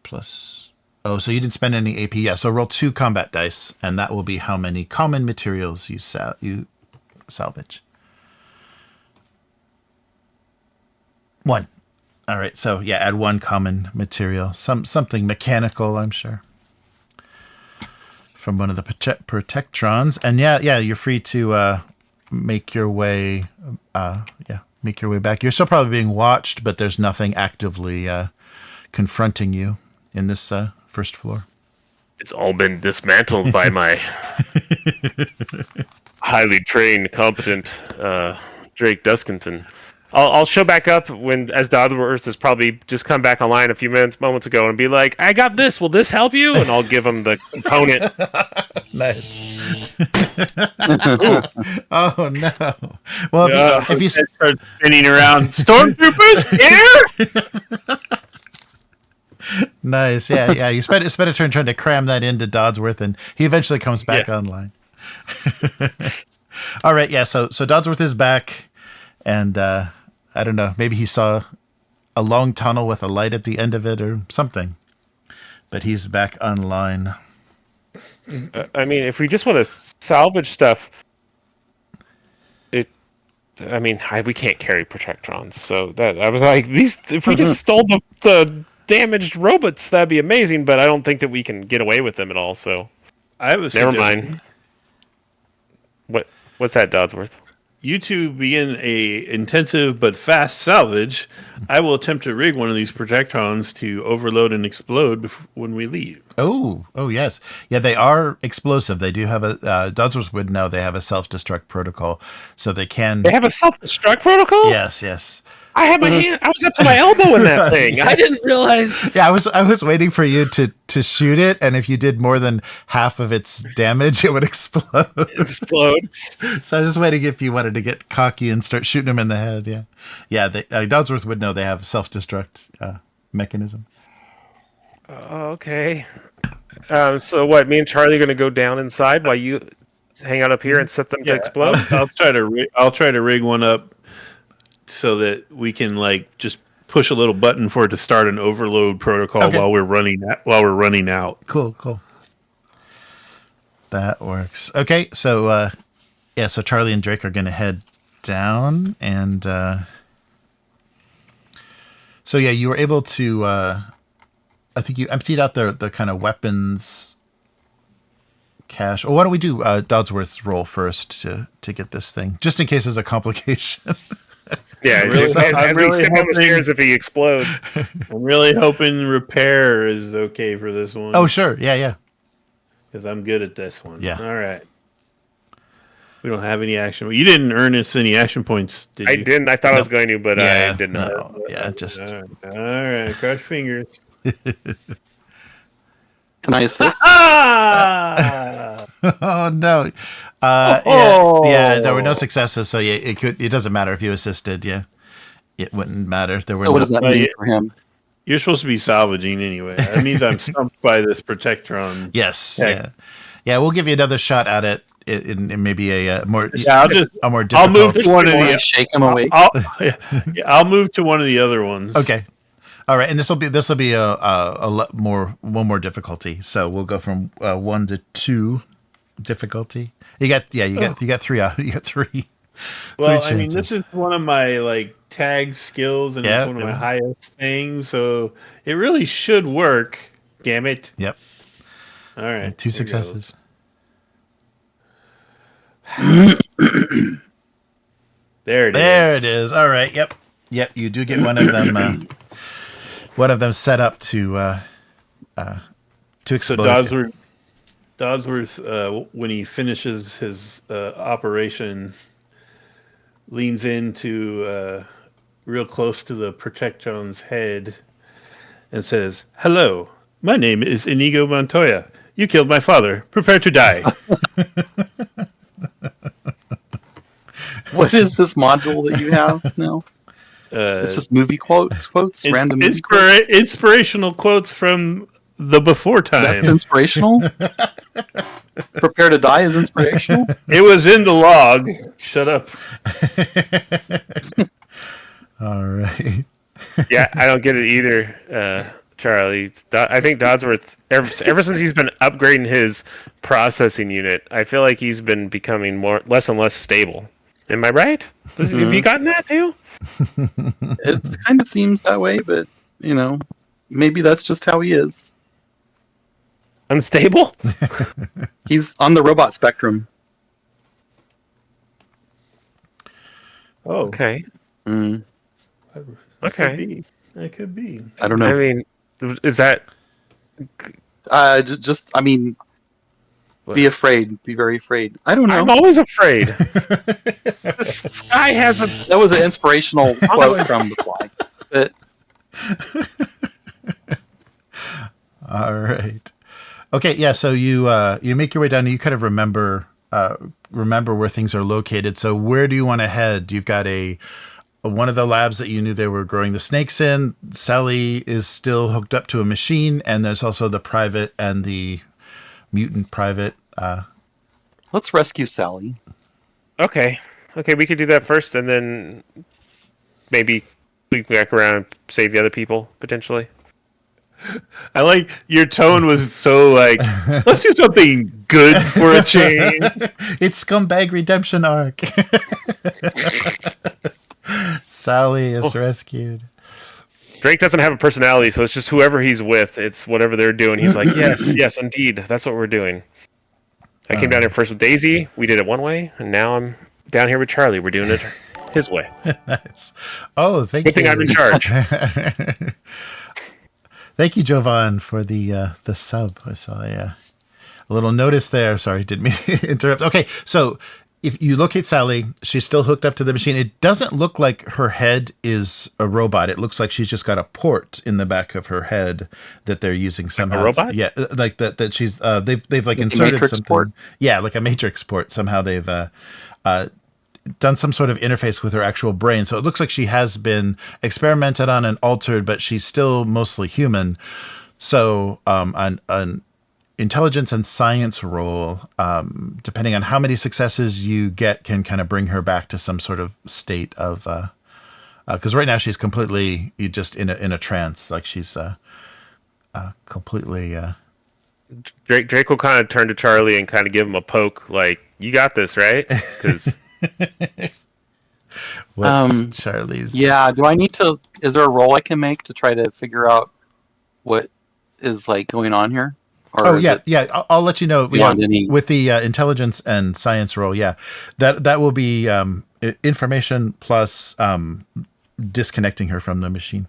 plus... Oh, so you didn't spend any AP. Yeah, so roll 2 combat dice, and that will be how many common materials you salvage. 1. All right, so yeah, add 1 common material. Something mechanical, I'm sure. From one of the protectrons. And yeah, you're free to make your way back. You're still probably being watched, but there's nothing actively confronting you in this first floor. It's all been dismantled by my highly trained, competent Drake Duskenton. I'll show back up as Dodsworth has probably just come back online a few moments ago and be like, I got this. Will this help you? And I'll give him the component. Nice. Oh, no. Well, if you start spinning around, stormtroopers here? Nice. Yeah. You spent a turn trying to cram that into Dodsworth, and he eventually comes back online. All right. Yeah. So Dodsworth is back, and I don't know. Maybe he saw a long tunnel with a light at the end of it or something. But he's back online. I mean, if we just want to salvage stuff, we can't carry protectrons. So that I was like, if we just stole the damaged robots, that'd be amazing. But I don't think that we can get away with them at all. So I was never mind. What's that, Dodsworth? You two begin a intensive but fast salvage. I will attempt to rig one of these protectrons to overload and explode when we leave. Oh, yes. Yeah, they are explosive. They do have Dodsworth would know they have a self-destruct protocol, so they can... They have a self-destruct protocol? Yes. I had my hand. I was up to my elbow in that thing. Yes. I didn't realize. Yeah, I was waiting for you to shoot it, and if you did more than half of its damage, it would explode. So I was just waiting if you wanted to get cocky and start shooting him in the head. Yeah. Dodsworth would know they have self-destruct mechanism. Okay. So what? Me and Charlie are going to go down inside while you hang out up here and set them to explode. I'll try to rig one up so that we can just push a little button for it to start an overload protocol while we're running out. Cool. That works. Okay, so so Charlie and Drake are going to head down, and you were able to. I think you emptied out the kind of weapons cache. Or why don't we do Dodsworth's roll first to get this thing, just in case there's a complication. Yeah, I'm really hoping the stairs if he explodes. I'm really hoping repair is okay for this one. Oh, sure. Yeah. Because I'm good at this one. Yeah. All right. We don't have any action. You didn't earn us any action points, did you? I didn't. I thought I was going to, but I didn't. Just... All right. Cross fingers. Can I assist? Oh, no. There were no successes, so it doesn't matter if you assisted. Yeah, it wouldn't matter if there were. What does that mean for him? You're supposed to be salvaging anyway. That means I'm stumped by this protectron. Yes. Yeah. We'll give you another shot at it. In maybe a more more difficult. I'll move to one of the shake him awake. I'll move to one of the other ones. Okay. All right, and this will be one more difficulty. So we'll go from 1 to 2 difficulty. You got 3. You got 3. Well, I mean, this is one of my like tag skills, and it's one of my highest things, so it really should work. Damn it! Yep. All right, 2 successes. There it is. There it is. All right. Yep. You do get one of them. One of them set up to explode. So Dodsworth, when he finishes his operation, leans into real close to the Protectron's head and says, "Hello, my name is Inigo Montoya. You killed my father. Prepare to die." What is this module that you have now? It's just movie quotes, random movie quotes? Inspirational quotes from the before time. That's inspirational? Prepare to die is inspirational? It was in the log. Shut up. All right. Yeah, I don't get it either, Charlie. I think Dodsworth, ever since he's been upgrading his processing unit, I feel like he's been becoming less and less stable. Am I right? Have you gotten that too? It kind of seems that way, but, maybe that's just how he is. Unstable? He's on the robot spectrum. Oh. Okay. Mm. Okay. That could be. I don't know. I mean, is that... Be afraid. Be very afraid. I don't know. I'm always afraid. The sky has a... That was an inspirational quote from The Fly. But... All right. Okay, yeah, so you make your way down and you kind of remember where things are located. So where do you want to head? You've got one of the labs that you knew they were growing the snakes in. Sally is still hooked up to a machine, and there's also the private and the mutant private. Let's rescue Sally. Okay, we could do that first, and then maybe we can back around and save the other people, potentially. I like your tone was so like, let's do something good for a change. It's Scumbag Redemption Arc. Sally is rescued. Drake doesn't have a personality, so it's just whoever he's with. It's whatever they're doing. He's like, yes, indeed. That's what we're doing. I came down here first with Daisy. We did it one way, and now I'm down here with Charlie. We're doing it his way. Nice. Oh, thank you. Good thing I'm in charge. Thank you, Jovan, for the sub. I saw a little notice there. Sorry, didn't mean to interrupt. Okay, so if you look at Sally, she's still hooked up to the machine. It doesn't look like her head is a robot. It looks like she's just got a port in the back of her head that they're using somehow. Like a robot? Yeah, like that she's they've like inserted something. Port? Yeah, like a matrix port. Somehow they've done some sort of interface with her actual brain. So it looks like she has been experimented on and altered, but she's still mostly human. So an intelligence and science roll, depending on how many successes you get, can kind of bring her back to some sort of state of... Because right now she's completely just in a trance. Like she's completely... Drake will kind of turn to Charlie and kind of give him a poke, like, you got this, right? Because... What's Charlie's? Yeah, do I need to... Is there a roll I can make to try to figure out what is like going on here? Or I'll let you know any... with the intelligence and science roll. Yeah, that will be information plus disconnecting her from the machine.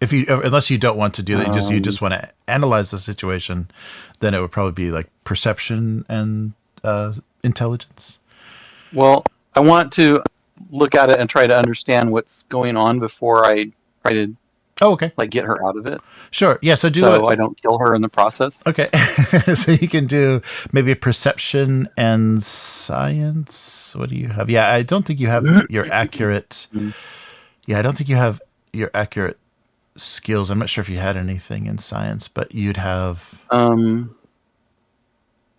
Unless you don't want to do that, you just want to analyze the situation, then it would probably be like perception and intelligence. Well, I want to look at it and try to understand what's going on before I try to get her out of it. Sure. Yeah, so I don't kill her in the process. Okay. So you can do maybe perception and science. What do you have? Yeah, I don't think you have your accurate... Yeah, I don't think you have your accurate skills. I'm not sure if you had anything in science, but you'd have...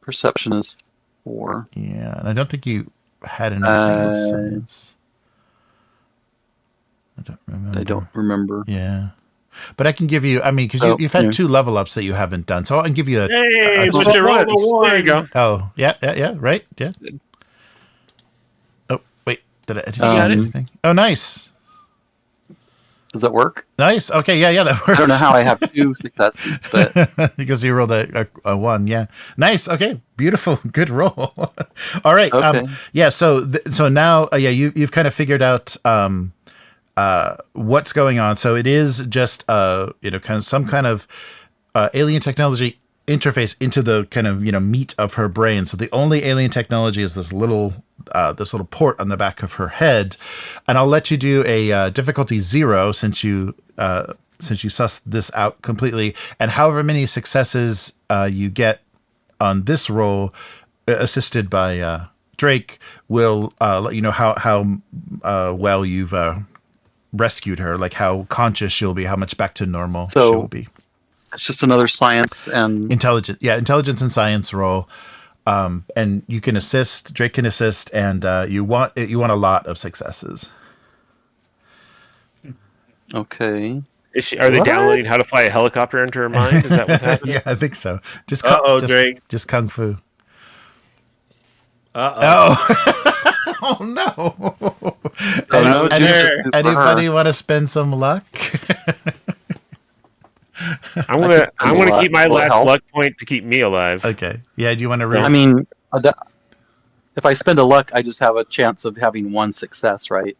Perception is 4. Yeah, and I don't think you had anything in science. I don't remember. Yeah. But I can give you, because you've had 2 level ups that you haven't done. So I can give you but you rolled a 1. There you go. Oh, yeah, right? Yeah. Did I do anything? Oh, nice. Does that work? Nice. Okay, yeah, that works. I don't know how I have 2 successes, but because you rolled a 1. Yeah, nice. Okay, beautiful, good roll. All right. Okay. Yeah. So now, you've kind of figured out what's going on. So it is just kind of some kind of alien technology interface into the kind of meat of her brain. So the only alien technology is this little port on the back of her head, and I'll let you do a difficulty 0 since you sussed this out completely, and however many successes you get on this roll, assisted by Drake, will let you know how well you've rescued her, like how conscious she'll be, how much back to normal she'll be. It's just another science and intelligence and science roll, and you can assist. Drake can assist, and you want a lot of successes. Okay. Are they downloading how to fly a helicopter into her mind? Is that what's happening? Yeah, I think so. Just Drake. Just kung fu. Oh no! Anybody want to spend some luck? I'm gonna keep my last luck point to keep me alive. Okay. Yeah. Do you want to? I mean, if I spend a luck, I just have a chance of having 1 success, right?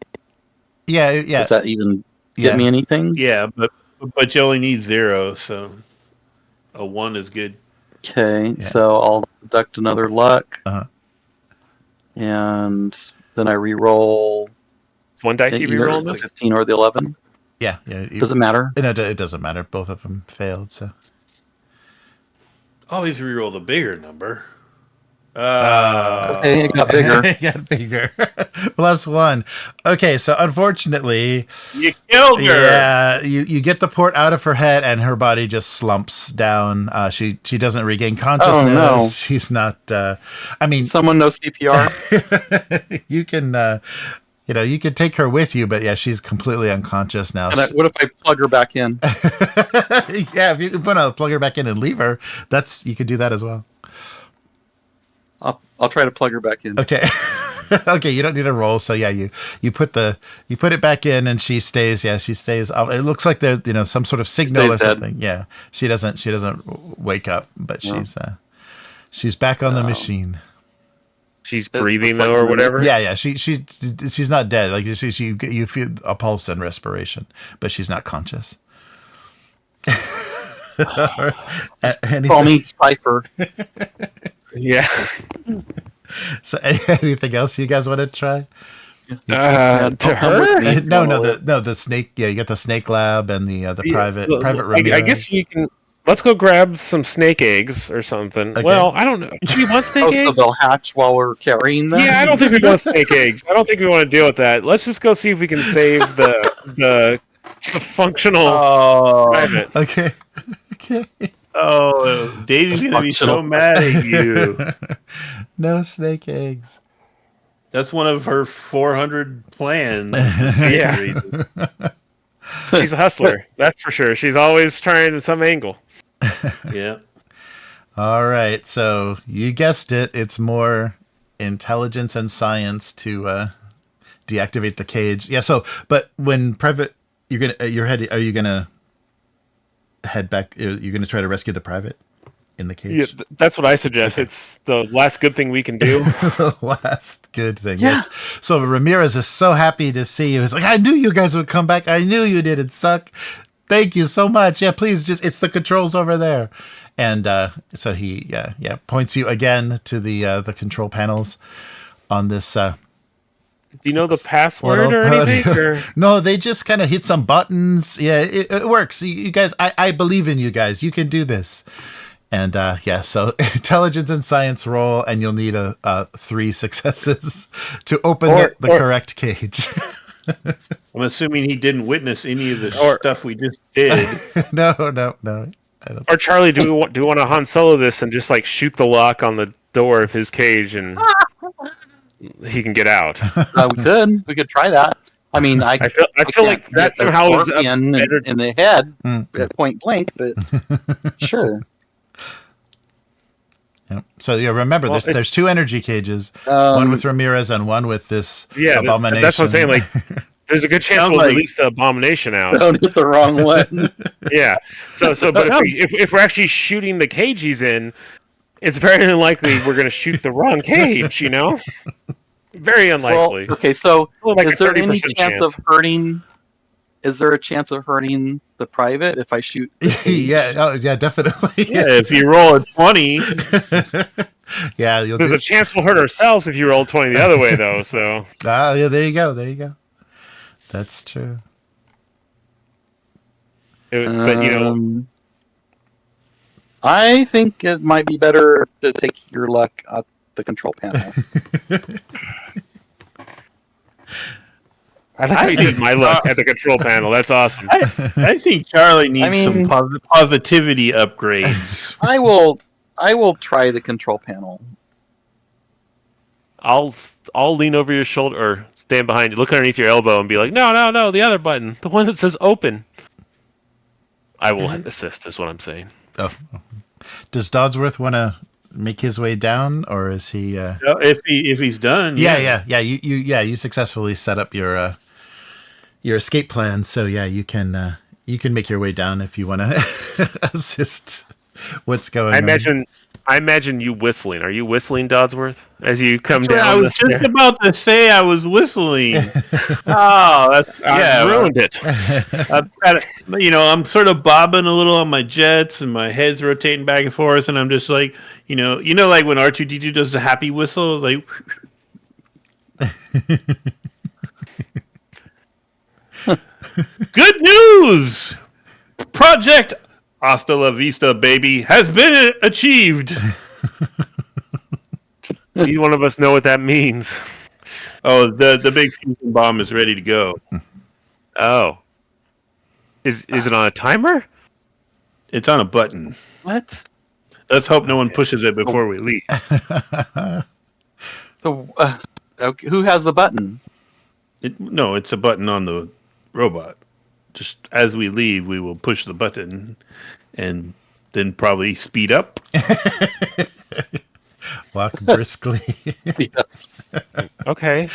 Yeah. Does that even get me anything? Yeah, but you only need 0, so a 1 is good. Okay, so I'll deduct another luck, and then I re-roll. 1 dice you re-roll the 15 or the 11. Yeah. Does it matter? It doesn't matter. Both of them failed. So always re-roll the bigger number. Okay, it got bigger. It got bigger. +1. Okay, so unfortunately, you killed her. Yeah, you get the port out of her head, and her body just slumps down. She doesn't regain consciousness. Oh no, she's not. Someone know CPR. You can. You could take her with you, but yeah, she's completely unconscious now. And what if I plug her back in? Yeah, if you want to plug her back in and leave her, you could do that as well. I'll try to plug her back in. Okay. Okay, you don't need a roll. So yeah, you put it back in, and she stays. Yeah, she stays. It looks like there's some sort of signal or something. Dead. Yeah, she doesn't wake up, but she's back on the machine. She's breathing though, or whatever. Yeah. She's not dead. Like you feel a pulse and respiration, but she's not conscious. Call me Cypher. Yeah. So anything else you guys want to try? To her? No, the snake. Yeah, you got the snake lab and the private room. I guess we can. Let's go grab some snake eggs or something. Okay. Well, I don't know. Do we want snake eggs? So they'll hatch while we're carrying them? Yeah, I don't think we want snake eggs. I don't think we want to deal with that. Let's just go see if we can save the functional private. Okay. Oh, Daisy's gonna be so mad at you. No snake eggs. That's one of her 400 plans. Yeah. She's a hustler, that's for sure. She's always trying some angle. Yeah. All right, so you guessed it. It's more intelligence and science to deactivate the cage. Yeah. So, but when private, are you gonna head back? You're gonna try to rescue the private in the cage. Yeah, that's what I suggest. Okay. It's the last good thing we can do. The last good thing. Yeah. Yes. So Ramirez is so happy to see you. He's like, I knew you guys would come back. I knew you didn't suck. Thank you so much. Yeah, please, it's the controls over there. And so he points you again to the control panels on this. Do you know the password or anything? Or? No, they just kind of hit some buttons. Yeah, it works. You guys, I believe in you guys. You can do this. And so intelligence and science roll, and you'll need 3 successes to open the correct cage. I'm assuming he didn't witness any of the stuff we just did. No. Or Charlie, do we want to Han Solo this and just like shoot the lock on the door of his cage and he can get out? We could try that. I mean, I feel like that somehow is in the head at point blank, but sure. Yep. So remember, there's two energy cages, one with Ramirez and one with this abomination. That's what I'm saying. Like, there's a good chance we'll release the abomination out. Don't hit the wrong one. Yeah. So, but if we're actually shooting the cage he's in, it's very unlikely we're going to shoot the wrong cage. Very unlikely. Well, okay, so like is there any chance of hurting? Is there a chance of hurting the private if I shoot? Yeah, definitely. Yeah, if you roll a 20. Yeah, there's a chance we'll hurt ourselves if you roll 20 the other way, though. So. Yeah, there you go. That's true. But I think it might be better to take your luck at the control panel. I like how you said my luck at the control panel. That's awesome. I think Charlie needs some positivity upgrades. I will try the control panel. I'll lean over your shoulder or stand behind you, look underneath your elbow, and be like, no, the other button, the one that says open. I will assist. Is what I'm saying. Oh, does Dodsworth want to make his way down, or is he? If he's done, yeah. You successfully set up your escape plan, so you can make your way down if you want to assist. What's going on? I imagine you whistling. Are you whistling, Dodsworth, as you come down? I was just about to say I was whistling. I ruined it. I'm sort of bobbing a little on my jets, and my head's rotating back and forth, and I'm just like, like when R2-D2 does the happy whistle, like. Good news! Project Hasta la vista, baby, has been achieved. Neither one of us know what that means. Oh, the big fusion bomb is ready to go. Oh. Is it on a timer? It's on a button. What? Let's hope no one pushes it before we leave. Okay, who has the button? It's a button on the robot. Just as we leave, we will push the button and then probably speed up. Walk briskly. Okay.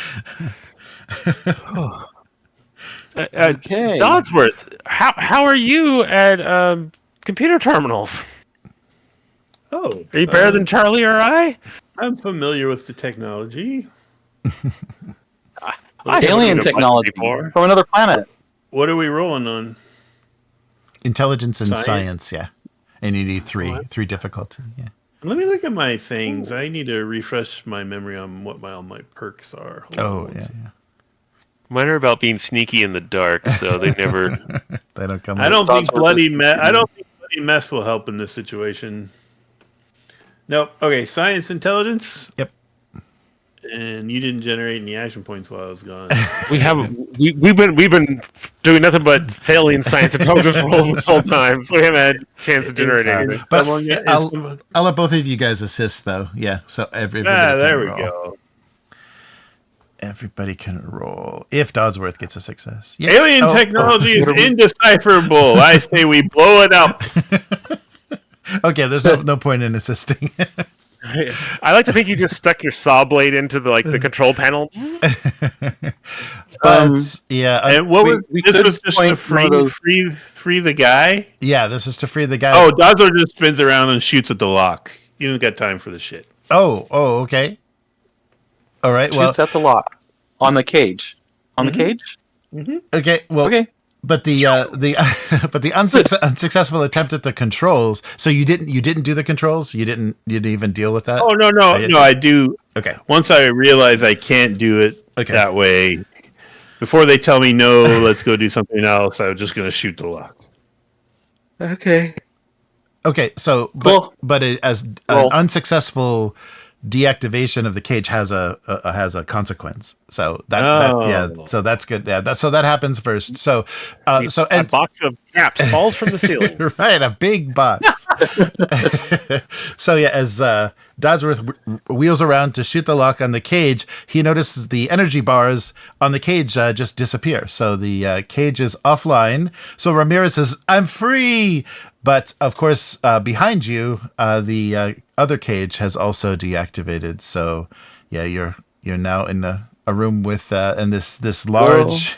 Okay. Dodsworth, how are you at computer terminals? Oh, are you better than Charlie or I? I'm familiar with the technology. Alien technology from another planet. What are we rolling on? Intelligence and science, yeah. And you need three difficulty, yeah. Let me look at my things. I need to refresh my memory on what all my perks are. Hold on. Yeah. Mine are about being sneaky in the dark, so they never. They don't come. I don't think bloody mess will help in this situation. Nope. Okay, science, intelligence. Yep. And you didn't generate any action points while I was gone. We've been doing nothing but failing science intelligence rolls this whole time, so we haven't had a chance to generate anything. But I'll let both of you guys assist, though. Yeah, so everybody. There we go. Everybody can roll if Dodsworth gets a success. Yeah. Alien technology is indecipherable. I say we blow it up. Okay, there's no point in assisting. I like to think you just stuck your saw blade into the control panel. And what was this? Was just to free the guy? Yeah, this is to free the guy. Oh, Dodsworth just spins around and shoots at the lock. You don't got time for the shit. Oh, okay. All right. Shoots at the lock on the cage. On the cage. Mm-hmm. Okay. Well. Okay. But the unsuccessful attempt at the controls. So you didn't do the controls. You didn't even deal with that. Oh no! I do. Okay. Once I realize I can't do it that way, before they tell me no, let's go do something else. I'm just going to shoot the lock. Okay. Okay. So, cool. but as an unsuccessful deactivation of the cage has a consequence. So so that's good. Yeah, so that happens first. So a box of caps falls from the ceiling. Right, a big box. So as Dodsworth wheels around to shoot the lock on the cage, he notices the energy bars on the cage just disappear. So the cage is offline. So Ramirez says, "I'm free." But of course, behind you, the other cage has also deactivated. So, yeah, you're now in a room with and this large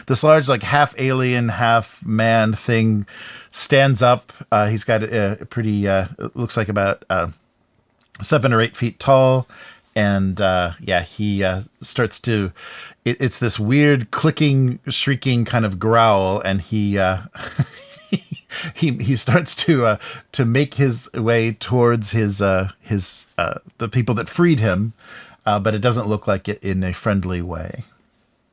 this large like half alien half man thing stands up. He's got a pretty it looks like about 7 or 8 feet tall, and he starts to. It's this weird clicking, shrieking kind of growl, and he he starts to make his way towards his the people that freed him. But it doesn't look like it in a friendly way.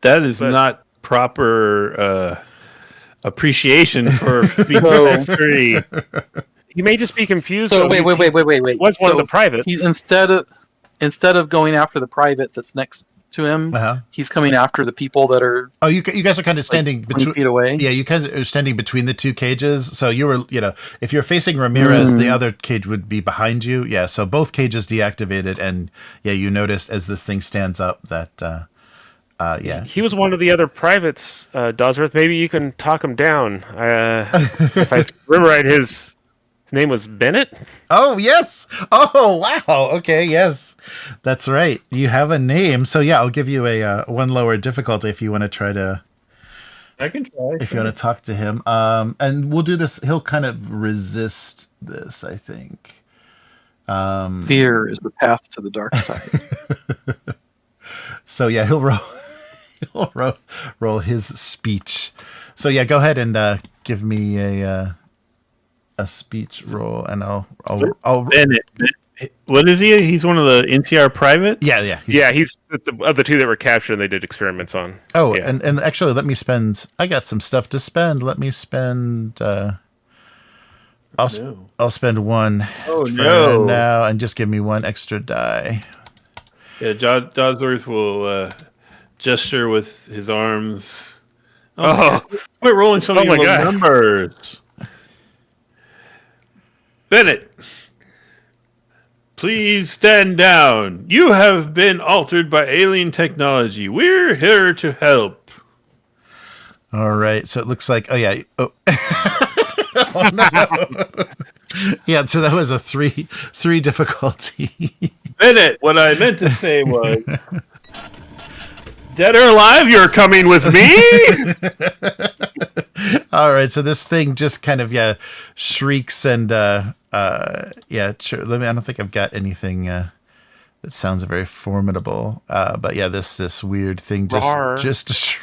That is not proper appreciation for being free. You may just be confused. So wait. Was one of the privates. He's instead of going after the private that's next to him, he's coming after the people that are. Oh, you guys are kind of standing like 20 feet away. Yeah, you guys are standing between the two cages. So you were, if you're facing Ramirez, the other cage would be behind you. Yeah, so both cages deactivated, and you noticed as this thing stands up that, he was one of the other privates. Dodsworth, maybe you can talk him down. If I remember right, his name was Bennett. Oh yes! Oh wow! Okay, yes. That's right. You have a name, so I'll give you a 1 lower difficulty if you want to try to. I can try. If you want to talk to him, and we'll do this. He'll kind of resist this, I think. Fear is the path to the dark side. So he'll roll. He'll roll his speech. So go ahead and give me a speech roll, and I'll. Bennett. What is he? He's one of the NCR privates? Yeah. He's of the 2 that were captured and they did experiments on. Oh, yeah. and actually, let me spend. I got some stuff to spend. Let me spend. I'll spend 1. Oh no! Now, and just give me 1 extra die. Yeah, Dodsworth will gesture with his arms. Oh, quit rolling some of your numbers. Bennett, please stand down. You have been altered by alien technology. We're here to help. All right. So it looks like. Oh yeah. Oh, oh no. Yeah. So that was a 3 difficulty. Bennett, what I meant to say was, dead or alive, you're coming with me. All right. So this thing just kind of shrieks and sure. I don't think I've got anything that sounds very formidable. But this weird thing just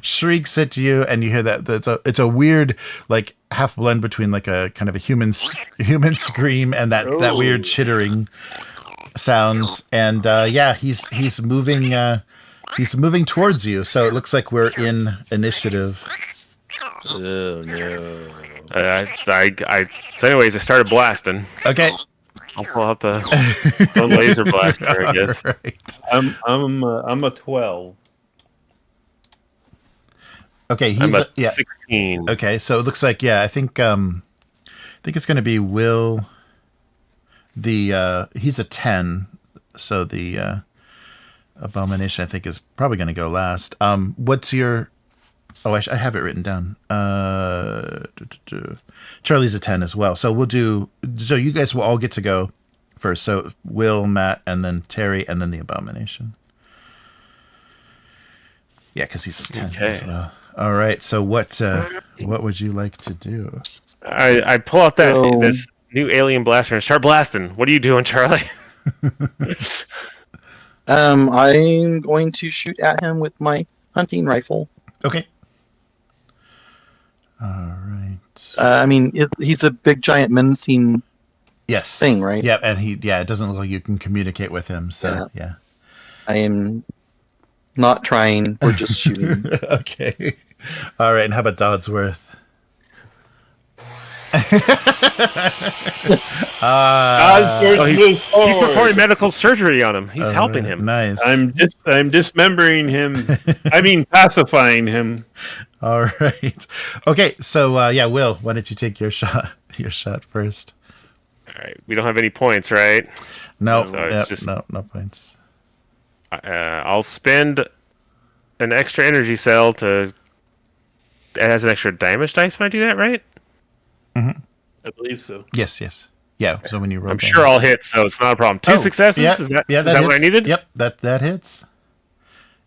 shrieks at you, and you hear that it's a weird like half blend between like a kind of a human scream and that weird chittering sounds. And he's moving towards you. So it looks like we're in initiative. Oh no. So anyways, I started blasting. Okay. I'll pull out the laser blaster, I guess. Right. I'm a 12. Okay, I'm a 16. Okay, so it looks like I think it's going to be Will. He's a 10, so the Abomination I think is probably going to go last. What's your? Oh, I have it written down. Charlie's a 10 as well. So we'll do. So you guys will all get to go first. So Will, Matt, and then Terry, and then the Abomination. Yeah, because he's a 10 as well. All right. So what would you like to do? I pull out this new alien blaster and start blasting. What are you doing, Charlie? I'm going to shoot at him with my hunting rifle. Okay. All right. He's a big, giant, menacing thing, right? Yeah, and it doesn't look like you can communicate with him, so yeah. I am not trying, we're just shooting. Okay. All right, and how about Dodsworth? He's performing medical surgery on him. He's helping him. Nice. I'm dismembering him. I mean, pacifying him. All right. Okay. So, Will, why don't you take your shot? Your shot first. All right. We don't have any points, right? No. So no points. I'll spend an extra energy cell to. It has an extra damage dice when I do that, right? Mm-hmm. I believe so. Yes. Yeah. So when you roll, I'm sure I'll hit, so it's not a problem. Two successes. Yeah, Is that that what I hits. needed? Yep. That hits.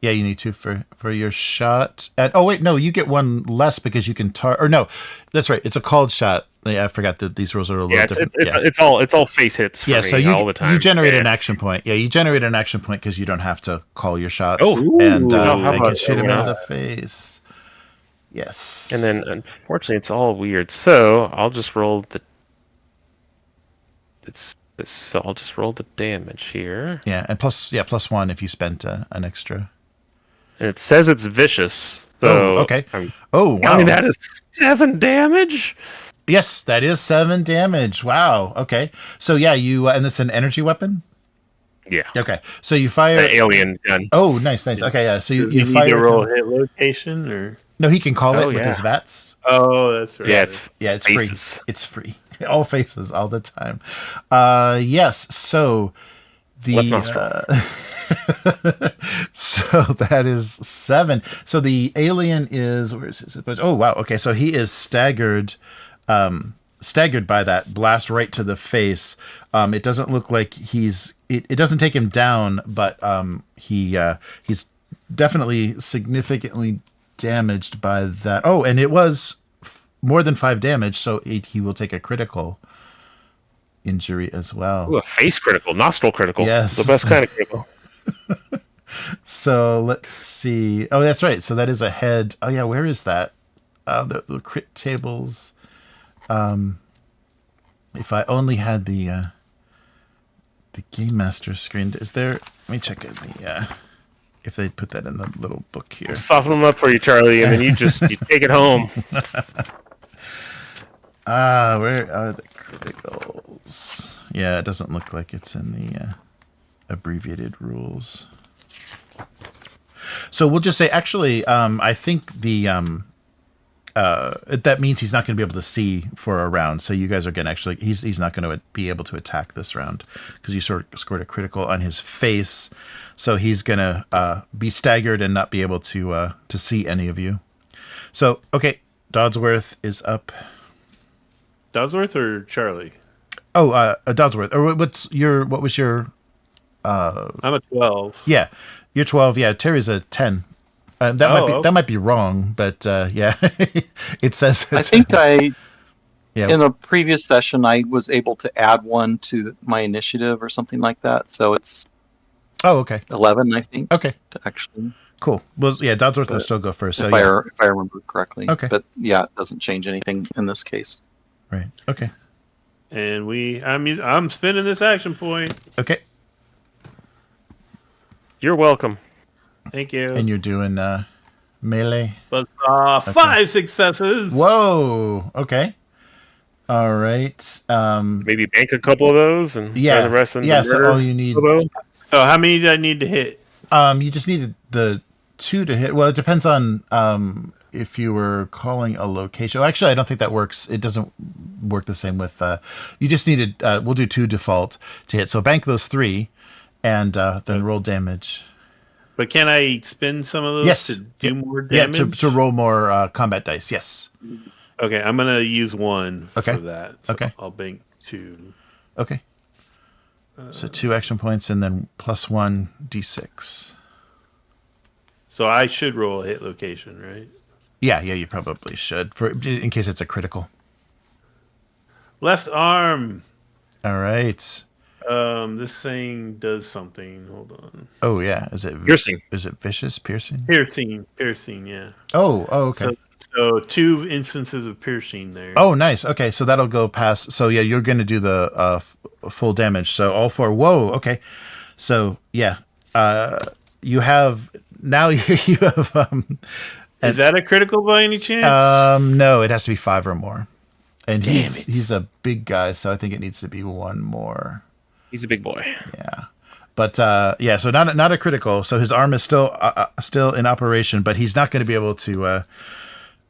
Yeah, you need 2 for your shot. Oh wait, no, you get 1 less because you can or no, that's right. It's a called shot. Yeah, I forgot that these rules are a little different. It's all face hits for me so you, all the time. you generate an action point. Yeah, you generate an action point because you don't have to call your shots. Oh, and how I about can shoot him in that? the face. Yes. And then, unfortunately, it's all weird. So I'll just roll the. So I'll just roll the damage here. Yeah, and plus 1 if you spent an extra. And it says it's vicious. So Oh, okay. Wow. That is 7 damage. Yes, that is 7 damage. Wow. Okay. So yeah, you and this is an energy weapon. Yeah. Okay. So you fire The alien gun. Oh, nice. Okay. Yeah. So you need fire. to roll hit location or No, he can call it with his VATS. Oh, that's right. It's faces. free. It's free. All faces all the time. Yes. So the so that is 7. So the alien is where is his? Oh wow. Okay. So he is staggered by that blast right to the face. It doesn't look like it doesn't take him down, but he's definitely significantly damaged by that. Oh, and it was more than 5 damage, so he will take a critical injury as well. Ooh, a face critical, nostril critical. Yes. The best kind of critical. So let's see. Oh, that's right. So that is a head. Oh yeah, where is that? The crit tables. If I only had the Game Master screen. Is there? Let me check if they put that in the little book here. Soften them up for you, Charlie, and then you take it home. Where are the criticals? Yeah, it doesn't look like it's in the abbreviated rules. So we'll just say, actually, I think that means he's not going to be able to see for a round. So you guys are going to actually, he's not going to be able to attack this round because you scored a critical on his face. So he's going to be staggered and not be able to see any of you. So, okay, Dodsworth is up. Dodsworth or Charlie? Oh, Dodsworth. Or what was your... I'm a 12. Yeah, you're 12. Yeah, Terry's a 10. That might be wrong, but yeah, it says. I think in a previous session I was able to add 1 to my initiative or something like that, so it's. Oh, okay. 11, I think. Okay. To actually. Cool. Well, yeah, Dodsworth will still go first. So if I remember correctly. Okay. But yeah, it doesn't change anything in this case. Right. Okay. And I'm spending this action point. Okay. You're welcome. Thank you. And you're doing melee. But 5 successes. Whoa. Okay. All right. Maybe bank a couple of those and turn the rest into so all you need. So how many do I need to hit? You just needed the 2 to hit. Well, it depends on if you were calling a location. Oh, actually, I don't think that works. It doesn't work the same with. You just needed. We'll do 2 default to hit. So bank those 3, and then roll damage. But can I spend some of those to do more damage? Yeah, to roll more combat dice. Yes. Okay, I'm gonna use 1 for that. So okay. I'll bank 2. Okay. So 2 action points and then plus 1 d6. So I should roll a hit location, right? Yeah, you probably should in case it's a critical. Left arm. All right. This thing does something. Hold on. Oh yeah, is it piercing? Is it vicious piercing? Piercing. Yeah. Oh, okay. So 2 instances of piercing there. Oh, nice. Okay, so that'll go past. So yeah, you're going to do the full damage. So all 4. Whoa. Okay. So yeah, you have now. You have. Is that a critical by any chance? No, it has to be 5 or more. And he's a big guy, so I think it needs to be 1 more. He's a big boy. Yeah. But yeah, so not a critical. So his arm is still in operation, but he's not going to be able to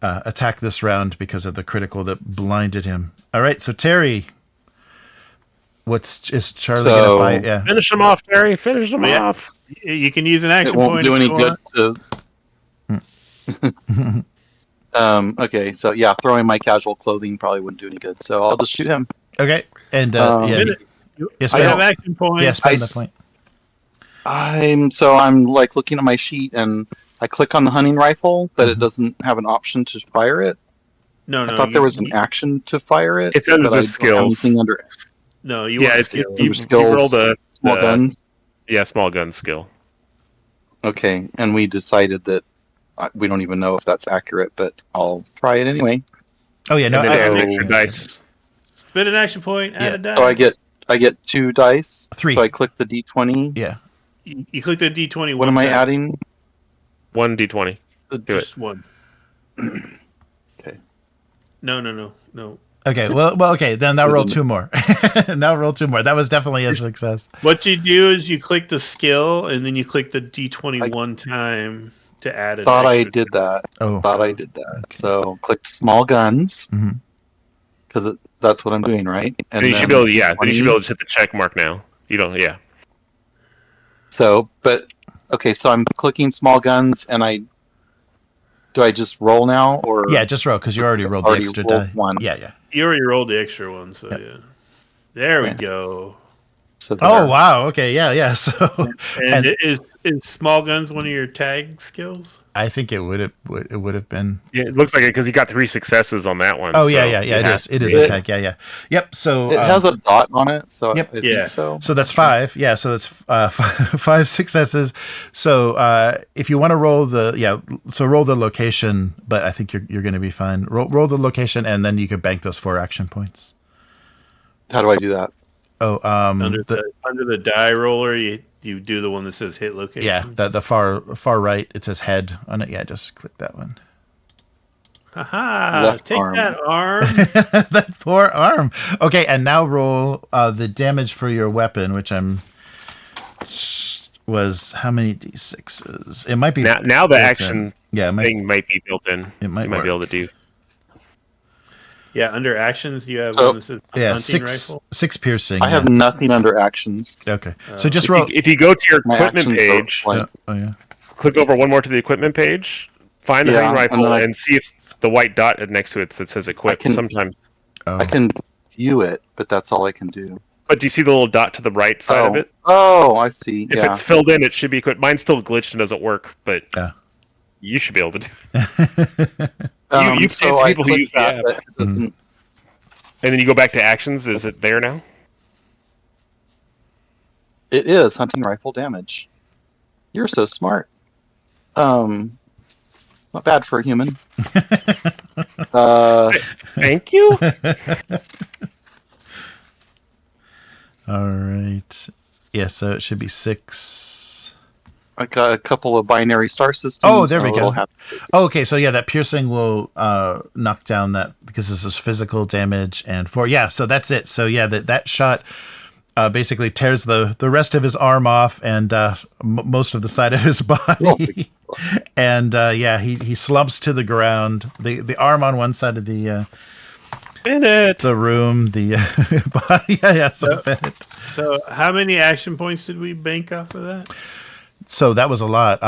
attack this round because of the critical that blinded him. All right, so Terry, is Charlie going to fight? Yeah. Finish him off, Terry. Finish him off. You can use an action point. It won't do any good to. Okay, so yeah, throwing my casual clothing probably wouldn't do any good. So I'll just shoot him. Okay. And I have don't- action points. yeah, spend the point. I'm like looking at my sheet and I click on the hunting rifle, but it doesn't have an option to fire it. No, I thought there was an action to fire it. It's under but the I don't have skills. anything under No, you Yeah, want it's skills. you skills, roll the small guns. small gun skill. Okay, and we decided that we don't even know if that's accurate, but I'll try it anyway. Oh yeah, no. And then add an so- extra dice. Spend an action point. Add a die. So I get 2 dice. 3. So I click the D20. Yeah. You click the D20. What am I adding? 1d20. Just one. Okay. No. Okay. Well. Okay. Then now roll 2 more. Now roll 2 more. That was definitely a success. What you do is you click the skill and then you click the D20 one time to add it. Thought I did that. Oh. Thought I did that. So clicked small guns Mhm. because that's what I'm doing, right? And Then you should be able to, then you should be 20. able to hit the check mark now. You don't, yeah. So, but okay, so I'm clicking small guns, and do I just roll now, or Yeah, just roll because you already rolled the Already extra rolled die. one. Yeah. You already rolled the extra one, so Yep. yeah. There we Yeah. go. So Oh there. wow. Okay. Yeah. So And, And- is small guns one of your tag skills? I think it would have been. Yeah, it looks like it because you got 3 successes on that one. Oh so yeah. it It has is. to It is be. a tag. Yeah. Yep. So It has a dot on it, so Yep. I think Yeah. so. So that's 5. Yeah, so that's 5 successes. So if you want to roll roll the location, but I think you're going to be fine. Roll the location, and then you could bank those 4 action points. How do I do that? Oh, Under the die roller, you do the one that says hit location. yeah, the far right, it says head on it. Yeah, just click that one. Haha! Left Take arm. that arm. That poor arm. Okay, and now roll the damage for your weapon, which was how many d6s? It might be Now the built in. action Yeah, it might, thing might be built in. It might you might be work. able to do. Yeah, under actions you have Oh. one that says hunting rifle. 6 piercing. I have nothing under actions. Okay, so just roll. If you go to your My equipment actions are page, blank. Oh yeah. click over one more to the equipment page, find the Yeah, hunting rifle, and then and see if the white dot next to it that says equip. can- Sometimes, Oh. I can view it, but that's all I can do. but do you see the little dot to the right side of it? Oh, I see. If Yeah. it's filled in, it should be equipped. Mine's still glitched and doesn't work, but Yeah. you should be able to do it. You've seen I people who clicked use the that, app. but it doesn't. And then you go back to actions. Is it there now? It is hunting rifle damage. You're so smart. Not bad for a human. Thank you. All right. Yeah, so it should be 6. I got a couple of binary star systems. Oh, there we and a little go. hap- Oh, okay, so yeah, that piercing will knock down that because this is physical damage and 4. Yeah, so that's it. So yeah, that shot basically tears the rest of his arm off and most of the side of his body. And yeah, he slumps to the ground. The arm on one side of the Bennett. room, the body. Yeah, so Bennett. So how many action points did we bank off of that? So that was a lot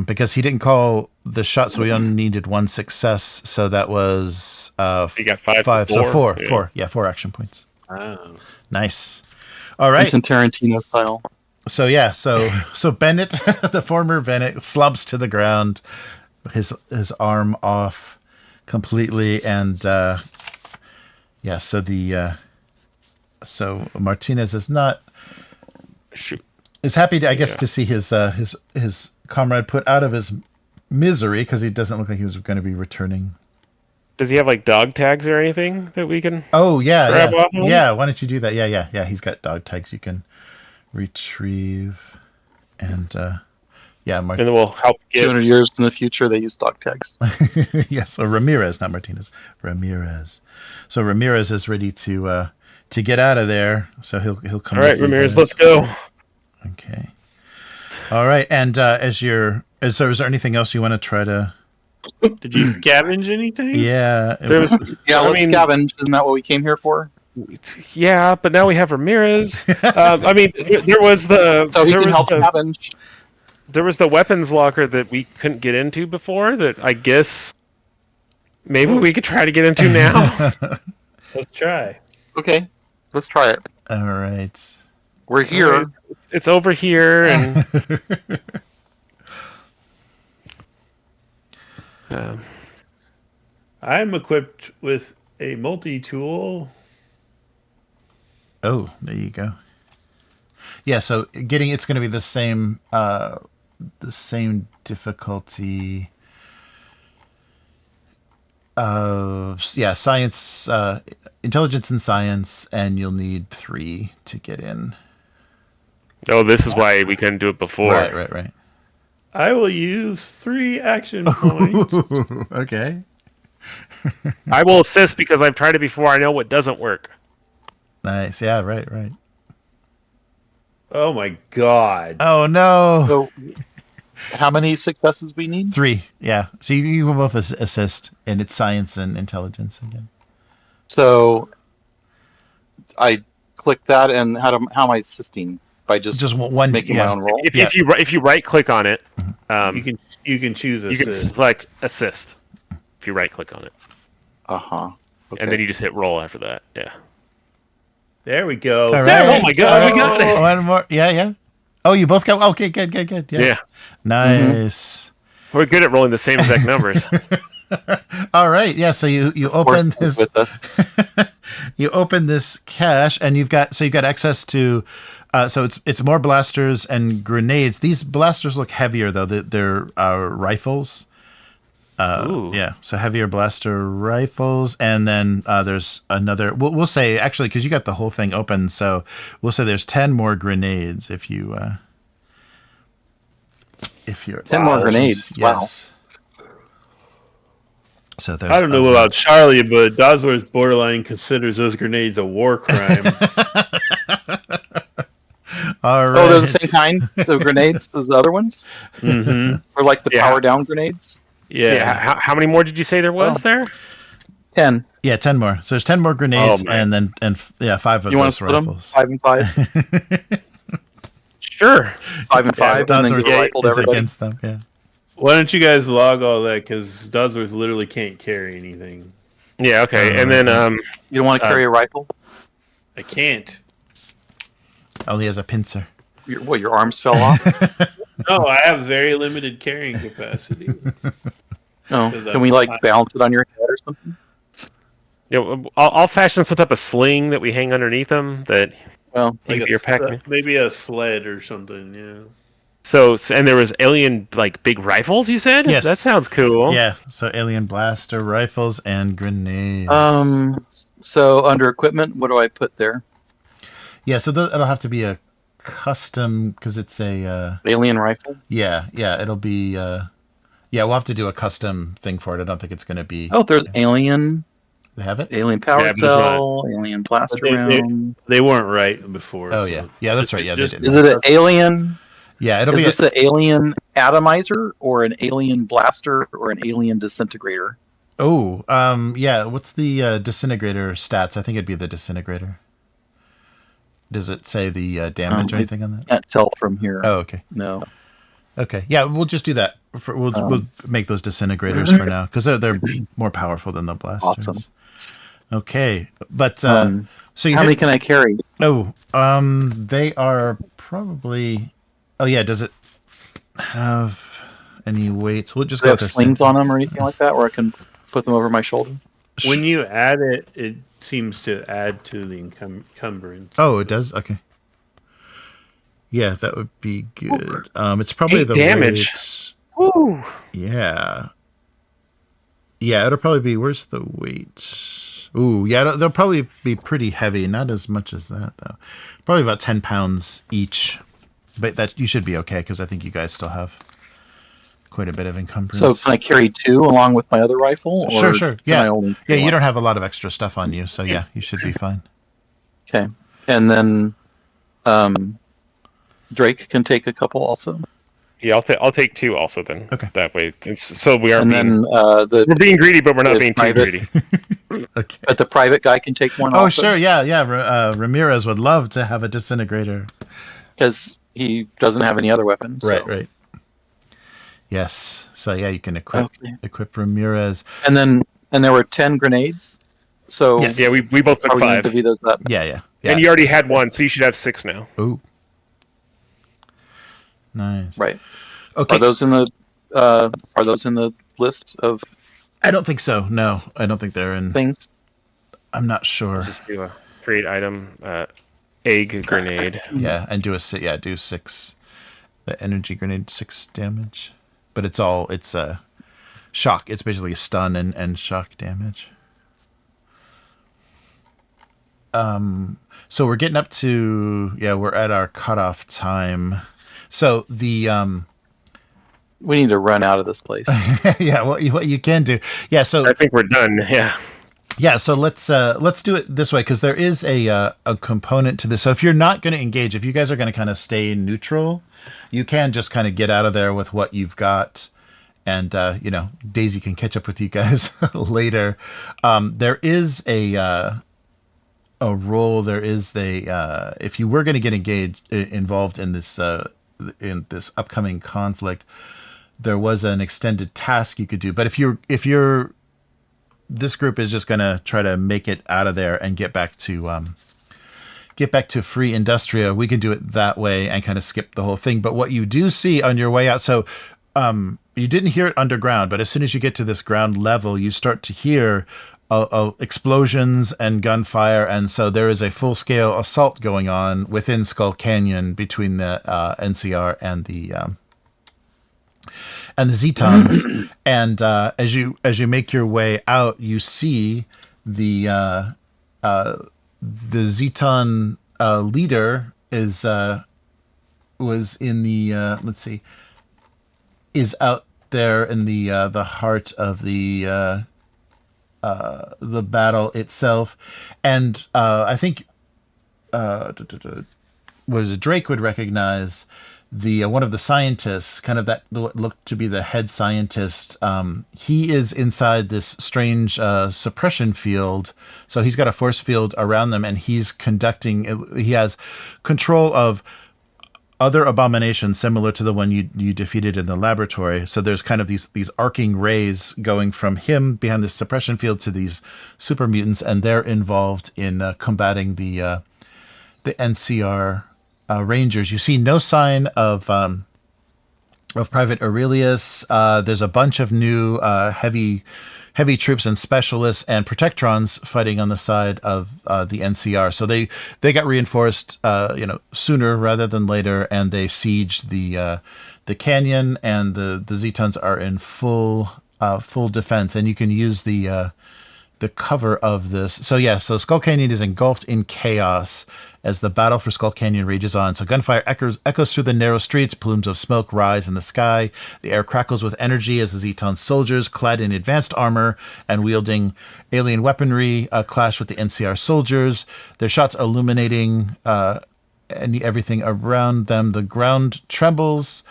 because he didn't call the shot, so we only needed 1 success. So that was You got 5. 5. So 4. Yeah. 4. Yeah, 4 action points. Oh. Nice. All right. Quentin Tarantino style. So yeah, so Bennett, the former Bennett, slumps to the ground, his arm off completely, and yeah. So so Martinez is not Shoot. is happy to, I guess, Yeah. to see his comrade put out of his misery because he doesn't look like he was going to be returning. Does he have like dog tags or anything that we can? Oh yeah, Grab yeah. off of him? Yeah. Why don't you do that? Yeah. He's got dog tags you can retrieve, and yeah, And then we'll help get. 200 years in the future, they use dog tags. yes. So Ramirez, not Martinez. Ramirez. So Ramirez is ready to get out of there. So he'll come. All right, with you Ramirez, guys. let's go. Okay. All right, and is there anything else you want to try to? Did you scavenge anything? Yeah. There was, Yeah, I let's mean- scavenge. Isn't that what we came here for? yeah, but now we have Ramirez. I mean, there was the So he there can was help the, scavenge. there was the weapons locker that we couldn't get into before. That I guess maybe we could try to get into now. Let's try. Okay, Let's try it. All right. We're here. It's over here, and I'm equipped with a multi-tool. Oh, there you go. Yeah, so it's going to be the same difficulty. Science, intelligence and science, and you'll need 3 to get in. oh, this is why we couldn't do it before. Right. I will use 3 action points. Okay. I will assist because I've tried it before. I know what doesn't work. Nice. Yeah, right. Oh my god. Oh, no. So, how many successes we need? 3. Yeah. So you will both assist, and it's science and intelligence again. So, I click that, and how am I assisting? By just one making my own roll? If you right click on it, You can choose you can assist. select assist. If you right click on it, Okay. and then you just hit roll after that. Yeah. There we go. All There right. Oh my god, we got it. One more. Yeah. Oh, you both got. Okay, good. Yeah. Nice. We're good at rolling the same exact numbers. All right. Yeah. So you open Force is this. with us. You open this cache, and you've got access to. So it's more blasters and grenades. These blasters look heavier though. They're rifles. Ooh. Yeah, so heavier blaster rifles, and then there's another. We'll say actually because you got the whole thing open, so we'll say there's 10 more grenades if you're 10 more grenades. Yes. So there's I don't know about Charlie, but Dodsworth borderline considers those grenades a war crime. All right. Oh, they're the same kind, the grenades, as the other ones? Mm-hmm. Or like the Yeah. power down grenades? Yeah. How many more did you say there was there? 10. Yeah, 10 more. So there's 10 more grenades, Oh, man. and 5 of You want to those split them? rifles. 5 and 5? Sure. 5 and 5, and then Dodsworth give a rifle to is everybody? against them. Yeah. Why don't you guys log all that? Because Dodsworth literally can't carry anything. Yeah. Okay. And then You don't want to carry a rifle? I can't. Oh, he has a pincer. Your arms fell off? No, I have very limited carrying capacity. No. Because Can we, balance it on your head or something? I'll fashion some type of sling that we hang underneath them that Well, you get your pack. Maybe a sled or something. Yeah. So and there was alien big rifles. You said? Yes. That sounds cool. Yeah. So alien blaster rifles and grenades. so under equipment, what do I put there? Yeah. So it'll have to be a custom because it's a. Alien rifle? Yeah. It'll be. We'll have to do a custom thing for it. I don't think it's going to be. Oh, there's alien They have it. power Yeah, but it's cell, alien blaster round. They weren't right before. Oh so yeah. That's right. Yeah, they just- didn't. Is it an alien? Yeah, it'll Is be. this an alien atomizer or an alien blaster or an alien disintegrator? Yeah. What's the disintegrator stats? I think it'd be the disintegrator. Does it say the damage or anything on that? Can't tell from here. Oh, okay. No. Okay. Yeah, we'll just do that. We'll make those disintegrators for now because they're more powerful than the blasters. Awesome. Okay, but so you How many can I carry? they are probably. Oh yeah, does it have any weights? We'll just Do they go have with slings on them or anything like that, where I can put them over my shoulder? When you add it, it seems to add to the encumbrance. Oh, it does. Okay. Yeah, that would be good. It's probably 8 the damage. weights. Woo. Yeah. Yeah, it'll probably be. Where's the weights? Ooh, yeah, they'll probably be pretty heavy. Not as much as that though. Probably about 10 pounds each. But that you should be okay because I think you guys still have quite a bit of encumbrance. So can I carry 2 along with my other rifle? Or Sure. can Yeah, I only yeah. carry You one? don't have a lot of extra stuff on you, so yeah, you should be fine. Okay. And then Drake can take a couple also. Yeah, I'll take 2 also then. Okay. That way, so we are And being then we're being greedy, but we're not the being too private- greedy. Okay. but the private guy can take one Oh, also. sure. Yeah. Ramirez would love to have a disintegrator. Because he doesn't have any other weapons. so- Right. Yes. So yeah, you can equip Okay. Ramirez. And there were 10 grenades. So Yes. Yeah, we both took are we going to 5. divvy those up? Yeah. And you already had 1, so you should have 6 now. Ooh. Nice. Right. Okay. Are those in the list of I don't think so. No, I don't think they're in. things? I'm not sure. Just do a create item, egg grenade. Yeah, and do 6. The energy grenade 6 damage, but it's shock. It's basically stun and shock damage. So we're getting up to we're at our cutoff time. So the We need to run out of this place. yeah, what you can do. Yeah, so I think we're done. Yeah. yeah, so let's do it this way because there is a component to this. So if you're not going to engage, if you guys are going to kind of stay neutral, you can just kind of get out of there with what you've got, and Daisy can catch up with you guys later. There is a role. There is if you were going to get involved in this upcoming conflict, there was an extended task you could do. But if you're this group is just going to try to make it out of there and get back to Free Industria, we can do it that way and kind of skip the whole thing. But what you do see on your way out, so you didn't hear it underground, but as soon as you get to this ground level, you start to hear explosions and gunfire, and so there is a full-scale assault going on within Skull Canyon between the NCR and the Zetons. And as you make your way out, you see the Zeton leader was in the is out there in the heart of the battle itself, and I think Drake would recognize the one of the scientists, kind of that what looked to be the head scientist. He is inside this strange suppression field, so he's got a force field around them, and he has control of other abominations similar to the one you defeated in the laboratory. So there's kind of these arcing rays going from him behind this suppression field to these super mutants, and they're involved in combating the NCR Rangers. You see no sign of Private Aurelius. There's a bunch of new heavy troops and specialists and protectrons fighting on the side of the NCR. So they got reinforced sooner rather than later, and they sieged the canyon, and the Zetons are in full defense, and you can use the cover of this. So Skull Canyon is engulfed in chaos as the battle for Skull Canyon rages on. So gunfire echoes through the narrow streets, plumes of smoke rise in the sky, the air crackles with energy as the Zeton soldiers, clad in advanced armor and wielding alien weaponry, clash with the NCR soldiers, their shots illuminating everything around them. The ground trembles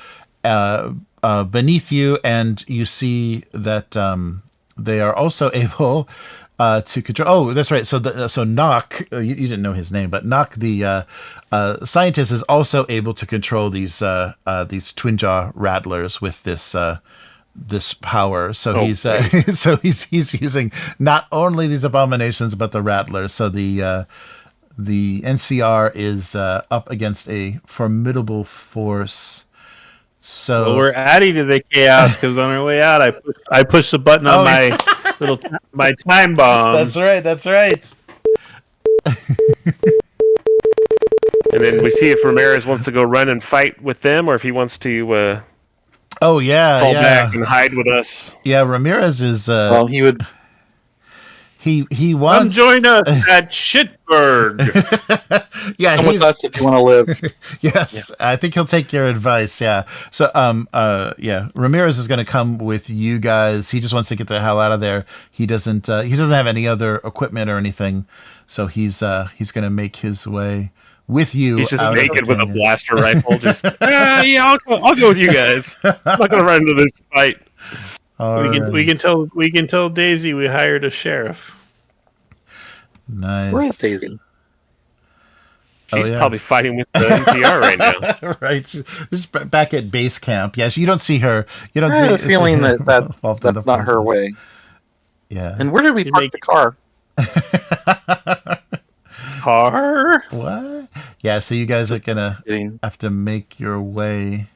beneath you, and you see that they are also able to control. Oh, that's right. So Nock, you didn't know his name, but Nock, the scientist, is also able to control these twin jaw rattlers with this power. So he's using not only these abominations but the rattlers. So the NCR is up against a formidable force. So we're adding to the chaos because on our way out, I pushed the button on my time bomb. That's right. And then we see if Ramirez wants to go run and fight with them, or if he wants to fall back and hide with us. Yeah, Ramirez is. Well, he would. He wants. Come join us at Shitburg. Yeah, come with us if you want to live. Yes, Yeah. I think he'll take your advice. Yeah. So, Ramirez is going to come with you guys. He just wants to get the hell out of there. He doesn't have any other equipment or anything, so he's going to make his way with you. He's just out of naked the with a canyon. blaster rifle. Just I'll go with you guys. I'm not going to run into this fight. We can tell Daisy we hired a sheriff. Nice. Where is Daisy? She's probably fighting with the NCR right now. Right, just back at base camp. Yes, you don't see her. You don't. I have a see feeling her that's involved in not the her process. way. Yeah. And where did we park the car? Car? What? Yeah, so you guys are gonna have to make your way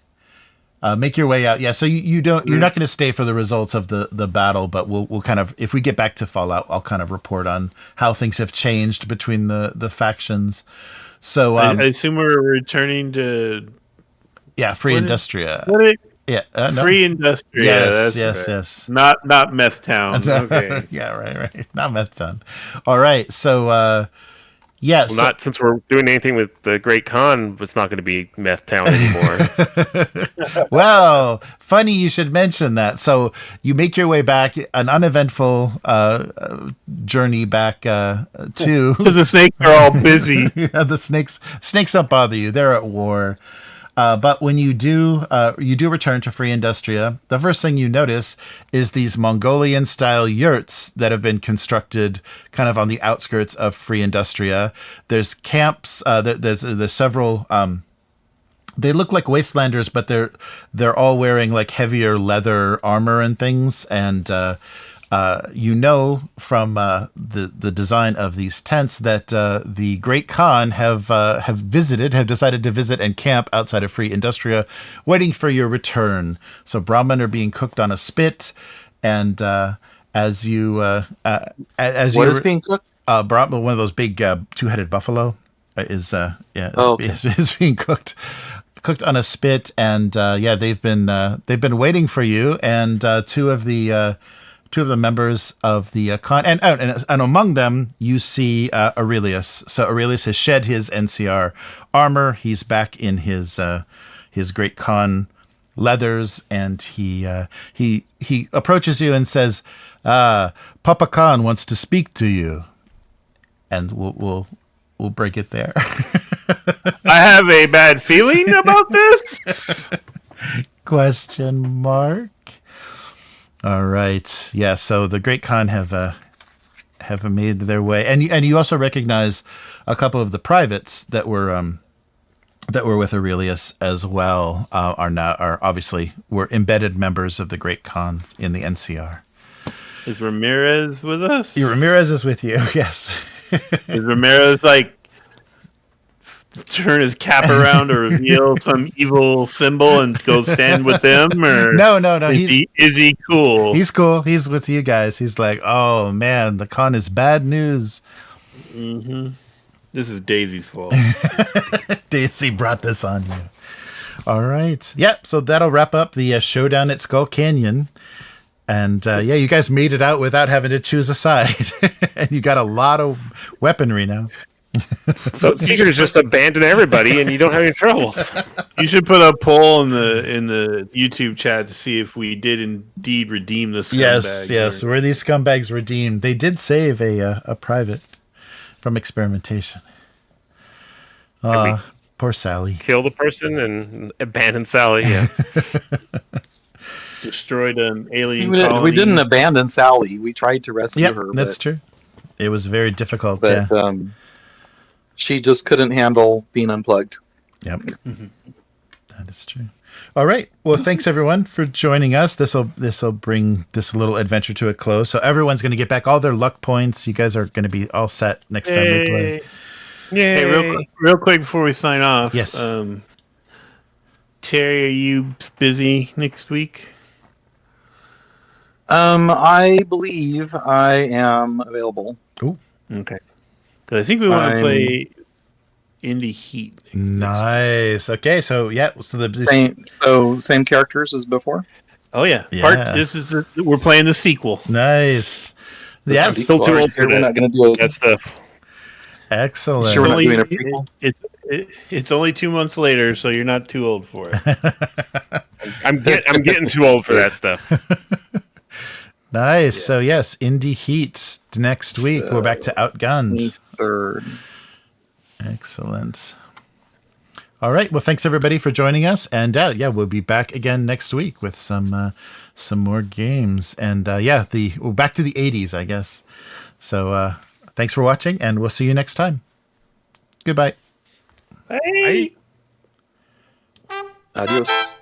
out. Yeah, so you're not gonna stay for the results of the battle, but we'll kind of, if we get back to Fallout, I'll kind of report on how things have changed between the factions. So I assume we're returning to Free Industria. Yeah, no. Free Industria. Yes, That's yes. Not Meth Town. Okay. Yeah, right. Not Meth Town. All right. So not since we're doing anything with the Great Khan, it's not going to be Meth Town anymore. Well, funny you should mention that. So you make your way back, an uneventful journey back to because the snakes are all busy. Yeah, the snakes don't bother you. They're at war. But when you do return to Free Industria, the first thing you notice is these Mongolian-style yurts that have been constructed kind of on the outskirts of Free Industria. There's camps. There's several. They look like wastelanders, but they're all wearing like heavier leather armor and things. And from the design of these tents that the Great Khan have decided to visit and camp outside of Free Industria, waiting for your return. So Brahmin are being cooked on a spit, and as you being cooked? Brahmin, one of those big two-headed buffalo, is being cooked on a spit, and they've been waiting for you, and two of the members of the Khan, and among them you see Aurelius. So Aurelius has shed his NCR armor. He's back in his Great Khan leathers, and he approaches you and says, "Papa Khan wants to speak to you," and we'll break it there. I have a bad feeling about this. Question mark. All right. Yeah. So the Great Khan have made their way, and you also recognize a couple of the privates that were with Aurelius as well. Are obviously were embedded members of the Great Khan in the NCR. Is Ramirez with us? Yeah, Ramirez is with you. Yes. Is Ramirez like turn his cap around or reveal some evil symbol and go stand with them? Or no. Is he cool? He's cool. He's with you guys. He's like, oh man, the Khan is bad news. Mm-hmm. This is Daisy's fault. Daisy brought this on you. All right. Yep. So that'll wrap up the showdown at Skull Canyon. And you guys made it out without having to choose a side. And you got a lot of weaponry now. So Seeker's just abandon everybody, and you don't have any troubles. You should put a poll in the YouTube chat to see if we did indeed redeem the scumbag. Yes. Were these scumbags redeemed? They did save a private from experimentation. Poor Sally. Kill the person and abandon Sally. Yeah. Destroyed an alien colony. We didn't abandon Sally. We tried to rescue her. That's true. It was very difficult. But she just couldn't handle being unplugged. Yep. Mm-hmm. That is true. All right. Well, thanks everyone for joining us. This will bring this little adventure to a close. So everyone's going to get back all their luck points. You guys are going to be all set next time we play. Yay. Hey, real quick before we sign off. Yes. Terry, are you busy next week? I believe I am available. Oh, okay. Because I think we want to play Indie Heat. Nice. Okay, so same characters as before. Oh yeah. We're playing the sequel. Nice. Yeah, still too old for we're not going to do that stuff. Excellent. Sure, we're not doing a prequel. It's only 2 months later, so you're not too old for it. I'm getting too old for that stuff. Nice. Yes. So yes, Indie Heat next week. We're back to Outgunned. 3rd. Excellent. All right. Well, thanks everybody for joining us, and we'll be back again next week with some more games, and we're back to the 80s, I guess. So thanks for watching, and we'll see you next time. Goodbye. Bye. Adios.